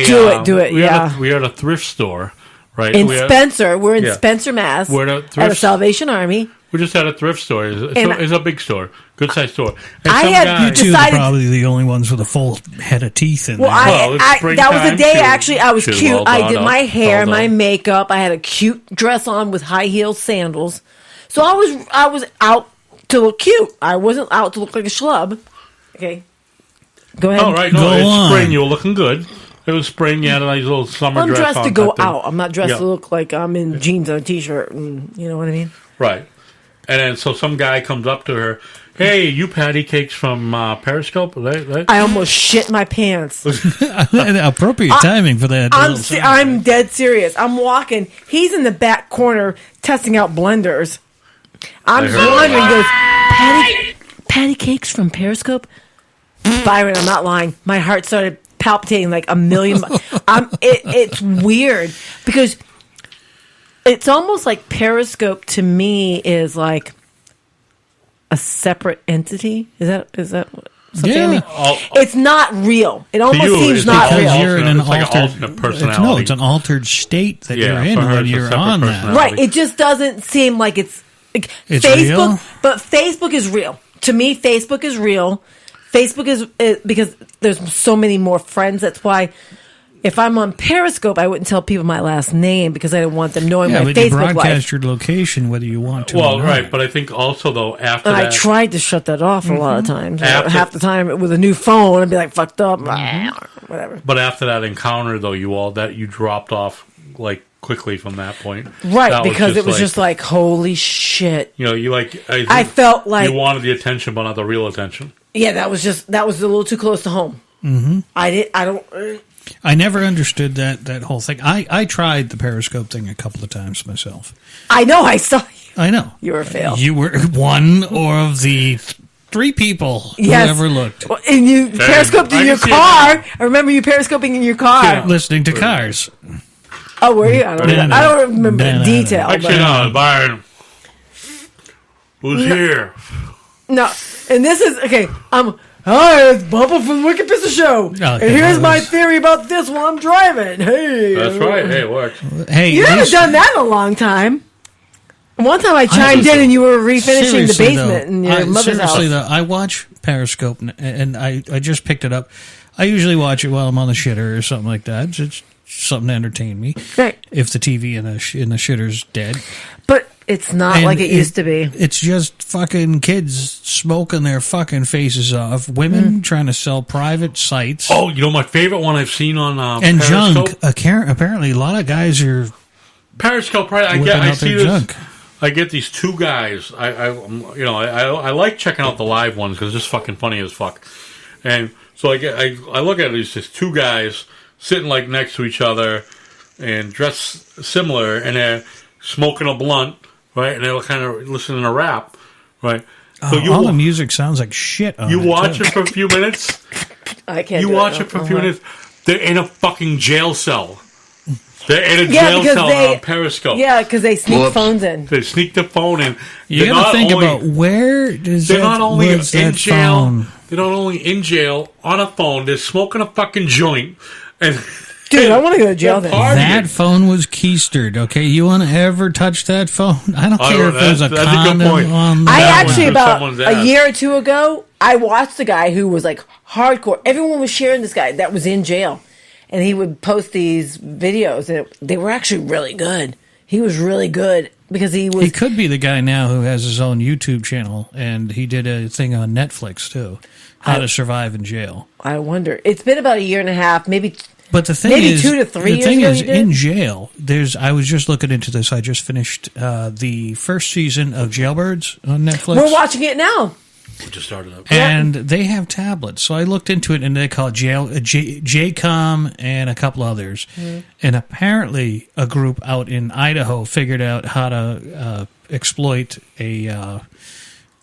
Do it. We're at a thrift store, right? In Spencer, we're in Spencer, Mass. We're at a Salvation Army. We're just at a thrift store. It's a big store, good sized store. And you two are probably the only ones with a full head of teeth in there. That was the day. Actually, I was cute. I did my hair, my makeup. I had a cute dress on with high heel sandals. So I was out to look cute. I wasn't out to look like a schlub. Okay, go ahead. All right, it's spring. You were looking good. It was spring. You had a nice little summer dress on. I'm dressed to go out. I'm not dressed to look like I'm in jeans and a t-shirt. And, you know what I mean? Right. And then so some guy comes up to her. Hey, you patty cakes from Periscope? I almost shit my pants. Appropriate timing for that. I'm dead serious. I'm walking. He's in the back corner testing out blenders. I'm just wondering. He goes, patty cakes from Periscope? Byron, I'm not lying. My heart started palpitating like a million. It's weird because it's almost like Periscope to me is like a separate entity. Is that something? Yeah. I mean? It's not real. It almost seems not real. You're in an alternate personality. It's an altered state that you're in when you're on that. Right. It just doesn't seem like it's Facebook. Real? But Facebook is real. To me, Facebook is real. Facebook is because there's so many more friends. That's why if I'm on Periscope, I wouldn't tell people my last name because I don't want them knowing my but Facebook you broadcast life. your location whether you want to. Well, or not. right, but I think also though after and that, I tried to shut that off a lot of times. After- Half the time with a new phone, I'd be like fucked up, whatever. But after that encounter though, you dropped off like quickly from that point, Right? That Because it was just like holy shit. I felt like you wanted the attention, but not the real attention. Yeah, that was a little too close to home. Mm-hmm. I never understood that whole thing. I tried the Periscope thing a couple of times myself. I know. I saw you. I know. You were a fail. You were one or of the three people who ever looked. Well, and you periscoped in your car. I remember you periscoping in your car. Listening to Cars. Oh, were you? I don't remember the detail. Actually, no, Byron. Who's here? No, and this is okay. Hi, it's Bubba from the Wicked Pistol Show, and here's my theory about this while I'm driving. Hey, that's right. Hey, it works. Hey, you haven't done that in a long time. One time I chimed in and you were refinishing the basement in your mother's house. Seriously though, I watch Periscope and I just picked it up. I usually watch it while I'm on the shitter or something like that. It's something to entertain me. Right. If the TV in the shitter's dead. But it's not like it used to be. It's just fucking kids smoking their fucking faces off. Women trying to sell private sites. Oh, my favorite one I've seen on and Periscope? junk. Apparently, a lot of guys are Periscope. Right? I see this. Junk. I get these two guys. I like checking out the live ones because it's just fucking funny as fuck. And so I look at these just two guys sitting like next to each other and dressed similar, and they're smoking a blunt, right? And they're kind of listening to rap, right? So all the music sounds like shit. You watch it for a few minutes. I can't. You watch it for a few minutes. They're in a fucking jail cell. They're in a jail cell on Periscope. Yeah, because they sneak phones in. They sneak the phone in. You got to think about where does they're not only in jail. Phone? They're not only in jail on a phone. They're smoking a fucking joint. And dude, I want to go to jail then. That phone was keistered. Okay, you want to ever touch that phone? I don't care if there's a condom on. I actually about a year or two ago, I watched a guy who was like hardcore. Everyone was sharing this guy that was in jail. And he would post these videos, and they were actually really good. He was really good because he was. He could be the guy now who has his own YouTube channel, and he did a thing on Netflix too, How to Survive in Jail. I wonder. It's been about a year and a half, maybe. But the thing maybe is, 2 to 3 years. The thing ago is, he did? in jail, I was just looking into this. I just finished the first season of Jailbirds on Netflix. We're watching it now. We just started up. And they have tablets. So I looked into it, and they call it JCOM and a couple others. Mhm. And apparently a group out in Idaho figured out how to exploit an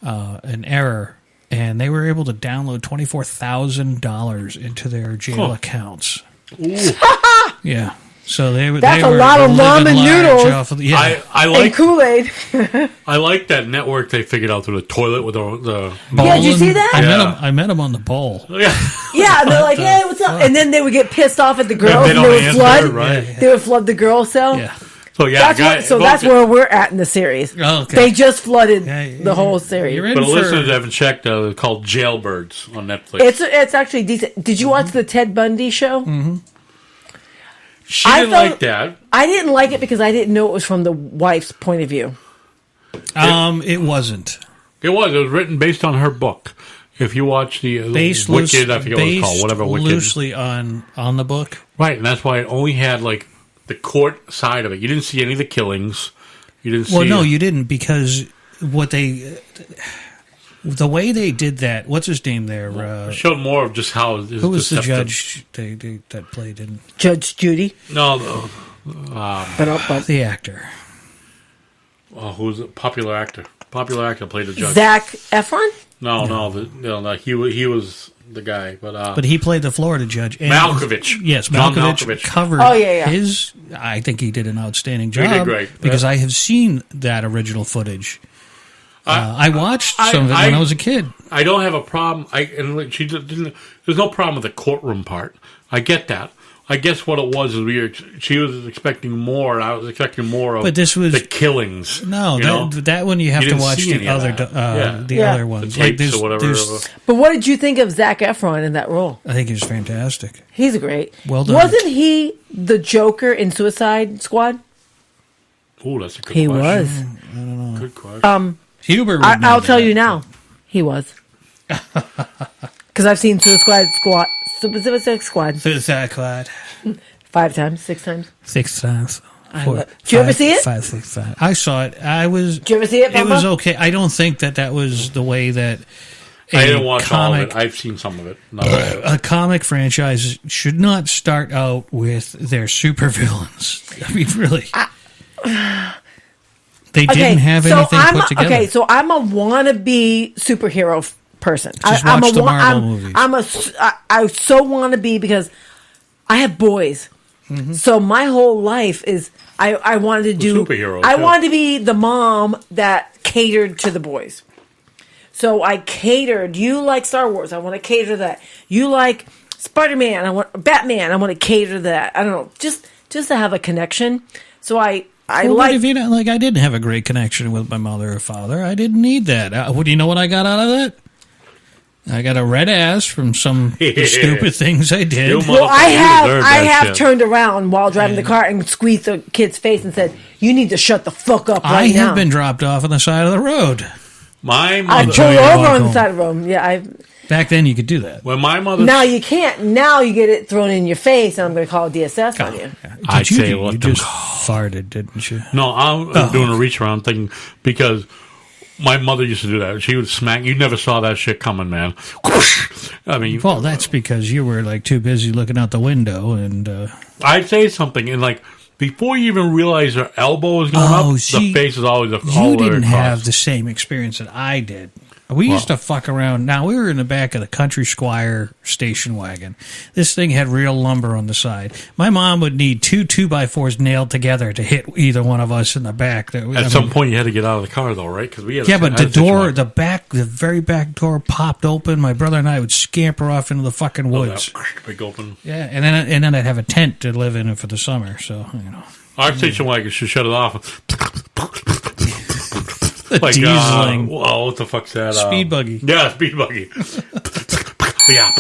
error, and they were able to download $24,000 into their jail accounts. Yeah. So That's a lot of ramen noodles I like and Kool-Aid. I like that network they figured out through the toilet with the Yeah, did you see that? I met him on the bowl. Yeah. Yeah, they're like, hey, what's up? And then they would get pissed off at the girls, they and don't they would answer, flood. right. They would flood the girl cell. Yeah. So yeah, that's where we're at in the series. Oh, okay. They just flooded the whole series. But the listeners haven't checked. They're called Jailbirds on Netflix. It's actually decent. Did you watch the Ted Bundy show? Mm-hmm. She didn't like that. I didn't like it because I didn't know it was from the wife's point of view. It wasn't. It was. It was written based on her book. If you watch the Wicked, I forget what it's called. Whatever Wicked. Loosely on the book. Right, and that's why it only had like the court side of it. You didn't see any of the killings. You didn't see. Well, no, you didn't, because the way they did that. What's his name there? It showed more of just how. Who was the judge that played in Judge Judy? No, the actor. Who's a popular actor? Popular actor played the judge. Zac Efron? No, he was the guy, but he played the Florida judge. And Malkovich. Yes, John Malkovich covered his. I think he did an outstanding job. He did great. Because I have seen that original footage. I watched some of it when I was a kid. I don't have a problem. She didn't. There's no problem with the courtroom part. I get that. I guess what it was is she was expecting more, and I was expecting more of the killings. No, that one you have to watch the other other ones. The tapes or whatever. But what did you think of Zac Efron in that role? I think he was fantastic. He's great. Well done. Wasn't he the Joker in Suicide Squad? Oh, that's a good He question. was. I don't know. Good question. Huber. I'll tell you now. He was. Because I've seen Suicide Squad. 5 times, 6 times. 6 times. Did you ever see it? 5, 6 times. I saw it. Did you ever see it, It was okay. I don't think that was the way that I didn't watch all of it. I've seen some of it. A comic franchise should not start out with their supervillains. I mean, really. They didn't have anything put together. Okay, so I'm a wannabe superhero person. Just watch the Marvel movies. I so want to be, because I have boys. Mm-hmm. So my whole life is I wanted to do superheroes. I wanted to be the mom that catered to the boys. So I catered. You like Star Wars? I want to cater to that. You like Spider-Man? I want Batman. I want to cater to that. I don't know, just to have a connection. So I what if you don't, I didn't have a great connection with my mother or father. I didn't need that. Do you know what I got out of that? I got a red ass from some stupid things I did. Well, I have turned around while driving the car and squeezed the kid's face and said, "You need to shut the fuck up right now." I have been dropped off on the side of the road. My I mother. pulled over on the side of the road. Yeah, Back then you could do that. When my mother. Now you can't. Now you get it thrown in your face, and I'm going to call DSS on you. I'd say you just farted, didn't you? No, I'm doing a reach around thing because my mother used to do that. She would smack. You never saw that shit coming, man. I mean, well, that's because you were too busy looking out the window, and I'd say something, and before you even realize her elbow was going up, the face is always you didn't have the same experience that I did. We used to fuck around. Now, we were in the back of the Country Squire station wagon. This thing had real lumber on the side. My mom would need 2 2x4s nailed together to hit either one of us in the back. At some point, you had to get out of the car, though, right? Because we had but the door, the very back door popped open. My brother and I would scamper off into the fucking woods. Big open. Yeah, and then I'd have a tent to live in for the summer. So our station wagon should shut it off. Dieseling. What the fuck's that? Speed buggy. Yeah, speed buggy. Yeah.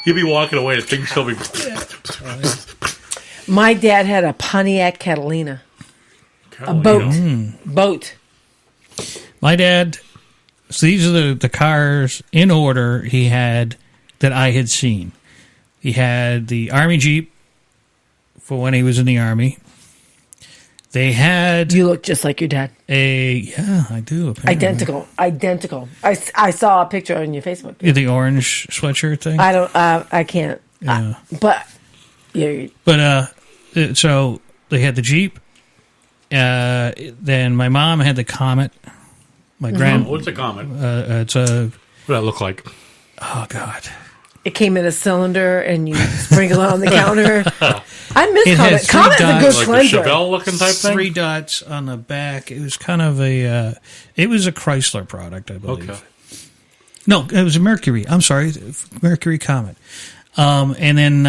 You'd be walking away, the thing still be. My dad had a Pontiac Catalina. A boat. Boat. My dad. So these are the cars in order he had that I had seen. He had the Army Jeep for when he was in the Army. They had... You look just like your dad. Yeah, I do. Apparently. Identical. I saw a picture on your Facebook. Yeah, the orange sweatshirt thing? I can't. Yeah. So they had the Jeep. Then my mom had the Comet. My What's a Comet? It's a... What does that look like? Oh, God. It came in a cylinder and you sprinkle it on the counter. I miss It Comet. had Comet's a good like cleanser. a Chevelle looking type thing? 3 dots on the back. It was kind of a... it was a Chrysler product, I believe. Okay. No, it was a Mercury. I'm sorry. Mercury Comet. And then...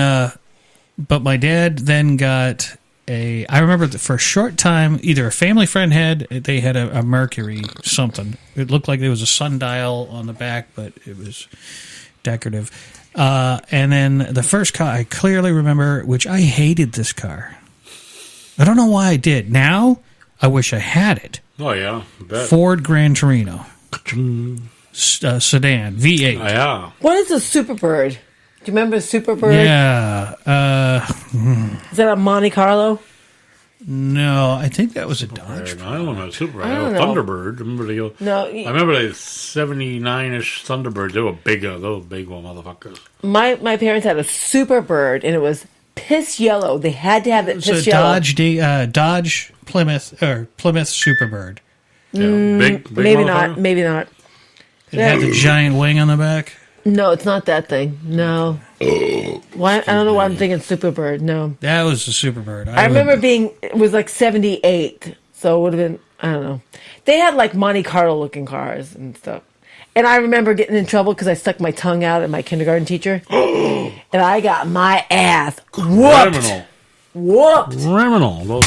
but my dad then got a... I remember that for a short time, either a family friend they had a Mercury something. It looked like there was a sundial on the back, but it was decorative. And then the first car I clearly remember, which I hated this car. I don't know why I did. Now, I wish I had it. Oh, yeah. I bet. Ford Gran Torino. Sedan. V8. Oh, yeah. What is a Superbird? Do you remember Superbird? Yeah. Is that a Monte Carlo? No, I think that was a Dodge. I don't know. Super. I don't know. Thunderbird. I remember the 79-ish Thunderbirds. They were big. Those big one motherfuckers. My parents had a Superbird, and it was piss yellow. They had to have it piss yellow. Dodge Plymouth Superbird. Yeah, big maybe not. Maybe not. It had the giant wing on the back. No, it's not that thing. No. Why? I don't know why I'm thinking Superbird. No. That was the Superbird. I remember it was like 78, so it would have been, I don't know. They had like Monte Carlo looking cars and stuff. And I remember getting in trouble because I stuck my tongue out at my kindergarten teacher. And I got my ass whooped. Criminal. Whooped. Criminal.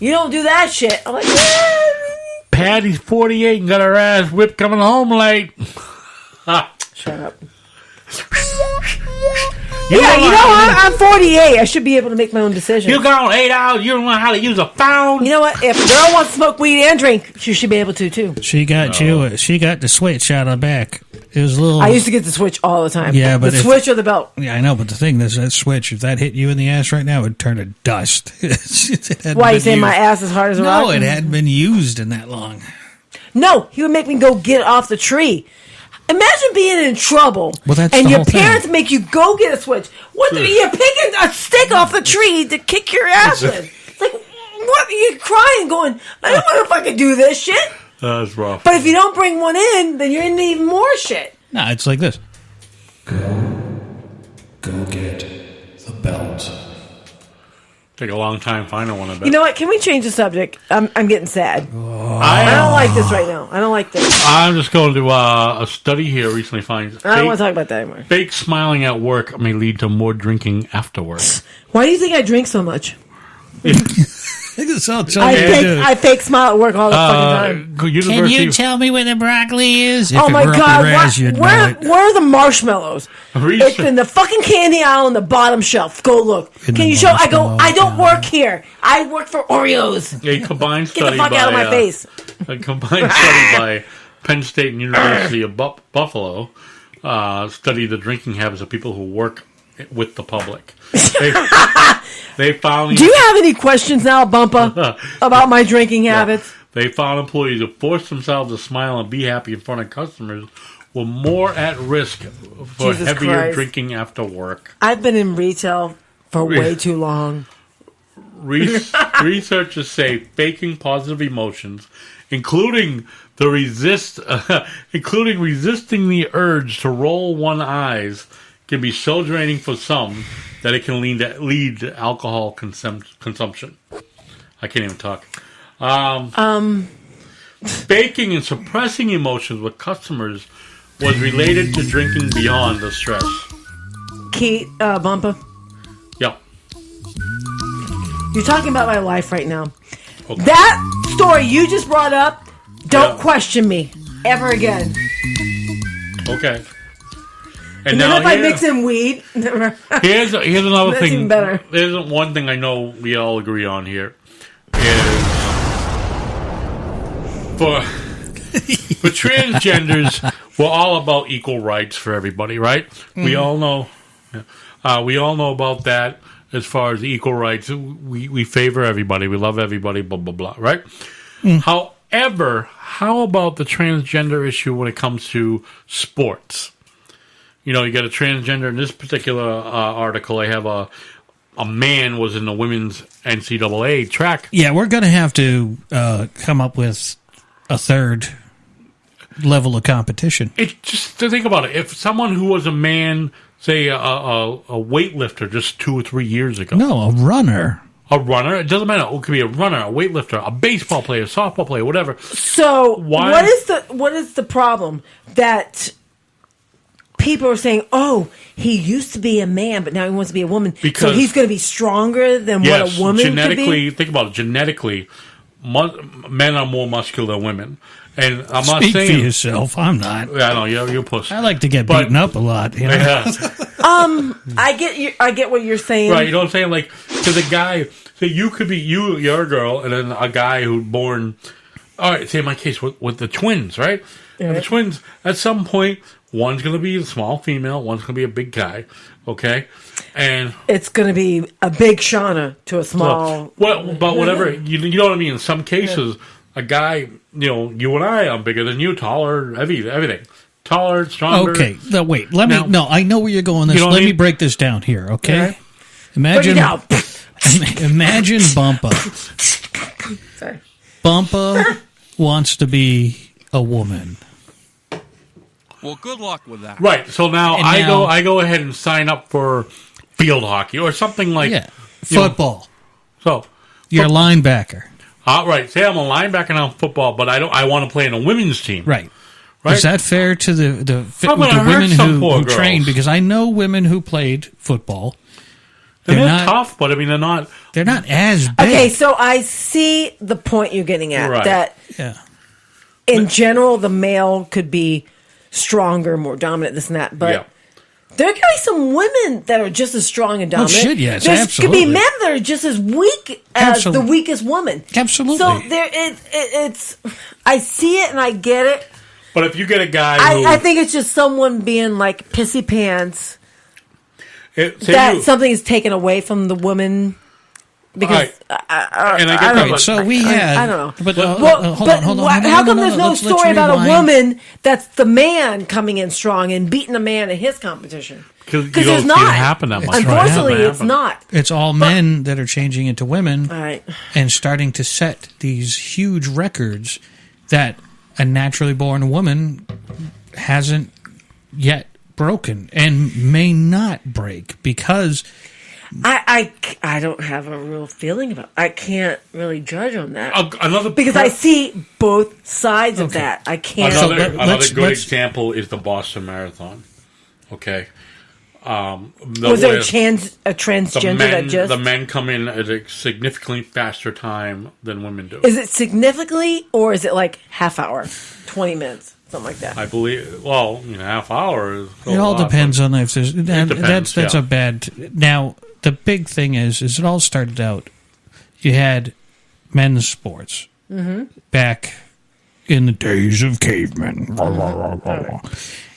You don't do that shit. I'm like, Patty's 48 and got her ass whipped coming home late. Shut up. You I'm 48. I should be able to make my own decisions. You gone 8 hours. You don't know how to use a phone. You know what? If a girl wants to smoke weed and drink, she should be able to too. She got the switch out of the back. It was a little. I used to get the switch all the time. Yeah, but the switch or the belt. Yeah, I know, but the thing is, that switch, if that hit you in the ass right now, it would turn to dust. Why, you saying my ass is hard as a rock? No, it hadn't been used in that long. No, he would make me go get it off the tree. Imagine being in trouble and your parents make you go get a switch. You're picking a stick off the tree to kick your ass with. It's like, what? You're crying, going, I don't want to fucking do this shit. That's rough. But if you don't bring one in, then you're in even more shit. No, it's like this. Go get the belt. Take a long time finding one, I bet. You know what? Can we change the subject? I'm getting sad. I don't like this right now. I don't like this. I'm just going to a study here recently finds I don't want to talk about that anymore. Fake smiling at work may lead to more drinking afterwards. Why do you think I drink so much? I fake smile at work all the fucking time. Can you tell me where the broccoli is? Oh my God! Where are the marshmallows? It's in the fucking candy aisle on the bottom shelf. Go look. Can you show? I don't work here. I work for Oreos. A combined Get study the fuck out of my face. A combined study by Penn State and University of Buffalo studied the drinking habits of people who work with the public. They found. Do you have any questions now, Bumpa, about my drinking habits? They found employees who forced themselves to smile and be happy in front of customers were more at risk for heavier drinking after work. I've been in retail for way too long. Researchers say faking positive emotions, incling resisting the urge to roll one's eyes, can be so draining for some that it can lead to alcohol consumption. I can't even talk. Faking and suppressing emotions with customers was related to drinking beyond the stress. Bumpa? Yep. You're talking about my life right now. Okay. That story you just brought up, don't question me ever again. Okay. And then if I mix in weed... here's another thing. Even better. There's one thing I know we all agree on here is for transgenders, we're all about equal rights for everybody, right? We all know. We all know about that. As far as equal rights, we favor everybody. We love everybody. Blah blah blah. Right. However, how about the transgender issue when it comes to sports? You know, you got a transgender in this particular article. I have a man was in the women's NCAA track. Yeah, we're going to have to come up with a third level of competition. It's just to think about it. If someone who was a man, say a weightlifter just 2 or 3 years ago. No, a runner. A runner? It doesn't matter. It could be a runner, a weightlifter, a baseball player, a softball player, whatever. So what is the problem that people are saying, oh, he used to be a man, but now he wants to be a woman. Because, so he's going to be stronger than what a woman genetically, could be? think about it. Genetically, men are more muscular than women. And I'm not Speak saying... for yourself. I'm not. Yeah, I know. You're a puss. I like to get beaten up a lot. You know? Yeah. I get what you're saying. Right, you know what I'm saying? Like, because a guy... So you could be... You're a girl, and then a guy who's born... All right, say in my case with the twins, right? Yeah. The twins, at some point, one's going to be a small female, one's going to be a big guy, okay? And it's going to be a big Shauna to a small... but whatever, you know what I mean? In some cases, a guy, you and I'm bigger than you, taller, everything. Taller, stronger. Okay, wait, let me... No, I know where you're going. Let me break this down here, okay? Okay. Imagine Bumpa. Sorry. Bumpa wants to be a woman. Well, good luck with that. Right. So now I go ahead and sign up for field hockey or something like football. So you're a linebacker. Right. Say I'm a linebacker now in football, but I want to play in a women's team. Right. Right? Is that fair to the women who train? Because I know women who played football. They're not tough, but I mean they're not as big. Okay, so I see the point you're getting at. Right. That in general, the male could be stronger, more dominant, this and that. But there could be some women that are just as strong and dominant. Oh, shit, yes, there absolutely. could be men that are just as weak as the weakest woman. Absolutely. So it's I see it and I get it. But if you get a guy I think it's just someone being like pissy pants. Something is taken away from the woman because I don't know. So we had. I don't know. But hold on. How come there's no story about a woman that's the man coming in strong and beating a man in his competition? Because there's not. It happen that much. Unfortunately, it's not. It's all men that are changing into women right. and starting to set these huge records that a naturally born woman hasn't yet broken and may not break because I don't have a real feeling about it. I can't really judge on that because I see both sides of that. I can't. Another good example is the Boston Marathon. Okay. Was there a transgender the men come in at a significantly faster time than women do? Is it significantly or is it like half hour, 20 minutes? Something like that. I believe. Well, half hour. It all depends on if there's. That's a bad. Now the big thing is it all started out. You had men's sports back in the days of cavemen.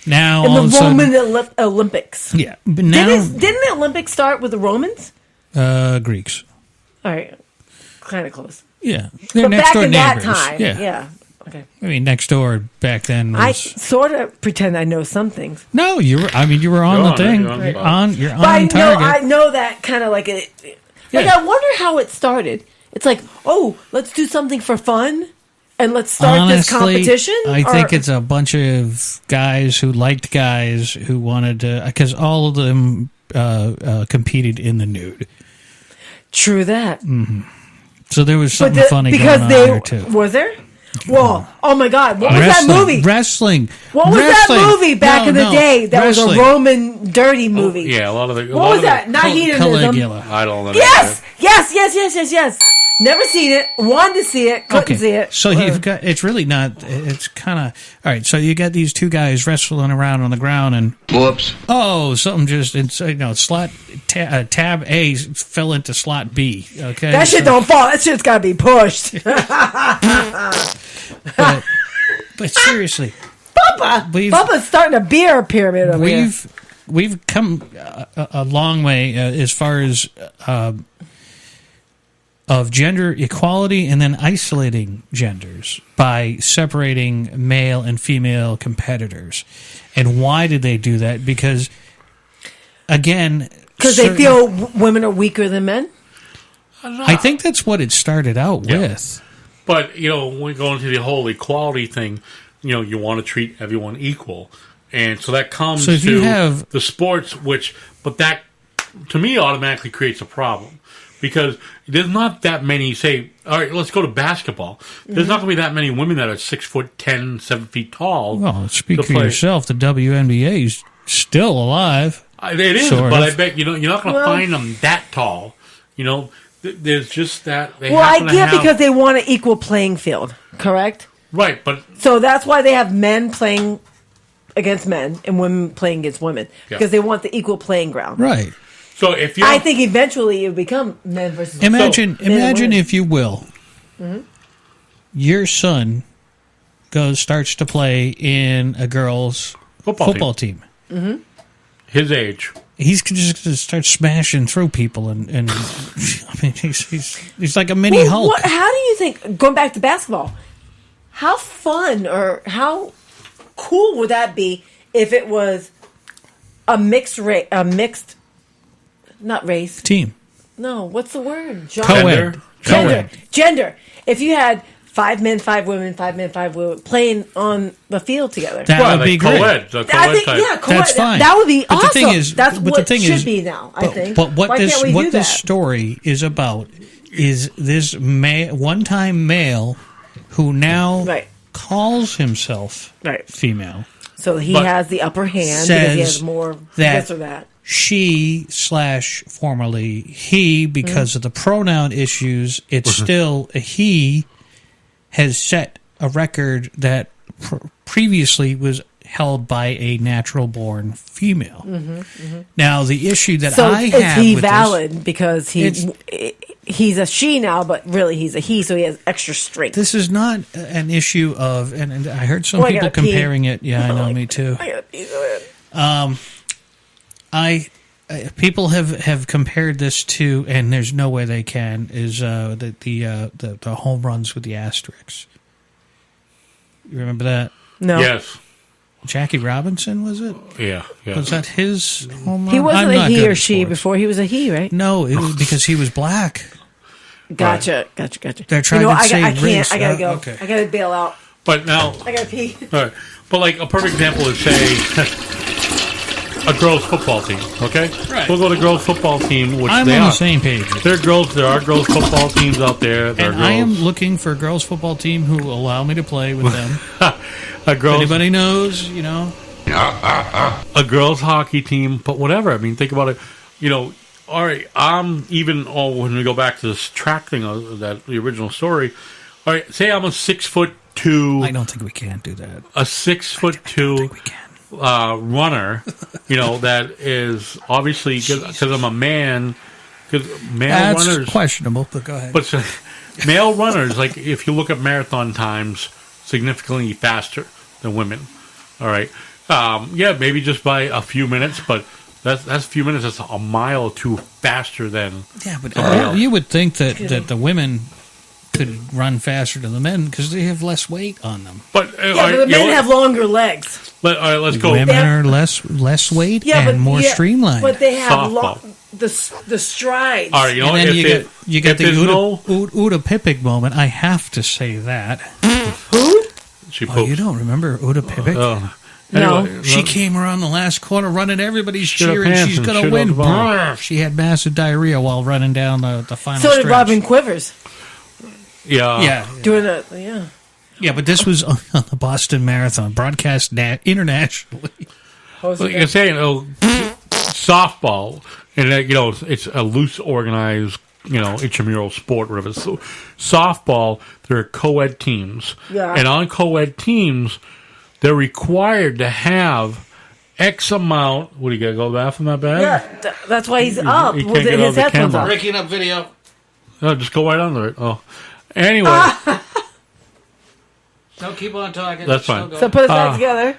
Now in all the of Roman sudden, Olympics. Yeah, but now didn't the Olympics start with the Romans? Greeks. All right, kind of close. Yeah, they're but next back door in neighbors. that time, yeah. Okay. I mean, next door back then was... I sort of pretend I know some things. No, you were on the thing. You're on target. I know that kind of like it. Like I wonder how it started. It's like, oh, let's do something for fun and let's start this competition. I think it's a bunch of guys who liked guys who wanted to, because all of them competed in the nude. True that. Mm-hmm. So there was something funny going on there too. Was there? Whoa! Oh my God! What was that movie? Wrestling. What was that movie back in the day? That was a Roman dirty movie. A lot of the. What was that? Not hedonism. I don't know. Yes. Never seen it. Wanted to see it. Couldn't see it. So you've got, it's really not, it's kind of, all right, so you got these two guys wrestling around on the ground and, whoops. Oh, something just, tab A fell into slot B, okay? That shit don't fall. That shit's got to be pushed. but seriously. Bubba's starting a beer pyramid over here. We've come a long way as far as of gender equality and then isolating genders by separating male and female competitors. And why did they do that? Because, again... Because they feel women are weaker than men? I think that's what it started out with. But, when we go into the whole equality thing, you want to treat everyone equal. And so that comes to the sports, but that, to me, automatically creates a problem. Because there's not that many, say, all right, let's go to basketball. There's not going to be that many women that are 6'10", 7 feet tall. Well, speak for yourself. The WNBA is still alive. It is, but I bet you're not going to find them that tall. There's just that. I get because they want an equal playing field, correct? Right, but so that's why they have men playing against men and women playing against women because they want the equal playing ground. Right. So if I think eventually it will become men versus imagine if you will, your son starts to play in a girls' football team. Mm-hmm. His age. He's just going to start smashing through people, and I mean, he's like a mini Hulk. How do you think, going back to basketball, how fun or how cool would that be if it was a mixed not race team? No, what's the word? Gender. If you had 5 men, 5 women, 5 men, 5 women playing on the field together, that would be great. That's fine. That would be awesome. The thing is, that's what it should be now. I think. But what this story is about is this one-time male who now calls himself female. So he has the upper hand because he has more this or that. She/formerly he, because of the pronoun issues, it's still a he, has set a record that previously was held by a natural-born female. Now, the issue that I have is he valid because he's a she now, but really he's a he, so he has extra strength. This is not an issue of, and I heard some people comparing it. Yeah, I know, me too. I gotta pee so bad. People have compared this to, and there's no way they can, is the home runs with the asterisks. You remember that? No. Yes. Jackie Robinson, was it? Yeah. Was that his home run? He wasn't a he or she before. He was a he, right? No, it was because he was black. Gotcha. They're trying to save race. I gotta go. Okay. I gotta bail out. But now I gotta pee. All right. But like a perfect example is say a girls' football team. Okay, right. We'll go to girls' football team, which I'm they on are. the same page. There are girls' football teams out there. And I am looking for a girls' football team who will allow me to play with them. Anybody knows, a girls' hockey team, but whatever. I mean, think about it. All right. When we go back to this track thing of the original story. All right, say I'm a 6'2". I don't think we can do that. A 6'2". Runner, that is obviously because I'm a man. Because male runners questionable, but go ahead. But male runners, like if you look at marathon times, significantly faster than women. All right, maybe just by a few minutes, but that's a few minutes. That's a mile or two faster than. Yeah, but you would think that the women could run faster than the men because they have less weight on them. But but the men have longer legs. All right, let's go. Women are less weight and more streamlined. But they have the strides. All right, and then you get the Uda Pippic moment. I have to say that. Who? You don't remember Uda Pippic? No. She came around the last corner running. Everybody's cheering. She's going to win. She had massive diarrhea while running down the final stretch. So did Robin Quivers. Yeah. Doing it, Yeah, but this was on the Boston Marathon, broadcast internationally. Like you're saying, softball, and it's a loose, organized, intramural sport, whatever. So, softball, there are co-ed teams. Yeah. And on co-ed teams, they're required to have X amount. What, do you got to go to the bathroom that bad? Yeah, that's why he's up he can't with get his out of the headphones camera. on. Breaking up video. No, just go right under it. Oh. Anyway. No, keep on talking. That's fine. So put it back together.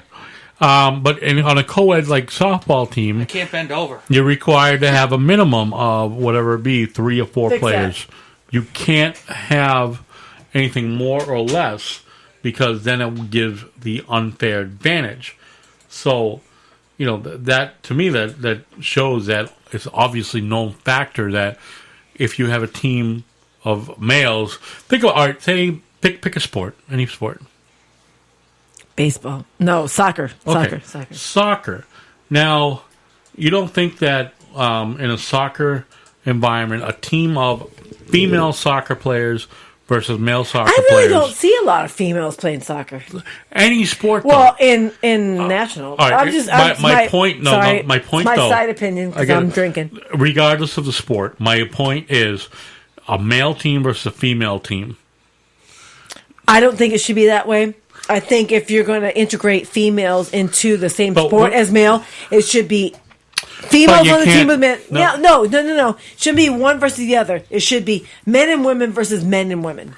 But on a co-ed like softball team, I can't bend over. you're required to have a minimum of whatever it be, 3 or 4 Fix players. You can't have anything more or less because then it would give the unfair advantage. So, that to me that shows that it's obviously known factor that if you have a team of males, pick a sport, any sport. Baseball. No, soccer. Okay. Soccer. Now, you don't think that in a soccer environment, a team of female soccer players versus male soccer I players... really don't see a lot of females playing soccer. Any sport, well, in national. All right, my point, my side opinion, because I'm drinking. Regardless of the sport, my point is a male team versus a female team. I don't think it should be that way. I think if you're going to integrate females into the same sport as male, it should be females on the team with men. No. It shouldn't be one versus the other. It should be men and women versus men and women.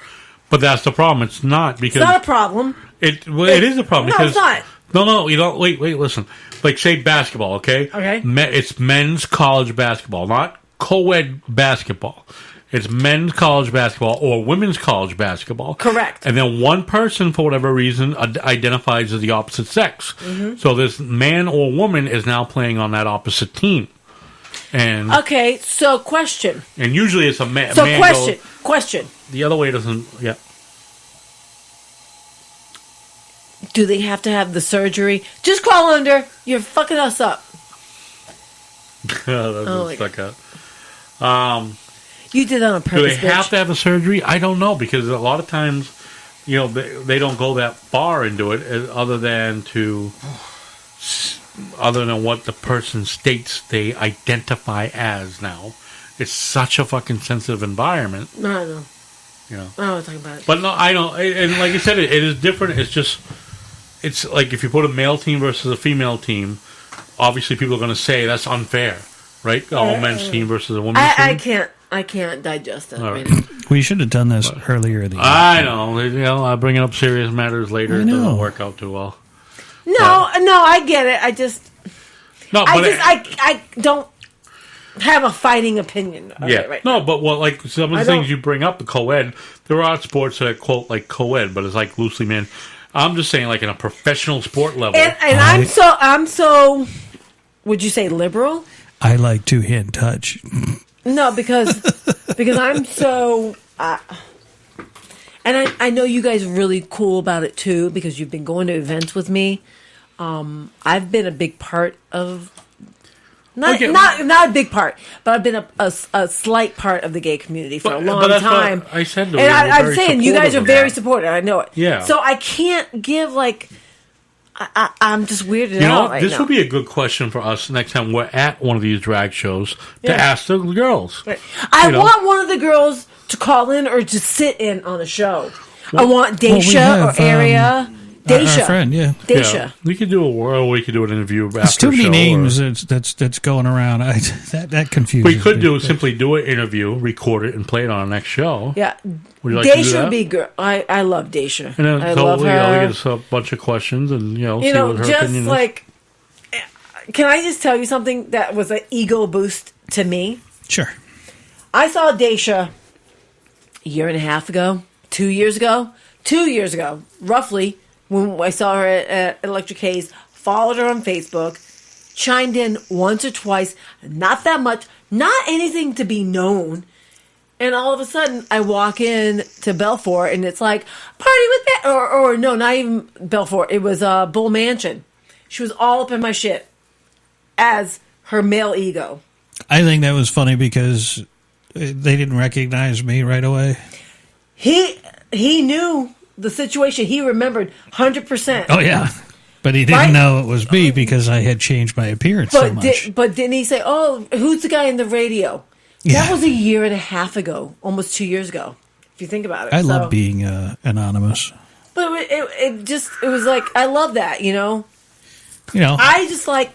But that's the problem. It's not because it's not a problem. It is a problem. No, because, it's not. No, you don't. Wait, listen. Like, say basketball, okay? Okay. It's men's college basketball, not co-ed basketball. It's men's college basketball or women's college basketball. Correct. And then one person, for whatever reason, identifies as the opposite sex. Mm-hmm. So this man or woman is now playing on that opposite team. And okay, so question. And usually it's a man. So question. The other way doesn't. Yeah. Do they have to have the surgery? Just crawl under. You're fucking us up. That's stuck out. You did that on purpose. Do they have to have a surgery? I don't know, because a lot of times, they don't go that far into it, other than what the person states they identify as. Now, it's such a fucking sensitive environment. No, I know. I don't want to talk about it. But no, I don't. And like you said, it is different. It's like if you put a male team versus a female team, obviously people are going to say that's unfair, right? All men's team versus a women's team. I can't digest that. Right. We should have done this earlier in the year. I know. I bring it up serious matters later. It doesn't work out too well. No, I get it. I don't have a fighting opinion. Right no, but like some of the things you bring up, the co-ed, there are sports that quote like co-ed, but it's like loosely man. I'm just saying, like in a professional sport level. And I'm so. Would you say liberal? I like two-hand touch. No, because I'm so, and I know you guys are really cool about it too, because you've been going to events with me. I've been a big part of, not a big part, but I've been a slight part of the gay community for a long time. I said, and I'm saying you guys are very supportive. I know it. Yeah. So I can't give like. I'm just weirded out right this now. would be a good question for us next time we're at one of these drag shows to ask the girls. Right. I want one of the girls to call in or to sit in on a show. I want Daisha or Aria. Daisha. Our friend, Daisha. Yeah. We could do an interview after There's too many show names that's going around. That confuses me. We could simply do an interview, record it, and play it on our next show. Yeah. Would you like to do that? Would be good. I love Daisha. And then, I love her. We get a bunch of questions and see what her just opinion like, can I just tell you something that was an ego boost to me? Sure. I saw Daisha a year and a half ago, 2 years ago, roughly, when I saw her at Electric Haze, followed her on Facebook, chimed in once or twice, not that much, not anything to be known. And all of a sudden, I walk in to Belfort, and it's like, party with that, or no, not even Belfort. It was Bull Mansion. She was all up in my shit as her male ego. I think that was funny because they didn't recognize me right away. He knew the situation. He remembered 100%. Oh, yeah. But he didn't know it was me because I had changed my appearance so much. But didn't he say, oh, who's the guy in the radio? That was a year and a half ago, almost 2 years ago, if you think about it. I love being anonymous. But it was like, I love that, You know, I just like,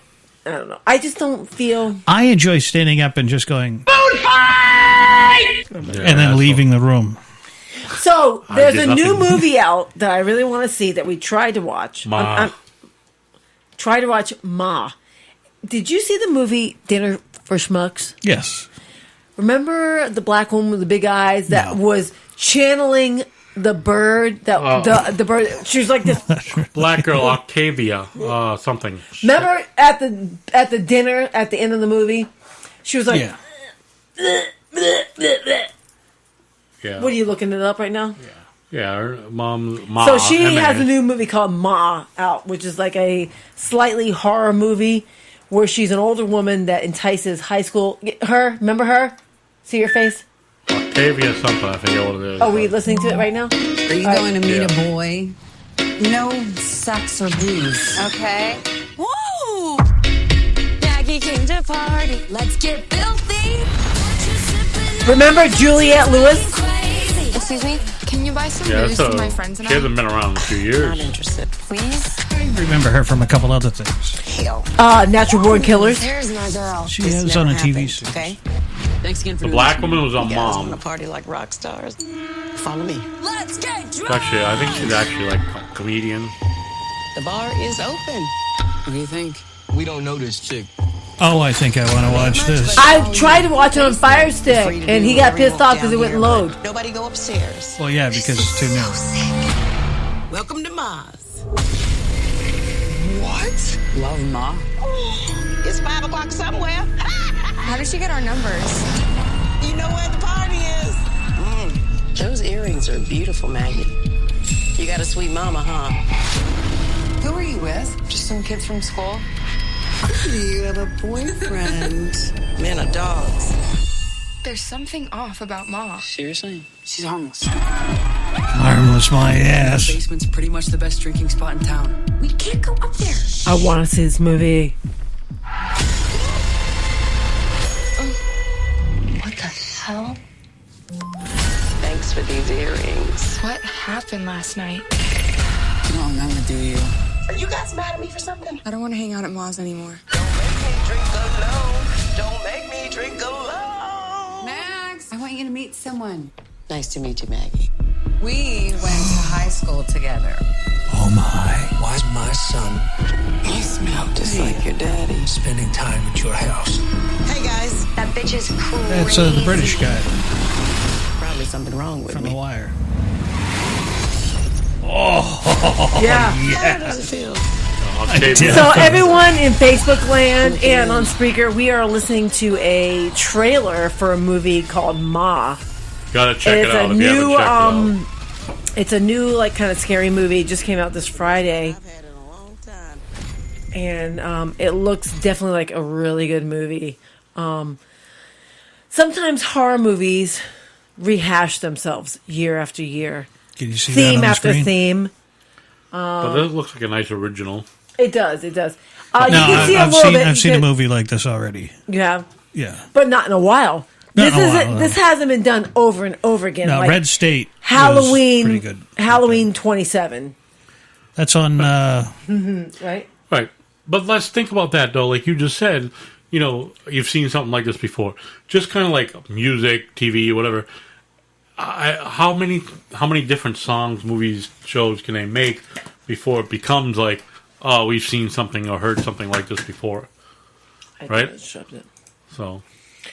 I don't know. I just don't feel. I enjoy standing up and just going, food fight! and then leaving the room. So, I there's did a new nothing. movie out that I really want to see that we tried to watch. Ma. Try to watch Ma. Did you see the movie Dinner for Schmucks? Yes. Remember the black woman with the big eyes that was channeling the bird? The bird. She was like this. Black girl Octavia, something. Remember at the dinner at the end of the movie, she was like. Yeah. What are you looking it up right now? Yeah, her Ma. So she M.A. has a new movie called Ma out, which is like a slightly horror movie where she's an older woman that entices high school. Remember her? See her face? Octavia something, I forget what it is. Are we listening to it right now? Are you going to meet a boy? No sex or booze. Okay. Woo! Maggie came to party. Let's get filthy. Remember Juliette Lewis? Excuse me, can you buy some Yeah, booze for my friends she and I? hasn't been around in a few years. Not interested, please. I remember her from a couple other things. Natural Born Killers. There's my girl. She is on a TV series. Okay. Thanks again for The black woman was on you guys Mom. want to party like rock stars? Follow me. Let's get drunk. Actually, I think she's actually like a comedian. The bar is open. What do you think? We don't know this chick. Oh, I think I want to watch this. I tried to watch it on Fire Stick, and he got pissed off because it wouldn't load. Nobody go upstairs. Well, yeah, because it's too new. Welcome to Mars. What? Love Ma. It's 5 o'clock somewhere. How did she get our numbers? You know where the party is. Those earrings are beautiful, Maggie. You got a sweet mama, huh? Who are you with? Just some kids from school. You have a boyfriend. Men are dogs. There's something off about Ma. Seriously? She's harmless. Harmless my ass. The basement's pretty much the best drinking spot in town. We can't go up there. I want to see this movie. What the hell? Thanks for these earrings. What happened last night? You don't remember, do you? Are you guys mad at me for something? I don't want to hang out at Ma's anymore. Don't make me drink alone. Max, I want you to meet someone. Nice to meet you, Maggie. We went to high school together. Oh my. Why's my son You smell just like your daddy. spending time at your house? Hey, guys. That bitch is crazy. That's the British guy Probably something wrong with from me. The Wire. Oh, Yeah. How does it feel? So everyone in Facebook land and on Spreaker, we are listening to a trailer for a movie called Ma. Gotta check it out if you haven't checked it out. It's a new, like, kind of scary movie. It just came out this Friday. And it looks definitely like a really good movie. Sometimes horror movies rehash themselves year after year. Can you see theme that on the after screen? theme. But this looks like a nice original. It does. You No, can see a I've little seen bit. I've seen a movie like this already. You have? Yeah. But not in a while. Not in a while, no. This hasn't been done over and over again. No, like Red State. was Halloween. pretty good. Halloween 27. That's on. Right? Right. But let's think about that, though. Like you just said, you know, you've seen something like this before. Just kind of like music, TV, whatever. How many different songs, movies, shows can they make before it becomes like, oh, we've seen something or heard something like this before, right? So,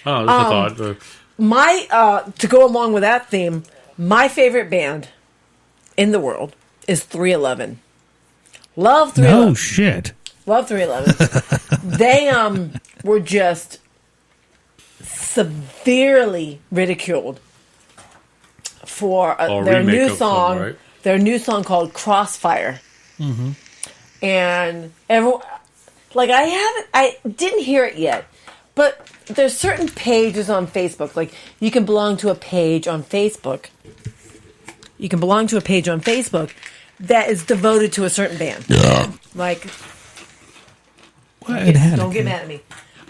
that's a thought. My to go along with that theme, my favorite band in the world is 311. Love 311. No shit. Love 311. They were just severely ridiculed for their new song. Right? Their new song called Crossfire. Mm-hmm. And everyone, like, I didn't hear it yet, but there's certain pages on Facebook. Like, you can belong to a page on Facebook. You can belong to a page on Facebook that is devoted to a certain band. Yeah. Like, Well, it had don't it. get mad at me.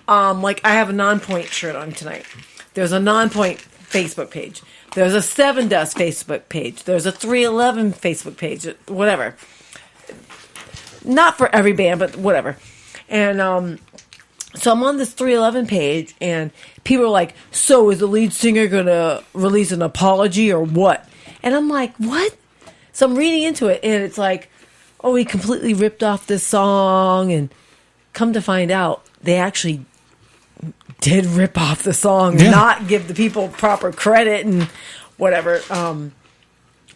Like, I have a Non-Point shirt on tonight. There's a Non-Point Facebook page. There's a Seven Dust Facebook page. There's a 311 Facebook page. Whatever. Not for every band, but whatever. And so I'm on this 311 page, and people are like, so is the lead singer going to release an apology or what? And I'm like, what? So I'm reading into it, and it's like, oh, he completely ripped off this song, and come to find out, they actually did rip off the song, not give the people proper credit and whatever. I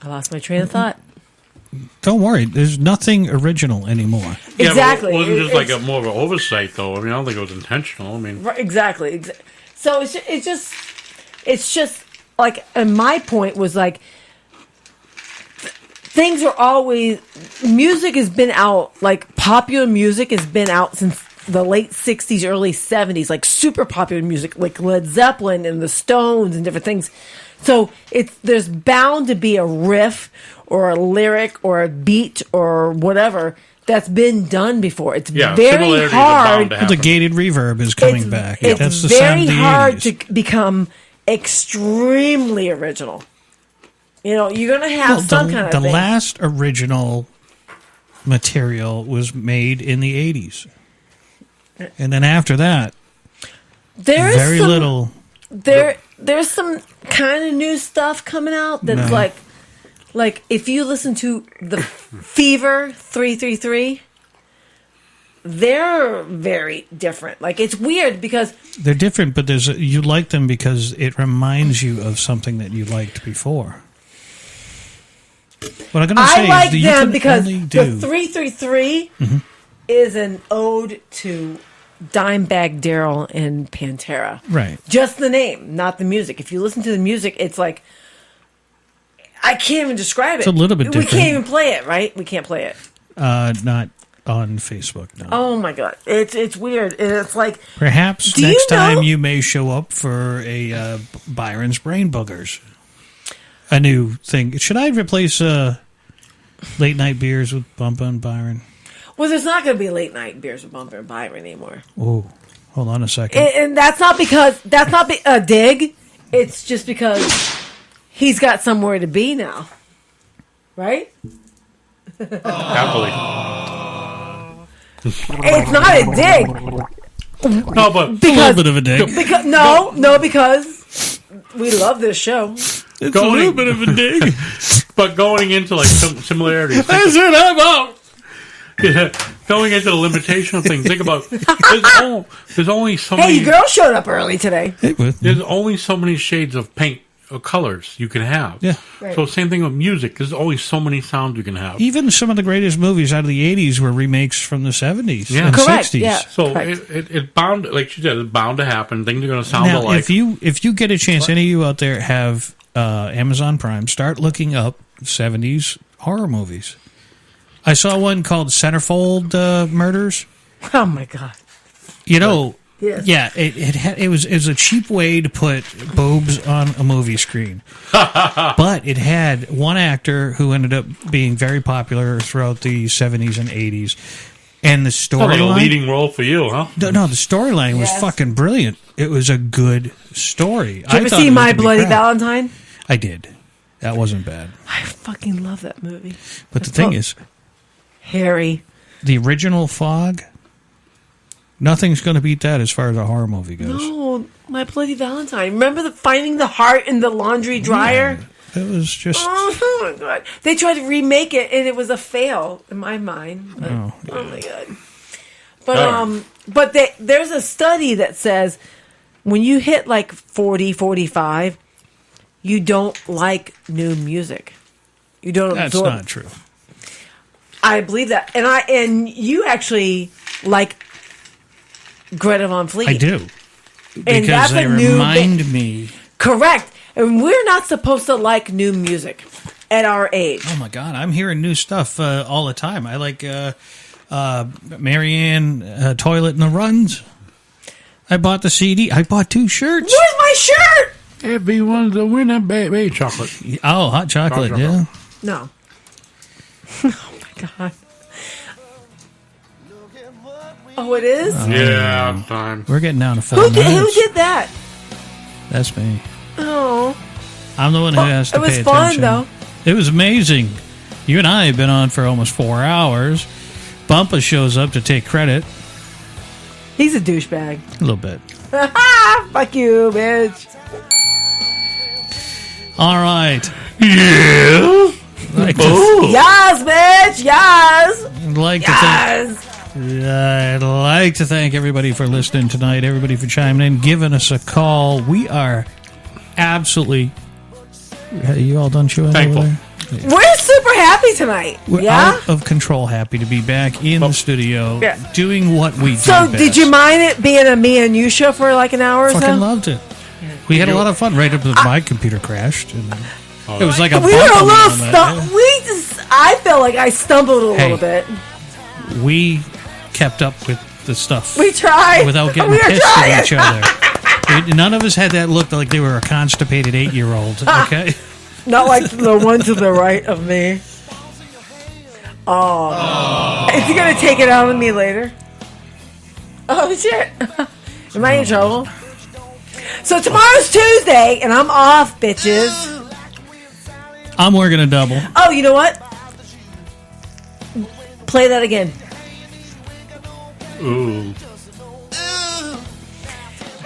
lost my train of thought. Don't worry, there's nothing original anymore. Yeah, exactly. But it wasn't just like a more of an oversight, though. I mean, I don't think it was intentional. I mean, Right, exactly. So it's just like, and my point was like, things are always, music has been out, like popular music has been out since the late 60s, early 70s, like super popular music, like Led Zeppelin and the Stones and different things. So there's bound to be a riff or a lyric or a beat or whatever that's been done before. It's very hard. The gated reverb is coming back. It's That's the very sound of the hard 80s. to become extremely original. You know, you're going to have some kind of the thing. last original material was made in the 80s. And then after that, There's very little. There's some kind of new stuff coming out that's like if you listen to the Fever 333, they're very different. Like, it's weird because They're different, but you like them because it reminds you of something that you liked before. What I'm going to say I like is them because only the 333 is an ode to Dimebag Darrell and Pantera. Right. Just the name, not the music. If you listen to the music, it's like, I can't even describe it. It's a little bit different. We can't even play it, right? We can't play it. Not on Facebook, no. Oh my god, it's weird. It's like, Perhaps do next you know- time you may show up for a Byron's Brain Boogers. A new thing. Should I replace late night beers with Bumpa and Byron? Well, there's not going to be late night beers with Bumper and Byron anymore. Oh, hold on a second. And that's not because a dig. It's just because he's got somewhere to be now, right? happily. It's not a dig. No, but Because, a little bit of a dig. Because we love this show. It's a little bit of a dig. But going into like some similarities. That's what I'm out. Yeah, going into the limitation of things. Think about there's only so Hey, many. your girl showed up early today. There's only so many shades of paint or colors you can have. Yeah. Right. So same thing with music. There's always so many sounds you can have. Even some of the greatest movies out of the 80s were remakes from the 70s Yeah. and Correct, 60s. yeah. So Correct. it bound, like she said, it's bound to happen. Things are going to sound Now, alike. if you get a chance, any of you out there have Amazon Prime, start looking up 70s horror movies. I saw one called Centerfold Murders. Oh my god. You know, Yes. yeah, it was a cheap way to put boobs on a movie screen, but it had one actor who ended up being very popular throughout the 70s and 80s, and the Sounds like a storyline. leading role for you, huh? No, the storyline was Yes. fucking brilliant. It was a good story. Did you ever thought see it was My gonna be Bloody crap. Valentine? I did. That wasn't bad. I fucking love that movie. But the thing is, Harry. the original Fog, nothing's going to beat that as far as a horror movie goes. No, My Bloody Valentine. Remember finding the heart in the laundry dryer? It was just. Oh my god! They tried to remake it, and it was a fail in my mind. But, Oh, oh my god! But there's a study that says when you hit like 40, 45, you don't like new music. You don't That's absorb. not true. I believe that, and you actually like Greta Van Fleet. I do. And Because that's they a new remind me. Correct. And we're not supposed to like new music at our age. Oh my God, I'm hearing new stuff all the time. I like Marianne Toilet in the Runs. I bought the CD. I bought 2 shirts. Where's my shirt? Everyone's a winner, baby. Chocolate. Oh, hot chocolate, yeah. No. Oh my god. Oh, it is? Yeah, time. We're getting down to 4 Who minutes. did that? That's me. Oh. I'm the one who has to pay attention. It was fun, though. It was amazing. You and I have been on for almost 4 hours. Bumpa shows up to take credit. He's a douchebag. A little bit. Fuck you, bitch. All right. Yeah. Yes, bitch. Yes. I'd like to thank everybody for listening tonight, everybody for chiming in, giving us a call. We are absolutely... Are you all done chewing Thankful. over there? We're super happy tonight. We're out of control happy to be back in the studio doing what we do So, best. did you mind it being a me and you show for like an hour or so? Fucking loved it. We had a lot of fun right up to my computer crashed. And it was like a We were a little stumped. stuff. I felt like I stumbled a little bit. We kept up with the stuff. We tried. Without getting pissed at each other. None of us had that look like they were a constipated 8-year-old, okay? Not like the one to the right of me. Oh. Is he going to take it out on me later? Oh, shit. Am I in trouble? So tomorrow's Tuesday, and I'm off, bitches. I'm working a double. Oh, you know what? Play that again. Ooh.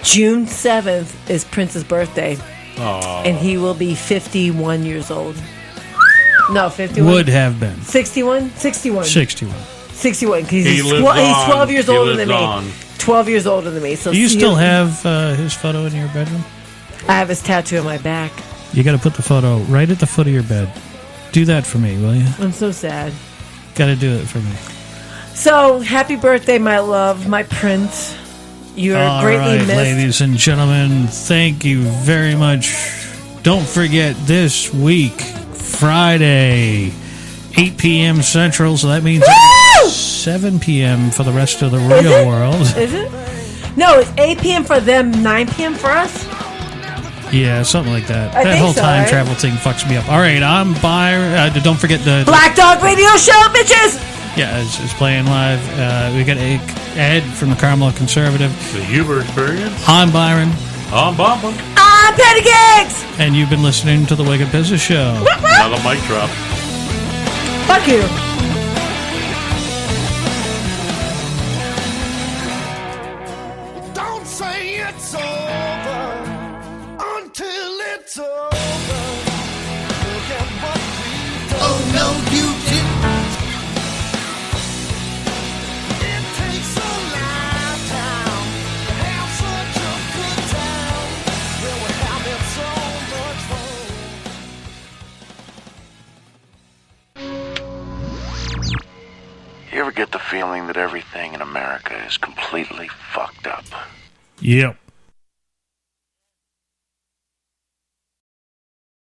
June 7th is Prince's birthday. Aww. And he will be 51 years old. No, 51. Would have been. 61? 61. 61. 61, because He he's lives 12 years on. He older than lives me. on. 12 years older than me. So Do you still have his photo in your bedroom? I have his tattoo on my back. You got to put the photo right at the foot of your bed. Do that for me, will you? I'm so sad. Got to do it for me. So, happy birthday, my love, my Prince. You are greatly missed. Ladies and gentlemen, thank you very much. Don't forget this week, Friday, 8 p.m. Central, so that means 7 p.m. for the rest of the real world. Is it? No, it's 8 p.m. for them, 9 p.m. for us? Yeah, something like that. I That think whole so, time right? travel thing fucks me up. All right, I'm Byron. Don't forget the Black Dog Radio Show, bitches! Yeah, it's playing live. We got Ed from the Carmel Conservative. The Huber Experience. I'm Byron. I'm Bumpa. I'm Petty Gigs! And you've been listening to The Wicked Business Show. Another mic drop. Fuck you. Don't say it's over until it's over. Look at what we've done. Oh no, you didn't. It takes a lifetime to have such a good time. When we're having so much fun. You ever get the feeling that everything in America is completely fucked up? Yep.